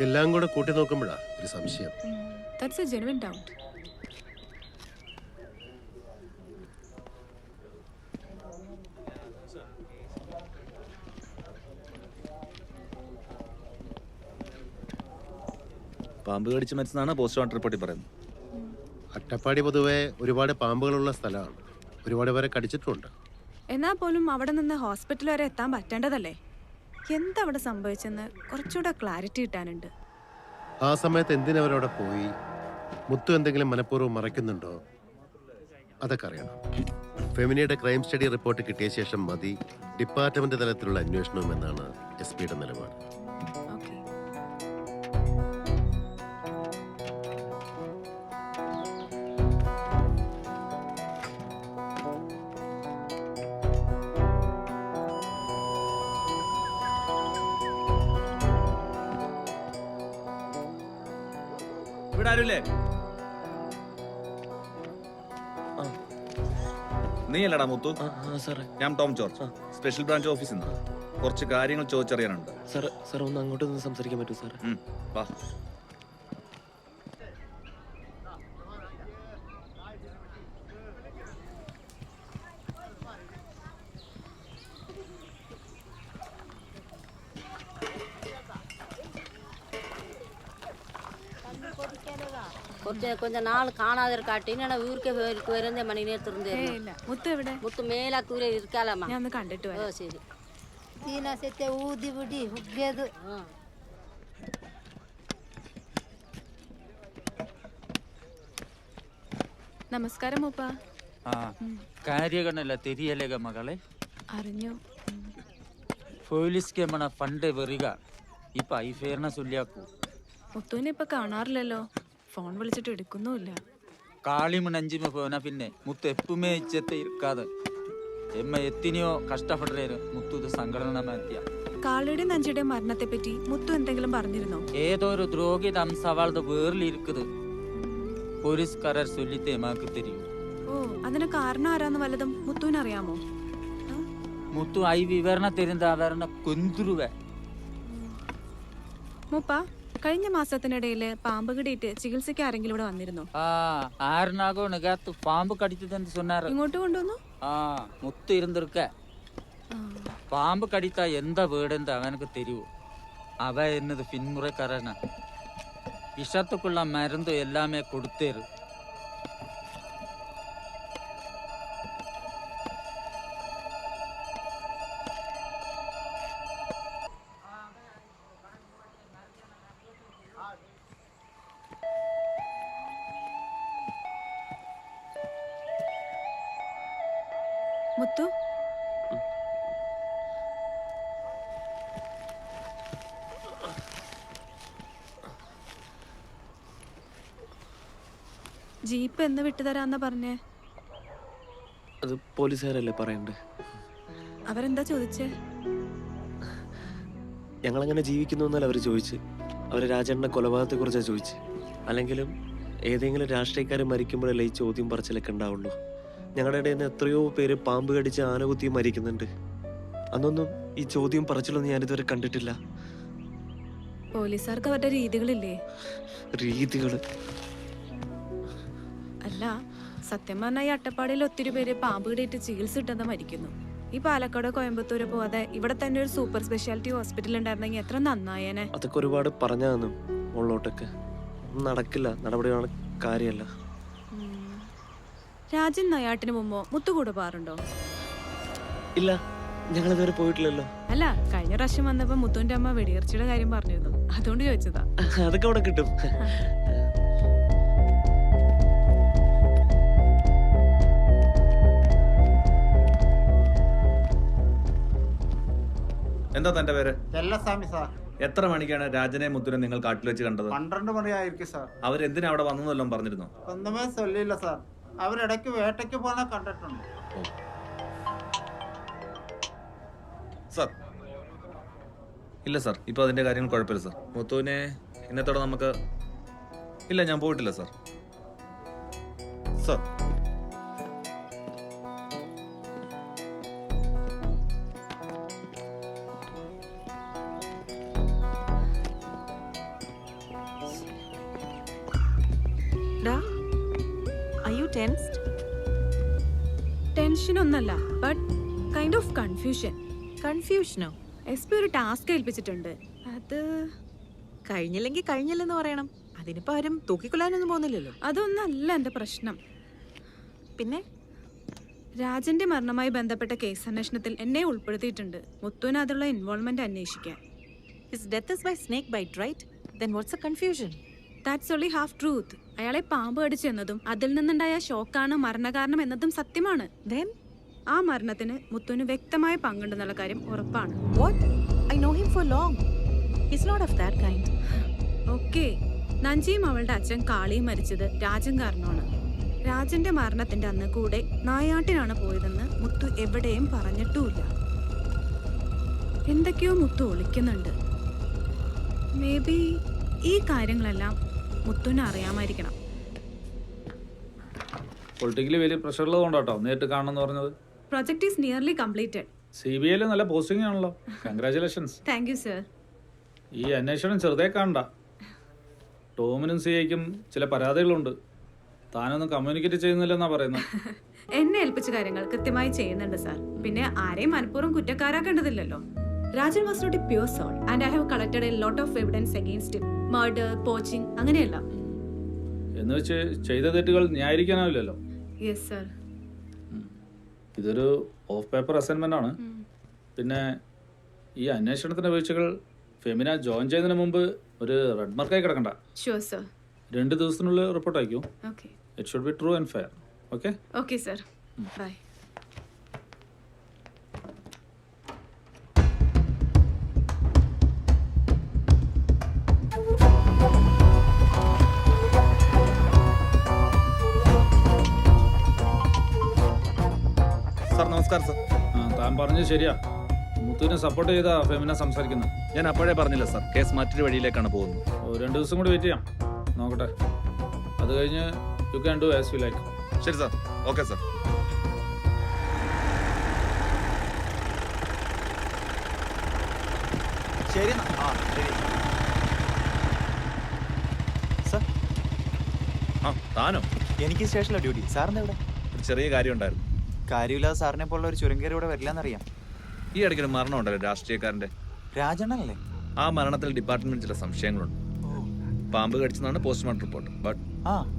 എല്ലാം കൂടെ കൂട്ടി നോക്കുമ്പോഴാ ഒരു സംശയം. That's a genuine doubt. പാമ്പ് കടിച്ച് മരിച്ചതാണ് പോസ്റ്റ്മോർട്ടം റിപ്പോർട്ടിൽ പറയുന്നത്. അട്ടപ്പാടി പൊതുവെ ഒരുപാട് പാമ്പുകളുള്ള സ്ഥലമാണ്. ഒരുപാട് പേരെ കടിച്ചിട്ടുമുണ്ട്. എന്നാ പോലും അവിടെ നിന്ന് ഹോസ്പിറ്റൽ വരെ എത്താൻ പറ്റേണ്ടതല്ലേ? എന്താ അവിടെ സംഭവിച്ചെന്ന് കുറച്ചുകൂടെ ക്ലാരിറ്റി കിട്ടാനുണ്ട്. ആ സമയത്ത് എന്തിനവരവിടെ പോയി? മുത്തു എന്തെങ്കിലും മനഃപൂർവ്വം മറയ്ക്കുന്നുണ്ടോ? അതൊക്കെ അറിയണം. ഫെമിനിയുടെ ക്രൈം സ്റ്റഡി റിപ്പോർട്ട് കിട്ടിയ ശേഷം മതി ഡിപ്പാർട്ട്മെന്റ് തലത്തിലുള്ള അന്വേഷണവും എന്നാണ് SP-യുടെ നിലപാട്. ഇവിടെ ആരുമില്ലേ? നീ അല്ലടാ മുത്തു? ഞാൻ ടോം ജോർജ്, സ്പെഷ്യൽ ബ്രാഞ്ച് ഓഫീസിൽ നിന്ന്. കുറച്ച് കാര്യങ്ങൾ ചോദിച്ചറിയാനുണ്ട്. സാർ ഒന്ന് അങ്ങോട്ട് നിന്ന് സംസാരിക്കാൻ പറ്റുമോ സാർ? വാ. கொஞ்ச நாள் காணாத இருக்காட்டி நான் ஊருக்கே വരുന്ന മണി നേരത്തെ ഇരുന്നേ. മുത്ത് എവിടെ? മുത്ത് മേലാത്തൂരെ ഇരിക്കാലമ്മ. ഞാൻ ഒന്ന് കണ്ടിട്ട് വരാം. ഓ ശരി. ദീനസത്തെ ഊതി വിടി ഹുഗ്ഗേത്. നമസ്കാരം മൂപ്പ. കാര്യഗണല്ല തെരിയലേക മകളെ? അറിഞ്ഞു. പോലീസ്ക്ക് മണ ഫണ്ട് വരിക. ഇപ്പൊ ഐഫേറിനെ ചൊല്ലിയാക്കൂ. മുത്തുവിനെ ഇപ്പൊ കാണാറില്ലല്ലോ, ഫോൺ വിളിച്ചിട്ട് എടുക്കുന്നുമില്ല. കാളിമൺ അഞ്ചിമ പോന പിന്നെ മുത്ത് എപ്പുമേ ഇച്ചത്തെ ഇരിക്കാതെ എമ്മ എത്തിനെയോ കഷ്ടപ്പെട്ടു മുത്തു ഇത് സംഘടന മാറ്റിയ. കാളിയുടെ നഞ്ചിയുടെ മരണത്തെ പറ്റി മുത്തു എന്തെങ്കിലും പറഞ്ഞിരുന്നോ? ഏതോ ഒരു ദ്രോഹി അംശ അവളുടെ വേറിലിരിക്കുന്നത് പോലീസുകാരർ ചൊല്ലിത്തെ എമാക്ക് തരും. ഓ, അതിന് കാരണം ആരാന്ന് വല്ലതും മുത്തുവിന് അറിയാമോ? മുത്തു ഐ വിവരണ തരുന്ന അവരുടെ കൊന്തുരുവ. മൂപ്പ, കഴിഞ്ഞ മാസത്തിനിടയില് പാമ്പ് കടിയിട്ട് ചികിത്സയ്ക്ക് ആരെങ്കിലും ഇവിടെ വന്നിരുന്നോ? ആറിനാകോ നികത്ത് പാമ്പ് കടിച്ചതെന്ന് சொன்னாரு. ഇങ്ങോട്ട് കൊണ്ടുവന്നു? മുത്ത് ഇരുന്നിருக்க. പാമ്പ് കടിത്താ എന്താ വീടെന്ന് അവനക്ക് തരുവോ? അവ എന്നത് പിന്മുറക്കാരനാ. വിഷത്തുക്കുള്ള മരുന്ന് എല്ലാമേ കൊടുത്തേരു. മുത്തു, ജീപ്പ് എന്ന് വിട്ടുതരാന്നാ പറഞ്ഞേ? അത് പോലീസുകാരല്ലേ പറയണ്ടേ? അവരെന്താ ചോദിച്ചേ? ഞങ്ങളങ്ങനെ ജീവിക്കുന്നു എന്നല്ല അവർ ചോദിച്ച്. അവർ രാജേട്ടൻ്റെ കൊലപാതകത്തെ കുറിച്ചാണ് ചോദിച്ച്. അല്ലെങ്കിലും ഏതെങ്കിലും രാഷ്ട്രീയക്കാർ മരിക്കുമ്പോഴല്ലേ ഈ ചോദ്യം പറച്ചിലൊക്കെ ഉണ്ടാവുള്ളൂ. ഞങ്ങളുടെ ഇടയിൽ നിന്ന് എത്രയോ പേര് പാമ്പ് കടിച്ച് ആനകുത്തി മരിക്കുന്നുണ്ട്. അന്നൊന്നും ഈ ചോദ്യം പറച്ചിലൊന്നും ഞാനിതുവരെ കണ്ടിട്ടില്ല. പോലീസുകാർക്ക് അവരുടെ രീതികളില്ലേ? രീതികൾ അല്ല, സത്യം പറഞ്ഞാൽ ഈ അട്ടപ്പാടിയിൽ ഒത്തിരി പേര് പാമ്പ് കടിയിട്ട് ചികിത്സ കിട്ടുന്ന മരിക്കുന്നു. ഈ പാലക്കാട് കോയമ്പത്തൂര് പോവാതെ ഇവിടെ തന്നെ ഒരു സൂപ്പർ സ്പെഷ്യാലിറ്റി ഹോസ്പിറ്റൽ ഉണ്ടായിരുന്നെങ്കിൽ എത്ര നന്നായേനെ. അതൊക്കെ ഒരുപാട് പറഞ്ഞാന്നു മുകളിലോട്ടൊക്കെ നടക്കില്ല, നടപടിയാണ് കാര്യമല്ല. രാജൻ നയാട്ടിന് മുമ്പോ മുത്തുകൂടെ പോകാറുണ്ടോ? ഇല്ല, ഞങ്ങൾ ഇതുവരെ പോയിട്ടില്ലല്ലോ. അല്ല, കഴിഞ്ഞ പ്രാവശ്യം വന്നപ്പോ മുത്തുവിന്റെ അമ്മ വെടിയർച്ചയുടെ കാര്യം പറഞ്ഞിരുന്നു, അതുകൊണ്ട് ചോദിച്ചതാ. അതൊക്കെ അവിടെ കിട്ടും. എന്താ തന്റെ പേര്? ചെല്ലസ്വാമി സാർ. എത്ര മണിക്കാണ് രാജനെ മുത്തുനെ നിങ്ങൾ കാട്ടിൽ വെച്ച് കണ്ടത്? 12 മണിയായിരിക്കും സാർ. അവരെന്തിനാ അവിടെ വന്നതെല്ലാം പറഞ്ഞിരുന്നോ? ഒന്നുമേ ചൊല്ലില്ല സാർ. അവരിടയ്ക്ക് വേട്ടയ്ക്ക് പോകാൻ കണ്ടിട്ടുണ്ട്. സാർ ഇല്ല സാർ, ഇപ്പൊ അതിന്റെ കാര്യങ്ങൾ കുഴപ്പമില്ല സാർ. മുത്തുവിനെ ഇന്നത്തോടെ നമുക്ക് ഇല്ല, ഞാൻ പോയിട്ടില്ല സാർ. സാർ ടെൻഷൻ ഒന്നല്ല, ബട്ട് കൈൻഡ് ഓഫ് കൺഫ്യൂഷൻ. കൺഫ്യൂഷനോ? എസ്പി ഒരു ടാസ്ക് ഏൽപ്പിച്ചിട്ടുണ്ട്. അത് കഴിഞ്ഞില്ലെങ്കിൽ കഴിഞ്ഞില്ലെന്ന് പറയണം. അതിനിപ്പോ ആരും തൂക്കിക്കൊല്ലാനൊന്നും പോകുന്നില്ലല്ലോ. അതൊന്നല്ല എന്റെ പ്രശ്നം. പിന്നെ രാജന്റെ മരണവുമായി ബന്ധപ്പെട്ട കേസ് അന്വേഷണത്തിൽ എന്നെ ഉൾപ്പെടുത്തിയിട്ടുണ്ട്. മുത്തുവിന് അതിലുള്ള ഇൻവോൾവ്മെന്റ് അന്വേഷിക്കാൻ. His death is by snake bite, right? Then what's the confusion? That's only half truth. അയാളെ പാമ്പ് കടിച്ചെന്നതും അതിൽ നിന്നുണ്ടായ ഷോക്കാണ് മരണകാരണം എന്നതും സത്യമാണ്. Then ആ മരണത്തിന് മുത്തുവിന് വ്യക്തമായ പങ്കുണ്ടെന്നുള്ള കാര്യം ഉറപ്പാണ്. What? I know him for long. He's not of that kind. Okay. നഞ്ചിയും അവളുടെ അച്ഛൻ കാളിയും മരിച്ചത് രാജൻ കാരണമാണ്. രാജന്റെ മരണത്തിന്റെ അന്ന് കൂടെ നായാട്ടിനാണ് പോയതെന്ന് മുത്തു എവിടെയും പറഞ്ഞിട്ടുമില്ല. എന്തൊക്കെയോ മുത്തു ഒളിക്കുന്നുണ്ട്. മേ ബി ഈ കാര്യങ്ങളെല്ലാം മുത്തുവിന് അറിയാമായിരിക്കണം. പൊളിറ്റിക്കലി വലിയ പ്രഷറുള്ളതുകൊണ്ടാട്ടോ നേരിട്ട് കാണണമെന്ന് പറഞ്ഞത്. Project is nearly completed. CBI നല്ല പോസ്റ്റിംഗ് ആണല്ലോ. കൺഗ്രാചുലേഷൻസ്. Thank you sir. ഈ അന്വേഷണം ചെറുതേ കാണണ്ട. ടോമിനും CIക്കും ചില പരാതികളുണ്ട്. താനൊന്നും കമ്മ്യൂണിക്കേറ്റ് ചെയ്യുന്നില്ലെന്നാ പറയുന്നത്. എന്നെ ഏൽപ്പിച്ച കാര്യങ്ങൾ കൃത്യമായി ചെയ്യുന്നുണ്ട് സാർ. പിന്നെ ആരെയും മനഃപൂർവ്വം കുറ്റക്കാരാക്കേണ്ടതില്ലല്ലോ. Rajan was not a pure soul and I have collected a lot of evidence against him. Murder, poaching, അങ്ങനെയല്ല. എന്ന് വെച്ച് ചെയ്ത തെറ്റുകൾ ന്യായീകരിക്കാനാവില്ലല്ലോ. Yes sir. ഇതൊരു ഓഫ് പേപ്പർ അസൈൻമെന്റ് ആണ്. പിന്നെ ഈ അന്വേഷണത്തിന്റെ വീഴ്ചകൾ ഫെമിന ജോയിൻ ചെയ്യുന്നതിന് മുമ്പ് ഒരു റെഡ് മാർക്കായി കിടക്കണ്ട. Sure sir. 2 ദിവസത്തിനുള്ളിൽ റിപ്പോർട്ട് അയക്കൂ. Okay. It should be true and fair. Okay. Okay sir. Bye. Sir നമസ്കാരം സാർ. താൻ പറഞ്ഞത് ശരിയാ. മുത്തുവിനെ സപ്പോർട്ട് ചെയ്താ ഫെമിന സംസാരിക്കുന്നത്. ഞാൻ അപ്പോഴേ പറഞ്ഞില്ല സാർ, കേസ് മറ്റൊരു വഴിയിലേക്കാണ് പോകുന്നത്. 2 ദിവസം കൂടി വെയിറ്റ് ചെയ്യാം, നോക്കട്ടെ. അത് കഴിഞ്ഞ് you can do as you like. ശരി സാർ. Okay sir. ശരി. സാർ. താനോ? എനിക്ക് സ്റ്റേഷനിലെ ഡ്യൂട്ടി. സാറിന്റെ എവിടെ? ഒരു ചെറിയ കാര്യം ഉണ്ടായിരുന്നു. കാര്യമില്ലാതെ സാറിനെ പോലുള്ള ഒരു ചുരങ്കേരി ഇവിടെ വരില്ലെന്നറിയാം. ഈ ഇടയ്ക്കൊരു മരണം ഉണ്ടല്ലോ രാഷ്ട്രീയക്കാരന്റെ. രാജണ്ണല്ലേ? ആ മരണത്തിൽ ഡിപ്പാർട്ട്മെന്റ് ചില സംശയങ്ങളുണ്ട്. പാമ്പ് കടിച്ചെന്നാണ് പോസ്റ്റ്മോർട്ടം റിപ്പോർട്ട്. ബട്ട്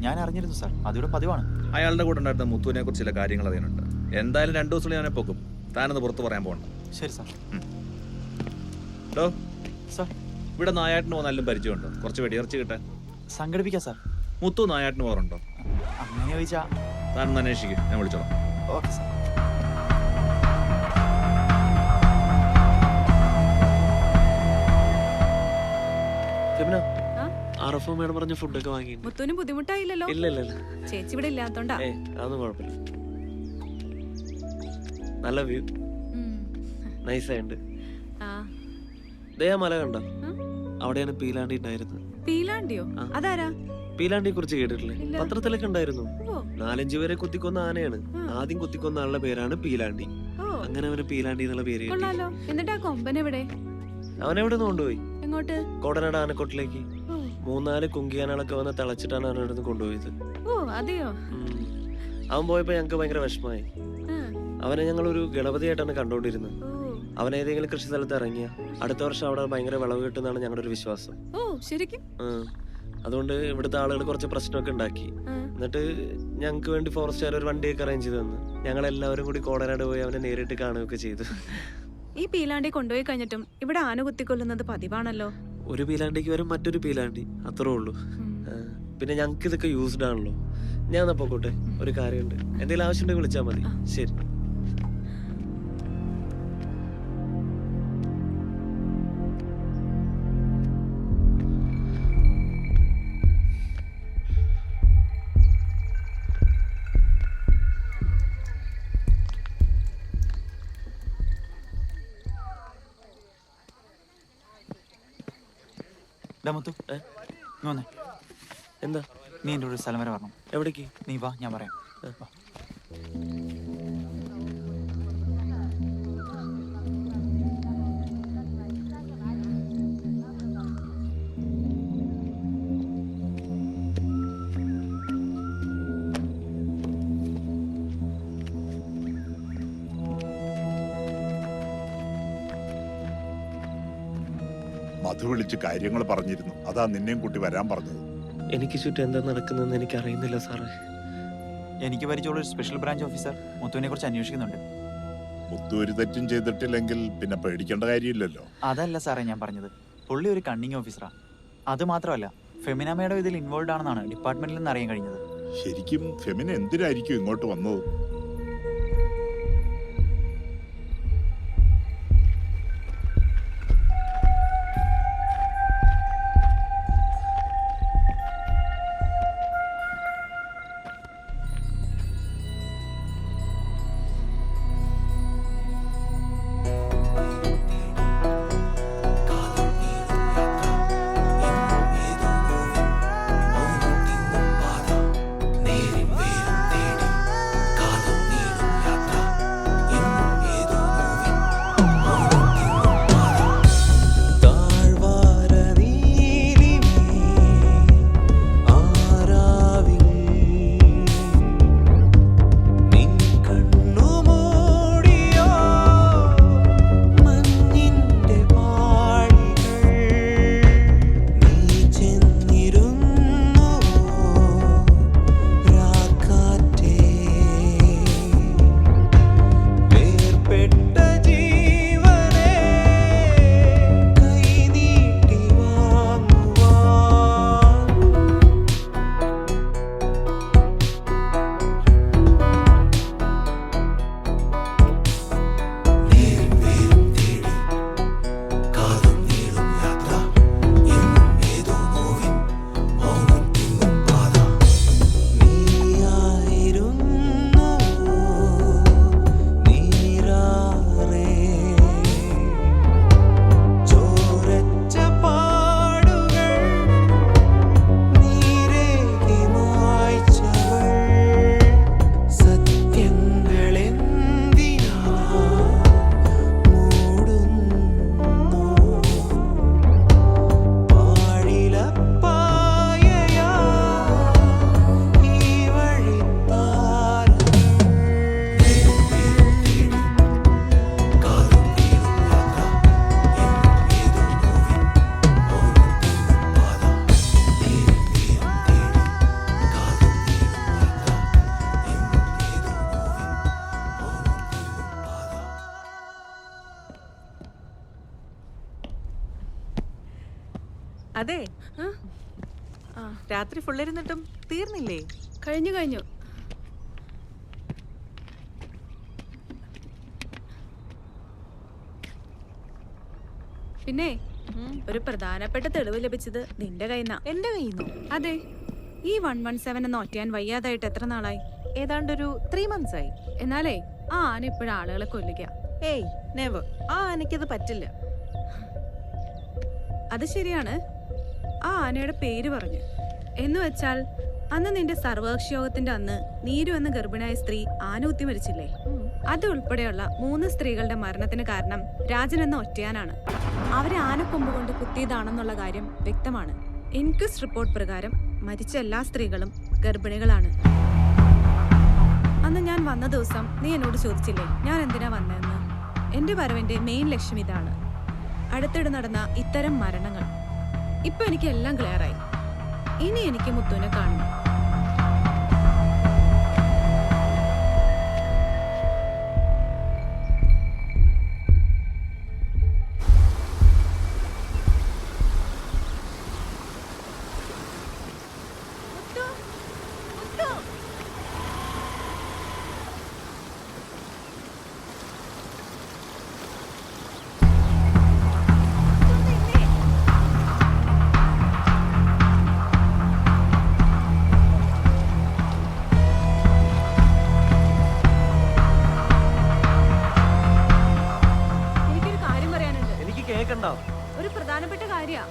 ഞാൻ അറിഞ്ഞിരുന്നു സാർ. അതിവിടെ പതിവാണ്. അയാളുടെ കൂടെ ഉണ്ടായിരുന്ന മുത്തുവിനെ കുറിച്ച് ചില കാര്യങ്ങൾ അറിയാനുണ്ട്. എന്തായാലും 2 ദിവസം ഞാൻ പൊക്കും. താനൊന്ന് പുറത്ത് പറയാൻ പോകണ്ട. ശരി സാർ. ഡോ സാർ, ഇവിടെ നായാട്ടിന് പോകാനും പരിചയമുണ്ടോ? കുറച്ച് വെടിയിറച്ചി കിട്ടാൻ സംഘടിപ്പിക്കാം സാർ. മുത്തു നായാട്ടിന് പോകാറുണ്ടോ? അങ്ങനെ ചോദിച്ചാ താനൊന്ന് അന്വേഷിക്കും, ഞാൻ വിളിച്ചോളാം. Okay sir. RFO മേഡം പറഞ്ഞ ഫുഡൊക്കെ വാങ്ങിയിട്ടുണ്ട്. മുത്തുവിന് ബുദ്ധിമുട്ടായില്ലല്ലോ? ഇല്ല ഇല്ല ഇല്ല. ചേച്ചി ഇവിടെ ഇല്ലാത്തോണ്ടാ. അതൊന്നും കുഴപ്പമില്ല. നല്ല വ്യൂ, നൈസ് ആയിട്ടുണ്ട്. മല കണ്ട? അവിടെയാണ് പീലാണ്ടി ഉണ്ടായിരുന്നത്. പീലാണ്ടിയോ? അതാരാ? പീലാണ്ടിയെ കുറിച്ച് കേട്ടിട്ടില്ലേ? പത്രത്തിലൊക്കെ ഉണ്ടായിരുന്നു. 4-5 പേരെ കുത്തിക്കൊന്ന ആനയാണ്. ആദ്യം കുത്തിക്കൊന്ന ആളുടെ പേരാണ് പീലാണ്ടി. അങ്ങനെ അവന് പീലാണ്ടി എന്നുള്ള പേര്. എന്നിട്ട് ആ കൊമ്പൻ എവിടെ? അവനെവിടെ നിന്ന് കൊണ്ടുപോയി? എങ്ങോട്ട്? കോടനാട് ആനക്കോട്ടിലേക്ക്. 3-4 കുങ്കിയാനകളൊക്കെ വന്ന് തിളച്ചിട്ടാണ് അവനോട് കൊണ്ടുപോയത്. ഓ അതെയോ? അവൻ പോയപ്പോ ഞങ്ങക്ക് ഭയങ്കര വിഷമായി. അവനെ ഞങ്ങളൊരു ഗണപതിയായിട്ടാണ് കണ്ടുകൊണ്ടിരുന്നത്. അവൻ ഏതെങ്കിലും കൃഷി സ്ഥലത്ത് ഇറങ്ങിയ അടുത്ത വർഷം അവിടെ ഭയങ്കര വിളവ് കിട്ടുന്നതാണ് ഞങ്ങളുടെ ഒരു വിശ്വാസം. ശരിക്കും? അതുകൊണ്ട് ഇവിടുത്തെ ആളുകൾ കുറച്ച് പ്രശ്നമൊക്കെ ഉണ്ടാക്കി. എന്നിട്ട് ഞങ്ങൾക്ക് വേണ്ടി ഫോറസ്റ്റുകാർ ഒരു വണ്ടിയൊക്കെ അറേഞ്ച് ചെയ്ത് തന്നു. ഞങ്ങൾ എല്ലാവരും കൂടി കോടനാട് പോയി അവനെ നേരിട്ട് കാണുകയൊക്കെ ചെയ്തു. ഈ പീലാണ്ടി കൊണ്ടുപോയി കഴിഞ്ഞിട്ടും ഇവിടെ ആന കുത്തിക്കൊല്ലുന്നത് പതിവാണല്ലോ. ഒരു പീലാണ്ടിക്ക് വരും മറ്റൊരു പീലാണ്ടി, അത്രേ ഉള്ളൂ. പിന്നെ ഞങ്ങൾക്ക് ഇതൊക്കെ യൂസ്ഡ് ആണല്ലോ. ഞാൻ എന്നാ പോട്ടെ, ഒരു കാര്യമുണ്ട്. എന്തെങ്കിലും ആവശ്യമുണ്ടെങ്കിൽ വിളിച്ചാൽ മതി. ശരി. എന്താ? നീ എൻ്റെ ഒരു സ്ഥലം വരെ വരണം. എവിടേക്ക്? നീ വാ, ഞാൻ പറയാം. മധു വിളിച്ച് കാര്യങ്ങൾ പറഞ്ഞിരുന്നു. അതാ നിന്നെയും കൂട്ടി വരാൻ പറഞ്ഞത്. എനിക്ക് ചുറ്റും എന്താ നടക്കുന്നതെന്ന് എനിക്ക് അറിയുന്നില്ല സാറേ. എനിക്ക് പരിചയമുള്ള ഒരു സ്പെഷ്യൽ ബ്രാഞ്ച് ഓഫീസർ മുത്തുവിനെ കുറിച്ച് അന്വേഷിക്കുന്നുണ്ട്. മുത്തു ഒരു തെറ്റും ചെയ്തിട്ടില്ലെങ്കിൽ പിന്നെ പേടിക്കേണ്ട കാര്യമില്ലല്ലോ. അതല്ല സാറേ ഞാൻ പറഞ്ഞത്. പുള്ളി ഒരു കണ്ണിങ് ഓഫീസറാണ്. അത് മാത്രമല്ല, ഫെമിന മേഡം ഇതിൽ ഇൻവോൾവ് ആണെന്നാണ് ഡിപ്പാർട്ട്മെന്റിൽ നിന്ന് അറിയാൻ കഴിഞ്ഞത്. ശരിക്കും ഫെമിന എന്തിനായിരിക്കും ഇങ്ങോട്ട് വന്നത്? അതെ, രാത്രി ഫുള്ളിരുന്നിട്ടും തീർന്നില്ലേ? കഴിഞ്ഞു. പിന്നെ ഒരു പ്രധാനപ്പെട്ട തെളിവ് ലഭിച്ചത് നിന്റെ കയ്യിന്നാ. എന്റെ കയ്യിന്നോ? അതെ. ഈ 117 എന്ന് ഒറ്റയാൻ വയ്യാതായിട്ട് എത്ര നാളായി? ഏതാണ്ടൊരു 3 months ആയി. എന്നാലേ ആ ആന ഇപ്പോഴും ആളുകളെ കൊല്ലുക. ഏയ് നെവർ. ആ ആനയ്ക്കത് പറ്റില്ല. അത് ശരിയാണ്. ആ ആനയുടെ പേര് പറഞ്ഞു എന്ന് വെച്ചാൽ അന്ന് നിന്റെ സർവകക്ഷി യോഗത്തിന്റെ അന്ന് നീരു എന്ന ഗർഭിണിയായ സ്ത്രീ ആന കുത്തി മരിച്ചില്ലേ? അത് ഉൾപ്പെടെയുള്ള 3 സ്ത്രീകളുടെ മരണത്തിന് കാരണം രാജൻ എന്ന ഒറ്റയാനാണ്. അവരെ ആനക്കൊമ്പ് കൊണ്ട് കുത്തിയതാണെന്നുള്ള കാര്യം വ്യക്തമാണ്. ഇൻക്വസ്റ്റ് റിപ്പോർട്ട് പ്രകാരം മരിച്ച എല്ലാ സ്ത്രീകളും ഗർഭിണികളാണ്. അന്ന് ഞാൻ വന്ന ദിവസം ദിവസം നീ എന്നോട് ചോദിച്ചില്ലേ ഞാൻ എന്തിനാ വന്നതെന്ന്? എൻ്റെ വരവിൻ്റെ മെയിൻ ലക്ഷ്യം ഇതാണ്. അടുത്തിടെ നടന്ന ഇത്തരം മരണങ്ങൾ. ഇപ്പൊ എനിക്ക് എല്ലാം ക്ലിയറായി. ഇനി എനിക്ക് മുത്തുവിനെ കാണണം. ഒരു പ്രധാനപ്പെട്ട കാര്യാ.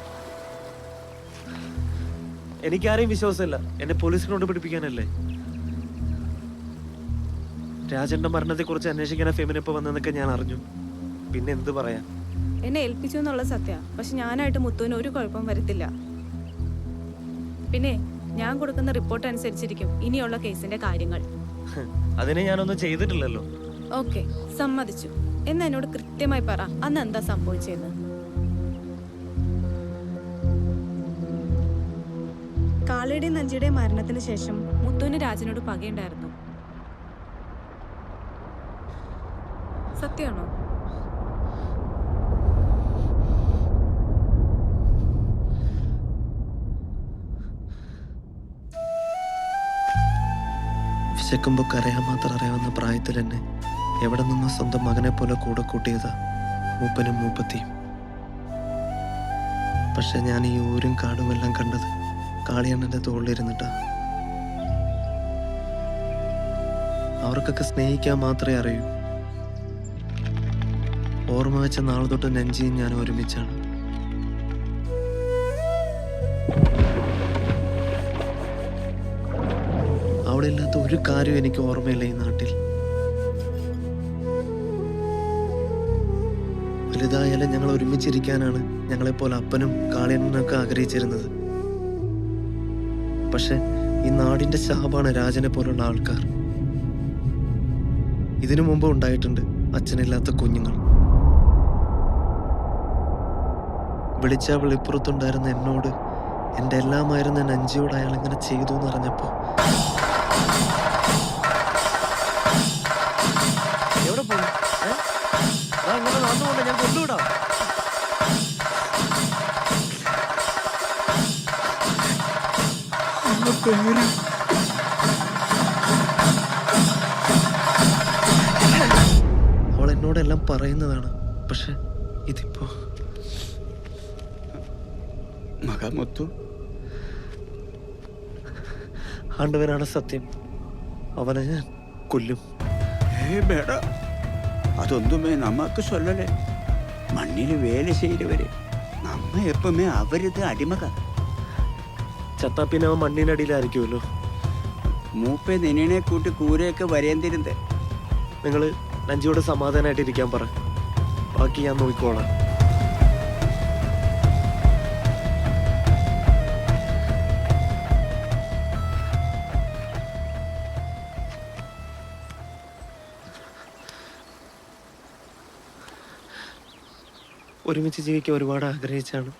എനിക്കാരെയും വിശ്വാസമില്ല. എന്നെ പോലീസിനോട് പിടിപ്പിക്കാനല്ലേ. രാജന്റെ മരണത്തെ കുറിച്ച് അന്വേഷിക്കാൻ ഫെമിനിപ്പോ വന്നെന്നൊക്കെ ഞാൻ അറിഞ്ഞു. പിന്നെ എന്ത് പറയാ? എന്നെ ഏൽപ്പിച്ചു എന്നുള്ള സത്യ. പക്ഷെ ഞാനായിട്ട് മുത്തുവിന് ഒരു കുഴപ്പം വരത്തില്ല. പിന്നെ ഞാൻ കൊടുക്കുന്ന റിപ്പോർട്ട് അനുസരിച്ചിരിക്കും ഇനിയുള്ള കേസിന്റെ കാര്യങ്ങൾ. അതിനെ ഞാനൊന്നും ചെയ്തിട്ടില്ലല്ലോ. ഓക്കെ, സമ്മതിച്ചു. എന്നാ എന്നോട് കൃത്യമായി പറ, അന്ന് എന്താ സംഭവിച്ചെന്ന്. കാളയുടെയും നഞ്ചിയുടെയും മരണത്തിന് ശേഷം മുത്തുവിന് രാജനോട് പകയുണ്ടായിരുന്നു. സത്യമാണോ? വിശക്കുമ്പോ കരയാൻ മാത്രം അറിയാവുന്ന പ്രായത്തിൽ എന്നെ എവിടെ നിന്ന് സ്വന്തം മകനെ പോലെ കൂടെ കൂട്ടിയതാ മൂപ്പനും മൂപ്പത്തിയും. പക്ഷെ ഞാൻ ഈ ഊരും കാടും എല്ലാം കണ്ടത് കാളിയണ്ണന്റെ തോളിലിരുന്നിട്ടാ. അവർക്കൊക്കെ സ്നേഹിക്കാൻ മാത്രമേ അറിയൂ. ഓർമ്മ വെച്ച നാളെ തൊട്ട് നെഞ്ചിയും ഞാൻ ഒരുമിച്ചാണ്. അവളില്ലാത്ത ഒരു കാര്യം എനിക്ക് ഓർമ്മയില്ല ഈ നാട്ടിൽ. വലുതായാലും ഞങ്ങൾ ഒരുമിച്ചിരിക്കാനാണ് ഞങ്ങളെപ്പോലെ അപ്പനും കാളിയണ്ണനൊക്കെ ആഗ്രഹിച്ചിരുന്നത്. പക്ഷെ ഈ നാടിന്റെ ശാപാണ് രാജനെ പോലുള്ള ആൾക്കാർ. ഇതിനു മുമ്പ് ഉണ്ടായിട്ടുണ്ട് അച്ഛനില്ലാത്ത കുഞ്ഞുങ്ങൾ. വിളിച്ചാ വിളിപ്പുറത്തുണ്ടായിരുന്ന എന്നോട്, എൻ്റെ എല്ലാമായിരുന്ന നഞ്ചിയോട് അയാൾ ഇങ്ങനെ ചെയ്തു എന്നറിഞ്ഞപ്പോ എവിടെ പോയി? അങ്ങനെ നടന്നുകൊണ്ട് ഞാൻ കൊണ്ടുവിടാം. അവൾ എന്നോടെല്ലാം പറയുന്നതാണ്. പക്ഷെ ഇതിപ്പോ മകമുത്തു ആണ്ടവനാണ് സത്യം. അവനെ ഞാൻ കൊല്ലും. ಬೇಡ, ಅದೊಂದುಮೇ நமக்கு சொல்லலை. மண்ணில் வேலை செய்கிறவரு நம்ம எப்பவுமே அவரது அடிமക. ചത്താ പിന്നെ അവൻ മണ്ണിനടിയിലായിരിക്കുമല്ലോ. മൂപ്പേ നിന്നെ കൂട്ടി കൂരയൊക്കെ വരേണ്ടിരുന്നത്. നിങ്ങൾ നഞ്ചിയോട് സമാധാനമായിട്ട് ഇരിക്കാൻ പറ, ബാക്കി ഞാൻ നോക്കിക്കോളാം. ഒരുമിച്ച് ജീവിക്കാൻ ഒരുപാട് ആഗ്രഹിച്ചാണ്.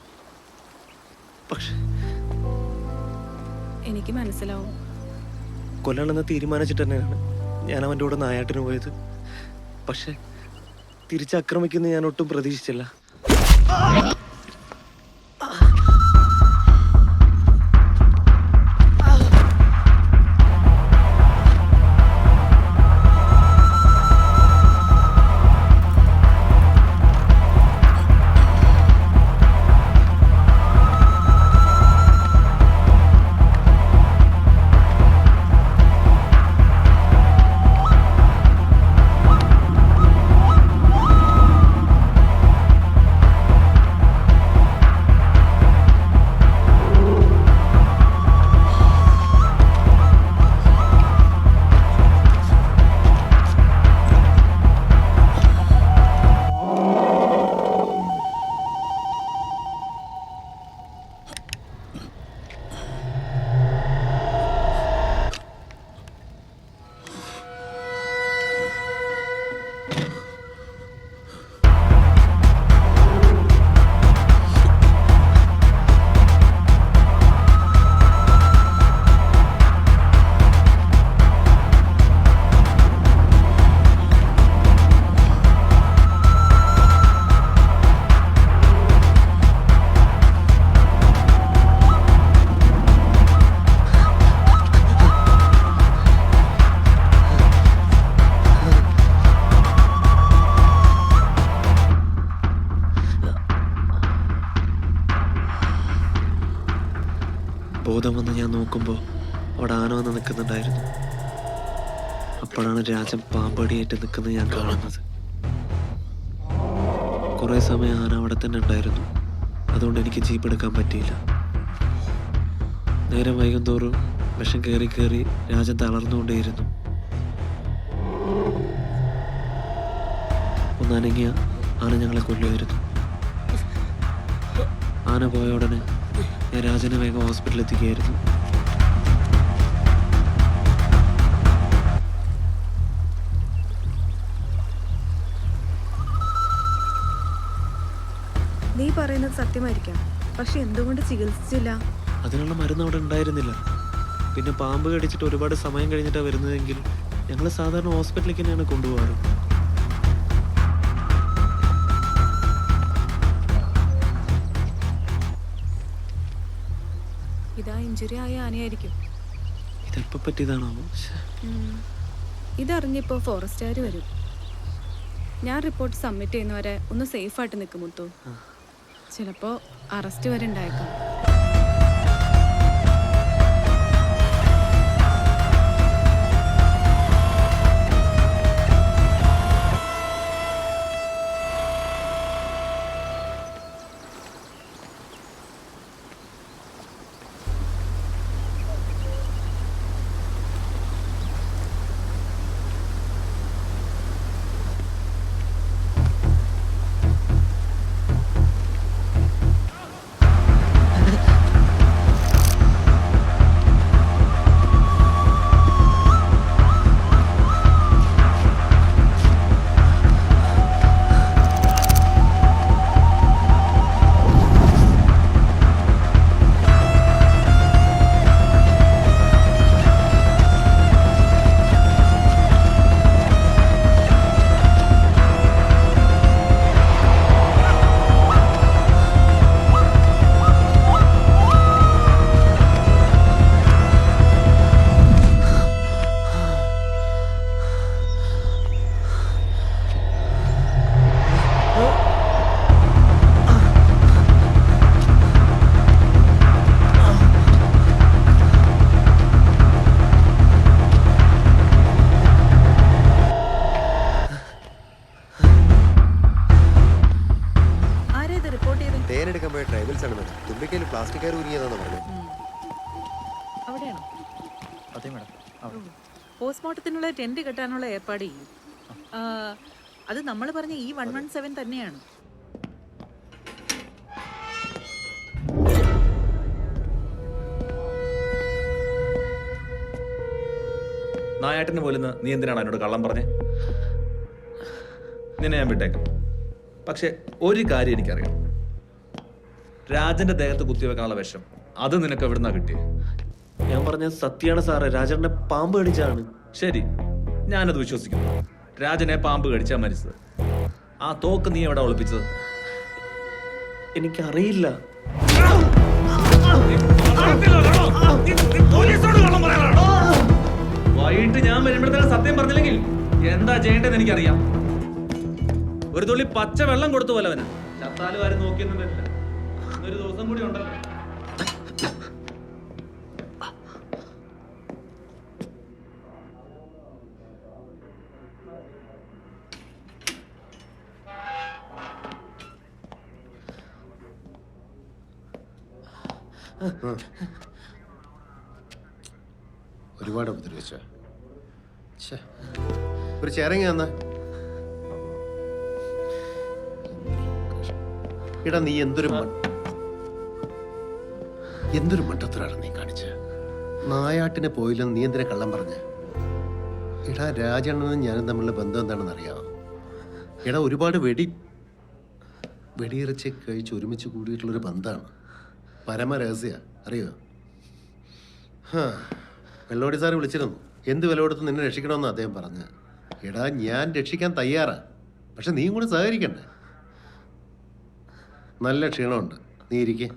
പക്ഷെ എനിക്ക് മനസ്സിലാവും. കൊല്ലണമെന്ന് തീരുമാനിച്ചിട്ട് തന്നെയാണ് ഞാൻ അവൻ്റെ കൂടെ നായാട്ടിന് പോയത്. പക്ഷെ തിരിച്ചാക്രമിക്കുന്ന ഞാൻ ഒട്ടും പ്രതീക്ഷിച്ചില്ല. അപ്പോഴാണ് രാജൻ പാമ്പടിയായിട്ട് നിൽക്കുന്നത് ഞാൻ കാണുന്നത്. കുറേ സമയം ആന അവിടെ തന്നെ ഉണ്ടായിരുന്നു. അതുകൊണ്ട് എനിക്ക് ജീപ്പ് എടുക്കാൻ പറ്റിയില്ല. നേരം വൈകും തോറും വിഷം കയറി കയറി രാജൻ തളർന്നുകൊണ്ടേയിരുന്നു. ഒന്നനങ്ങിയ ആന ഞങ്ങളെ കൊല്ലുമായിരുന്നു. ആന പോയ ഉടനെ ഞാൻ രാജനെ വേഗം ഹോസ്പിറ്റലിൽ എത്തിക്കുകയായിരുന്നു. നീ പറയുന്നത് സത്യമായിരിക്കാം, പക്ഷെ എന്തുകൊണ്ട് ചികിത്സിച്ചില്ല? അതിനുള്ള മരുന്ന് അവിടെ ഉണ്ടായിരുന്നില്ല. പിന്നെ പാമ്പ് കടിച്ചിട്ട് ഒരുപാട് സമയം കഴിഞ്ഞിട്ടാണ് വരുന്നതെങ്കിൽ ഞങ്ങൾ സാധാരണ ഹോസ്പിറ്റലിലേക്ക് തന്നെയാണ് കൊണ്ടുപോകാറ്. ഇതാ ഇഞ്ചുറി ആയ ആനയായിരിക്കും. ഇതെപ്പോ പറ്റിയതാണോ? ഇതറിഞ്ഞിപ്പോ ഫോറസ്റ്റുകാർ വരും. ഞാൻ റിപ്പോർട്ട് സബ്മിറ്റ് ചെയ്യുന്നവരെ ഒന്ന് സേഫായിട്ട് നിൽക്കും മുത്തു. ചിലപ്പോ അറസ്റ്റ് വരെ ഉണ്ടായേക്കാം. തേനെടുക്കാൻ പോയ ട്രൈബൽസ് ആണ് മേഡം. തുമ്പിക്കയിൽ പ്ലാസ്റ്റിക് കയറി ഉരിയതാണെന്ന് പറഞ്ഞു. അവിടെയാണോ? അതെ മാഡം. പോസ്റ്റ്മോർട്ടത്തിനുള്ള ടെന്റ് കെട്ടാനുള്ള ഏർപ്പാട് ചെയ്യും. അത് നമ്മൾ പറഞ്ഞ ഈ 117 തന്നെയാണ്. നായാട്ടിന് പോലും നീ എന്തിനാണ് എന്നോട് കള്ളം പറഞ്ഞേ? നിന്നെ ഞാൻ വിട്ടേക്കാം. പക്ഷെ ഒരു കാര്യം എനിക്കറിയാം, രാജന്റെ ദേഹത്ത് കുത്തിവെക്കാനുള്ള വിഷം അത് നിനക്ക് എവിടുന്നാ കിട്ടിയേ? ഞാൻ പറഞ്ഞത് സത്യമാണ് സാറേ. രാജന്റെ പാമ്പ് കടിച്ചാണ്. ശരി, ഞാനത് വിശ്വസിക്കുന്നു. രാജനെ പാമ്പ് കടിച്ചാ മരിച്ചത്. ആ തോക്ക് നീ എവിടെ ഒളിപ്പിച്ചത്? എനിക്കറിയില്ല. വൈകിട്ട് ഞാൻ വരുമ്പോഴത്തേക്ക് സത്യം പറഞ്ഞില്ലെങ്കിൽ എന്താ ചെയ്യേണ്ടതെന്ന് എനിക്കറിയാം. ഒരു തുള്ളി പച്ച വെള്ളം കൊടുത്തു പോലെ അവന്. ചത്താലും ആരും നോക്കിയൊന്നും വരില്ല. ഒരു ദിവസം കൂടി ഉണ്ടല്ലോ. ഒരുപാട് ഉപദ്രവിച്ച ഒരു ചേരങ്ങ തന്ന ഇടാ. നീ എന്തൊരു മണ്ടത്തരാണ് നീ കാണിച്ച. നായാട്ടിന് പോയില്ലെന്ന് നീ എന്തിനാ കള്ളം പറഞ്ഞ? ഇടാ, രാജണ്ണനും ഞാനും തമ്മിലുള്ള ബന്ധം എന്താണെന്ന് അറിയാമോ? ഇടാ, ഒരുപാട് വെടിയിറച്ചി കഴിച്ച് ഒരുമിച്ച് കൂടിയിട്ടുള്ളൊരു ബന്ധമാണ്. പരമരഹസ്യ, അറിയോ? വെള്ളോടി സാറ് വിളിച്ചിരുന്നു. എന്ത് വില കൊടുത്ത് നിന്നെ രക്ഷിക്കണമെന്ന് അദ്ദേഹം പറഞ്ഞു. എടാ, ഞാൻ രക്ഷിക്കാൻ തയ്യാറാ, പക്ഷെ നീയും കൂടെ സഹകരിക്കണ്ടേ? നല്ല ക്ഷീണമുണ്ട്, നീ ഇരിക്കേ.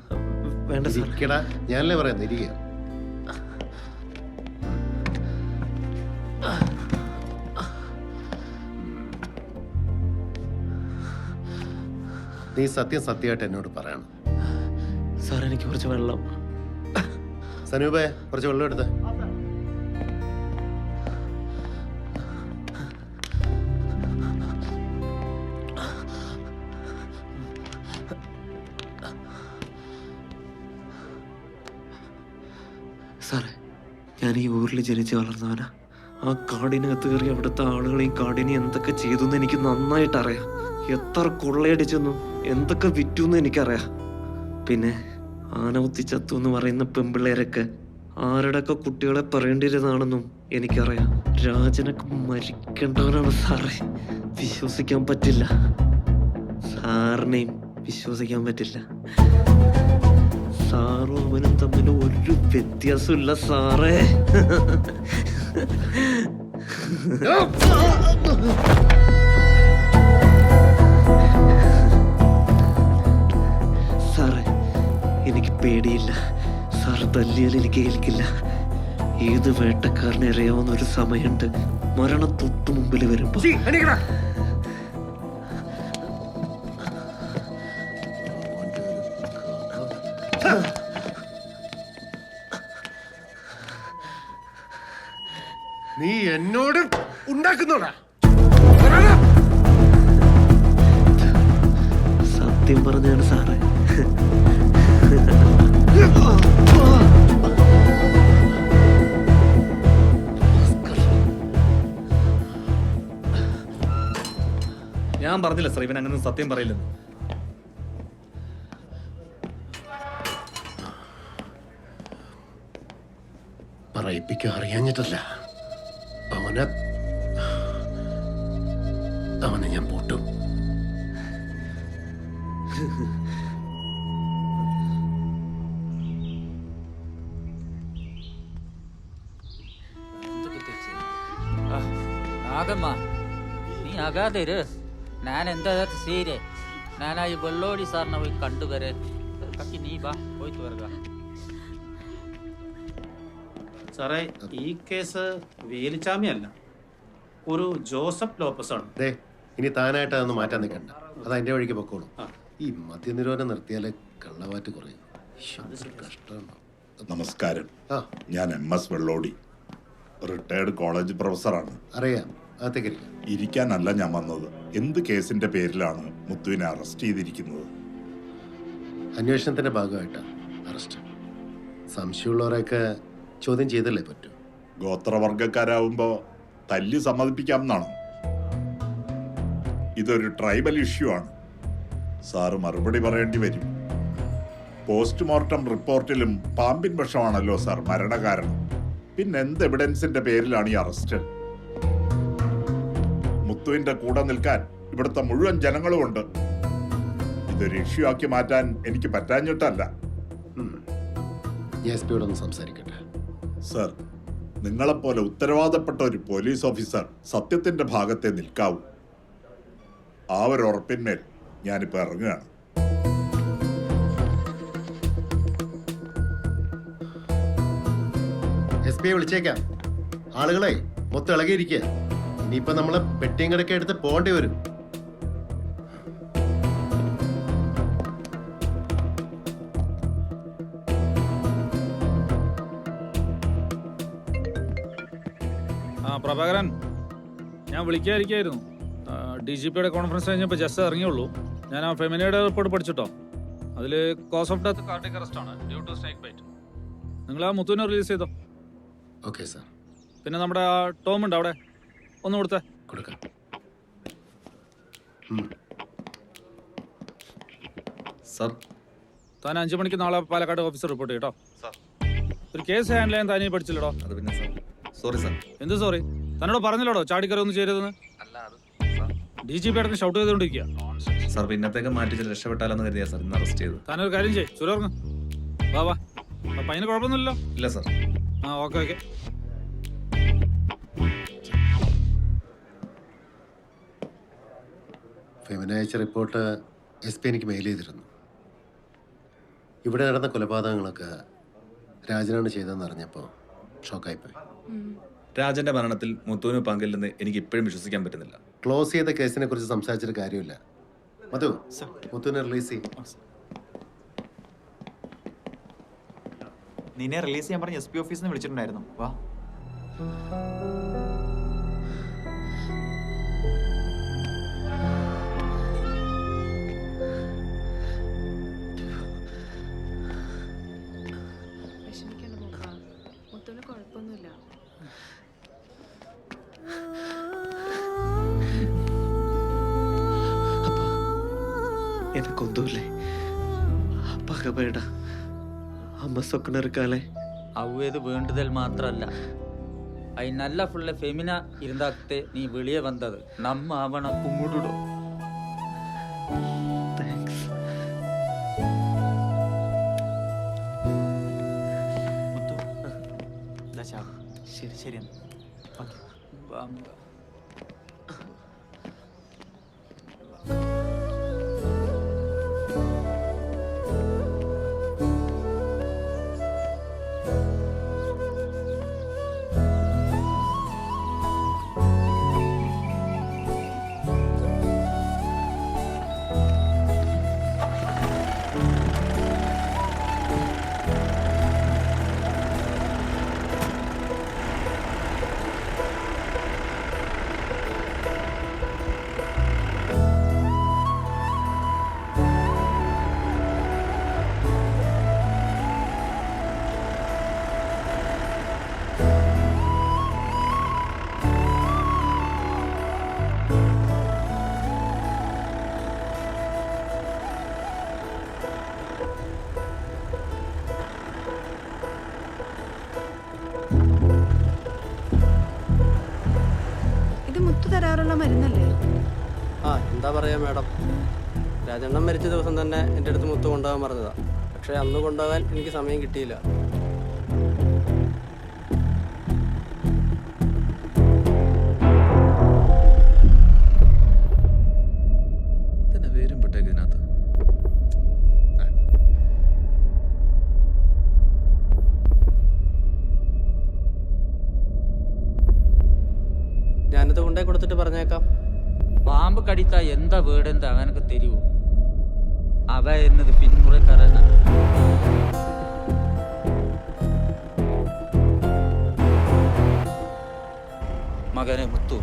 ഇരിക്കടാ, ഞാനല്ലേ പറയാം, ഇരിക്കുക. നീ സത്യമായിട്ട് എന്നോട് പറയണം. സാർ, എനിക്ക് കുറച്ച് വെള്ളം. സനൂപേ, കുറച്ച് വെള്ളം എടുത്തേ. സാറേ, ഞാൻ ഈ ഊരിൽ ജനിച്ച് വളർന്നവനാ. ആ കാടിനകത്ത് കയറി അവിടുത്തെ ആളുകളെയും കാടിനെ എന്തൊക്കെ ചെയ്തു എന്ന് എനിക്ക് നന്നായിട്ട് അറിയാം. എത്ര കൊള്ളയടിച്ചെന്നും എന്തൊക്കെ വിറ്റു എന്ന് എനിക്കറിയാം. പിന്നെ ആനവുത്തി ചത്തു എന്ന് പറയുന്ന പെമ്പിള്ളേരൊക്കെ ആരുടെയൊക്കെ കുട്ടികളെ പറയേണ്ടിയിരുന്നാണെന്നും എനിക്കറിയാം. രാജനൊക്കെ മരിക്കേണ്ടവനാണ് സാറേ. വിശ്വസിക്കാൻ പറ്റില്ല. സാറിനെയും വിശ്വസിക്കാൻ പറ്റില്ല. സാറും അവനും തമ്മിൽ ഒരു വ്യത്യാസമില്ല സാറേ. സാറേ, എനിക്ക് പേടിയില്ല. സാറ് തല്ലിയാൽ എനിക്ക് ഏൽക്കില്ല. ഏത് വേട്ടക്കാരനെ അറിയാവുന്ന ഒരു സമയമുണ്ട്, മരണം തൊട്ടു മുമ്പിൽ വരുമ്പോ. നീ എന്നോട് ഉണ്ടാക്കുന്നോടാ? സത്യം പറഞ്ഞാണ് സാറേ. ഞാൻ പറഞ്ഞില്ല സാർ, ഇവൻ അങ്ങനെ സത്യം പറയില്ലെന്ന്. പറയിപ്പിക്കാൻ അറിയാഞ്ഞിട്ടല്ല. അവനെ ഞാൻ പൂട്ടും. നാഗമ്മ, നീ ആകാതെ ഞാൻ എന്താ സീരെ. ഞാനാ ഈ വെള്ളോടി സാറിനെ പോയി കണ്ടുവരെ. കക്കി നീ ബാ പോയിട്ട് വരിക. സാറേ, ഈ കേസ് വേലിച്ചാമിയല്ല, ഒരു ജോസഫ് ലോപ്പസ് ആണ്. ഇനി താനായിട്ട് അതൊന്ന് മാറ്റാൻ നിൽക്കണ്ട. അത് അതിന്റെ വഴിക്ക് പൊക്കോളൂ. ഈ മദ്യനിരോധനം നിർത്തിയാലേ കള്ളവാറ്റ് കുറയും. കഷ്ടമാണ്. നമസ്കാരം. ഞാൻ MS വെള്ളോടി, റിട്ടയർഡ് കോളേജ് പ്രൊഫസറാണ്. അറിയാം. ഇരിക്കാനല്ല ഞാൻ വന്നത്. എന്ത് കേസിന്റെ പേരിലാണ് മുത്തുവിനെ അറസ്റ്റ് ചെയ്തിരിക്കുന്നത്? അന്വേഷണത്തിന്റെ ഭാഗമായിട്ടാണ് അറസ്റ്റ്. സംശയമുള്ളവരെയൊക്കെ ചോദ്യം ചെയ്തല്ലേ പറ്റൂ. ഗോത്രവർഗക്കാരാവുമ്പോ തല്ലി സമ്മതിപ്പിക്കാമെന്നാണോ? ഇതൊരു ട്രൈബൽ ഇഷ്യൂ ആണ്. സാറ് മറുപടി പറയേണ്ടി വരും. പോസ്റ്റ്മോർട്ടം റിപ്പോർട്ടിലും പാമ്പിൻ വിഷമാണല്ലോ സാർ മരണകാരണം. പിന്നെ എന്ത് എവിഡൻസിന്റെ പേരിലാണ് ഈ അറസ്റ്റ്? മുത്തുവിന്റെ കൂടെ നിൽക്കാൻ ഇവിടുത്തെ മുഴുവൻ ജനങ്ങളും ഉണ്ട്. ഇതൊരു ഇഷ്യൂ ആക്കി മാറ്റാൻ എനിക്ക് പറ്റാഞ്ഞിട്ടല്ല. സംസാരിക്കട്ടെ സർ, നിങ്ങളെപ്പോലെ ഉത്തരവാദപ്പെട്ട ഒരു പോലീസ് ഓഫീസർ സത്യത്തിന്റെ ഭാഗത്തെ നിൽക്കാവൂ. ആ ഒരു ഉറപ്പിന്മേൽ ഞാനിപ്പോ ഇറങ്ങുകയാണ്. SP വിളിച്ചേക്കാം. ആളുകളെ മൊത്തം ഇളകിയിരിക്കുക. ഇനിയിപ്പോ നമ്മളെ പെട്ടിയും കിടക്കെ എടുത്ത് പോകേണ്ടി വരും. പ്രഭാകരൻ, ഞാൻ വിളിക്കാതിരിക്കായിരുന്നു. DGPയുടെ കോൺഫറൻസ് കഴിഞ്ഞപ്പോൾ ജസ്റ്റ് ഇറങ്ങിയുള്ളൂ. ഞാൻ ആ ഫെമിനയുടെ റിപ്പോർട്ട് പഠിച്ചിട്ടോ. അതിൽ cause of death cardiac arrest ആണ്, ഡ്യൂ ടു സ്നേക്ക് ബൈറ്റ്. നിങ്ങൾ ആ മുത്തുവിനെ റിലീസ് ചെയ്തോ? Okay sir. പിന്നെ നമ്മുടെ ആ ടോം ഉണ്ട് അവിടെ, ഒന്ന് കൊടുത്തേ. കൊടുക്കാം. സാർ, താൻ 5 മണിക്ക് നാളെ പാലക്കാട് ഓഫീസർ റിപ്പോർട്ട് ചെയ്യട്ടോ. ഒരു കേസ് ഹാൻഡിൽ ചെയ്യാൻ താനേ പഠിച്ചില്ലടോ. അത് പിന്നെ സാർ, സോറി സാർ. എന്ത് സോറി? തന്നോട് പറഞ്ഞില്ലടോ ചാടിക്കറി ഒന്നും ചെയ്യരുതെന്ന്. DGP അടക്കം ഷൗട്ട് ചെയ്തുകൊണ്ടിരിക്കുക. സാർ, പിന്നത്തേക്ക് മാറ്റി രക്ഷപ്പെട്ടാലെന്ന് കരുതിയാ സാർ ഇന്ന് അറസ്റ്റ് ചെയ്തു. താനൊരു കാര്യം ചെയ്യ്, ചുരർങ്ങ് വാ വാ. അപ്പൊ അതിന് കുഴപ്പമൊന്നുമില്ലല്ലോ? ഇല്ല സാർ. ആ ഓക്കെ. ഫെമിന അയച്ച റിപ്പോർട്ട് SP എനിക്ക് മെയിൽ ചെയ്തിരുന്നു. ഇവിടെ നടന്ന കൊലപാതകങ്ങളൊക്കെ രാജനാണ് ചെയ്തതെന്ന് അറിഞ്ഞപ്പോൾ ഷോക്കായിപ്പോയി. രാജന്റെ മരണത്തിൽ മുത്തുവിന് പങ്കില്ലെന്ന് എനിക്ക് ഇപ്പോഴും വിശ്വസിക്കാൻ പറ്റുന്നില്ല. ക്ലോസ് ചെയ്ത കേസിനെ കുറിച്ച് സംസാരിച്ചിട്ട് കാര്യമില്ല. മധു, മുത്തുവിനെ റിലീസ് ചെയ്യും. നിന്നെ റിലീസ് ചെയ്യാൻ പറഞ്ഞ് SP ഓഫീസിൽ നിന്ന് വിളിച്ചിട്ടുണ്ടായിരുന്നു. വാ. எனக்கு ஒன்றும் இல்லை பகவேட அம்மா சொக்கன இருக்காளே ಅವ್ವೇದು ಬೇಂಡುದಲ್ ಮಾತ್ರ ಅಲ್ಲ ಐನೆಲ್ಲ ಫುಲ್ ಫೆಮಿನ ಇರಂದಾಗ್ತೆ ನೀ ಬೆಳಿಯೇ ಬಂದದು ನಮ್ಮ ಅವನ ಕುಮ್ಮುಡು ശരി ശരി ഓക്കെ ഇത് മുത്തു തരാറുള്ള മരുന്നല്ലേ? ആ എന്താ പറയാ മാഡം, രാജണ്ണൻ മരിച്ച ദിവസം തന്നെ എൻ്റെ അടുത്ത് മുത്ത് കൊണ്ടുപോകാൻ പറഞ്ഞതാ. പക്ഷെ അന്ന് കൊണ്ടുപോകാൻ എനിക്ക് സമയം കിട്ടിയില്ല. ഞാനിത് കൊണ്ടേ കൊടുത്തിട്ട് പറഞ്ഞേക്കാം. പാമ്പ് കടിത്ത എന്താ വേടെന്താ അവനക്ക് തരുവോ? അവ എന്നത് പിന്മുറക്കാരന. മകനെ മുത്തു,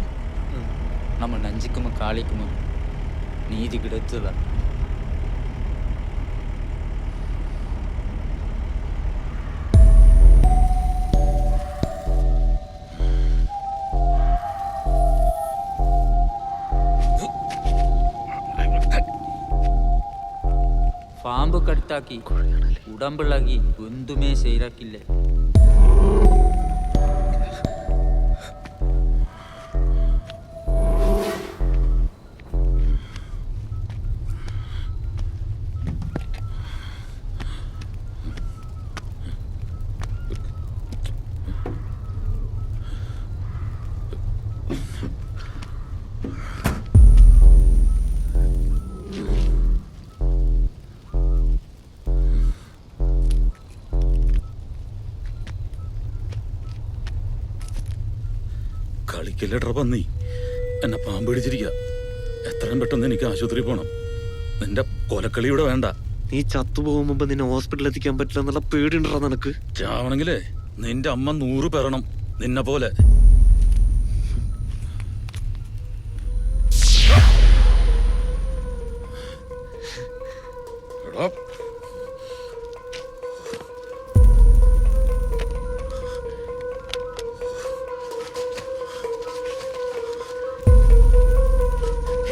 നമ്മൾ നഞ്ചിക്കുമ്പോ കാളിക്കുമ്പോ നീതി കിടത്തുക. പാമ്പ് കടുത്താക്കി ഉടമ്പിളകി ഒന്നുമേ ശരിയാക്കില്ലേ. കളിക്കല്ലേട്ര പന്നി, എന്നെ പാമ്പ് പിടിച്ചിരിക്കുക. എത്രയും പെട്ടെന്ന് എനിക്ക് ആശുപത്രിയിൽ പോകണം. നിന്റെ കൊലക്കളി ഇവിടെ വേണ്ട. നീ ചത്തുപോകും മുമ്പ് നിന്നെ ഹോസ്പിറ്റലിൽ എത്തിക്കാൻ പറ്റില്ല എന്നുള്ള പേടിയുണ്ടോ നിനക്ക്? ചാവണെങ്കിലേ നിന്റെ അമ്മ 100 പേരണം നിന്നെ പോലെ.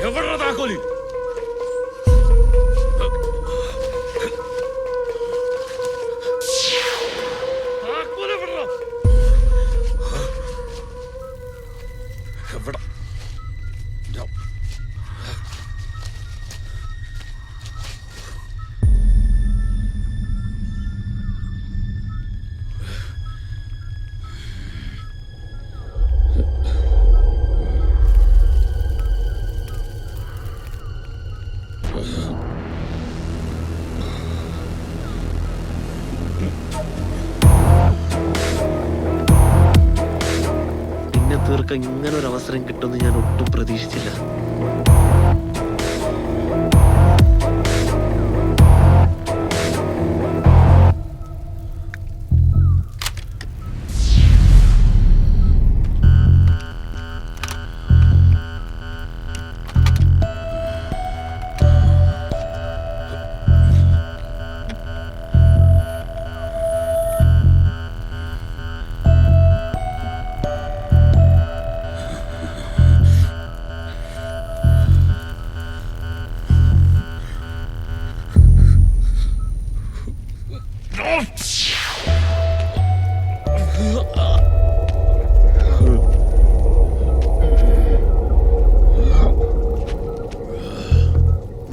എവിടെ താക്കോലി? എവിടെ? നിന്നെ തീർക്കാൻ ഇങ്ങനെ ഒരു അവസരം കിട്ടുമെന്ന് ഞാൻ ഒട്ടും പ്രതീക്ഷിച്ചില്ല.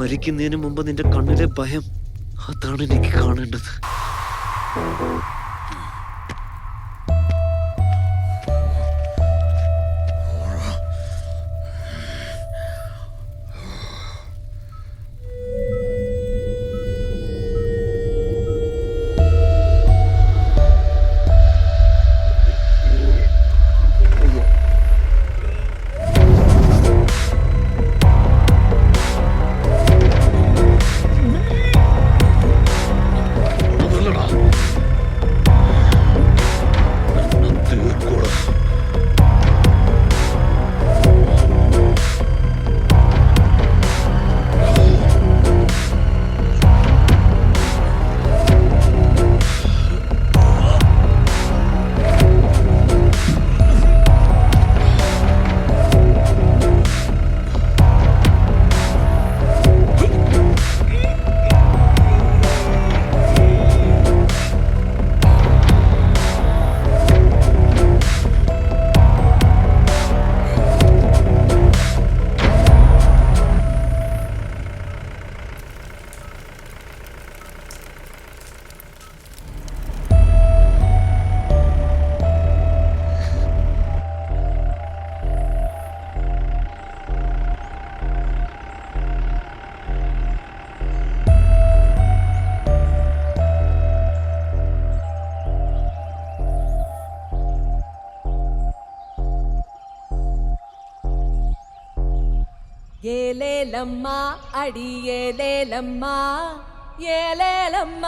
മരിക്കുന്നതിന് മുമ്പ് നിന്റെ കണ്ണിലെ ഭയം, അതാണ് എനിക്ക് കാണേണ്ടത്. ഏലേലമ്മ അടിയേലേലമ്മ ഏലേലമ്മ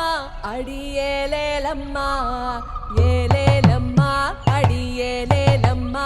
അടിയേലേലമ്മ ഏലേലമ്മ അടിയേലേലമ്മ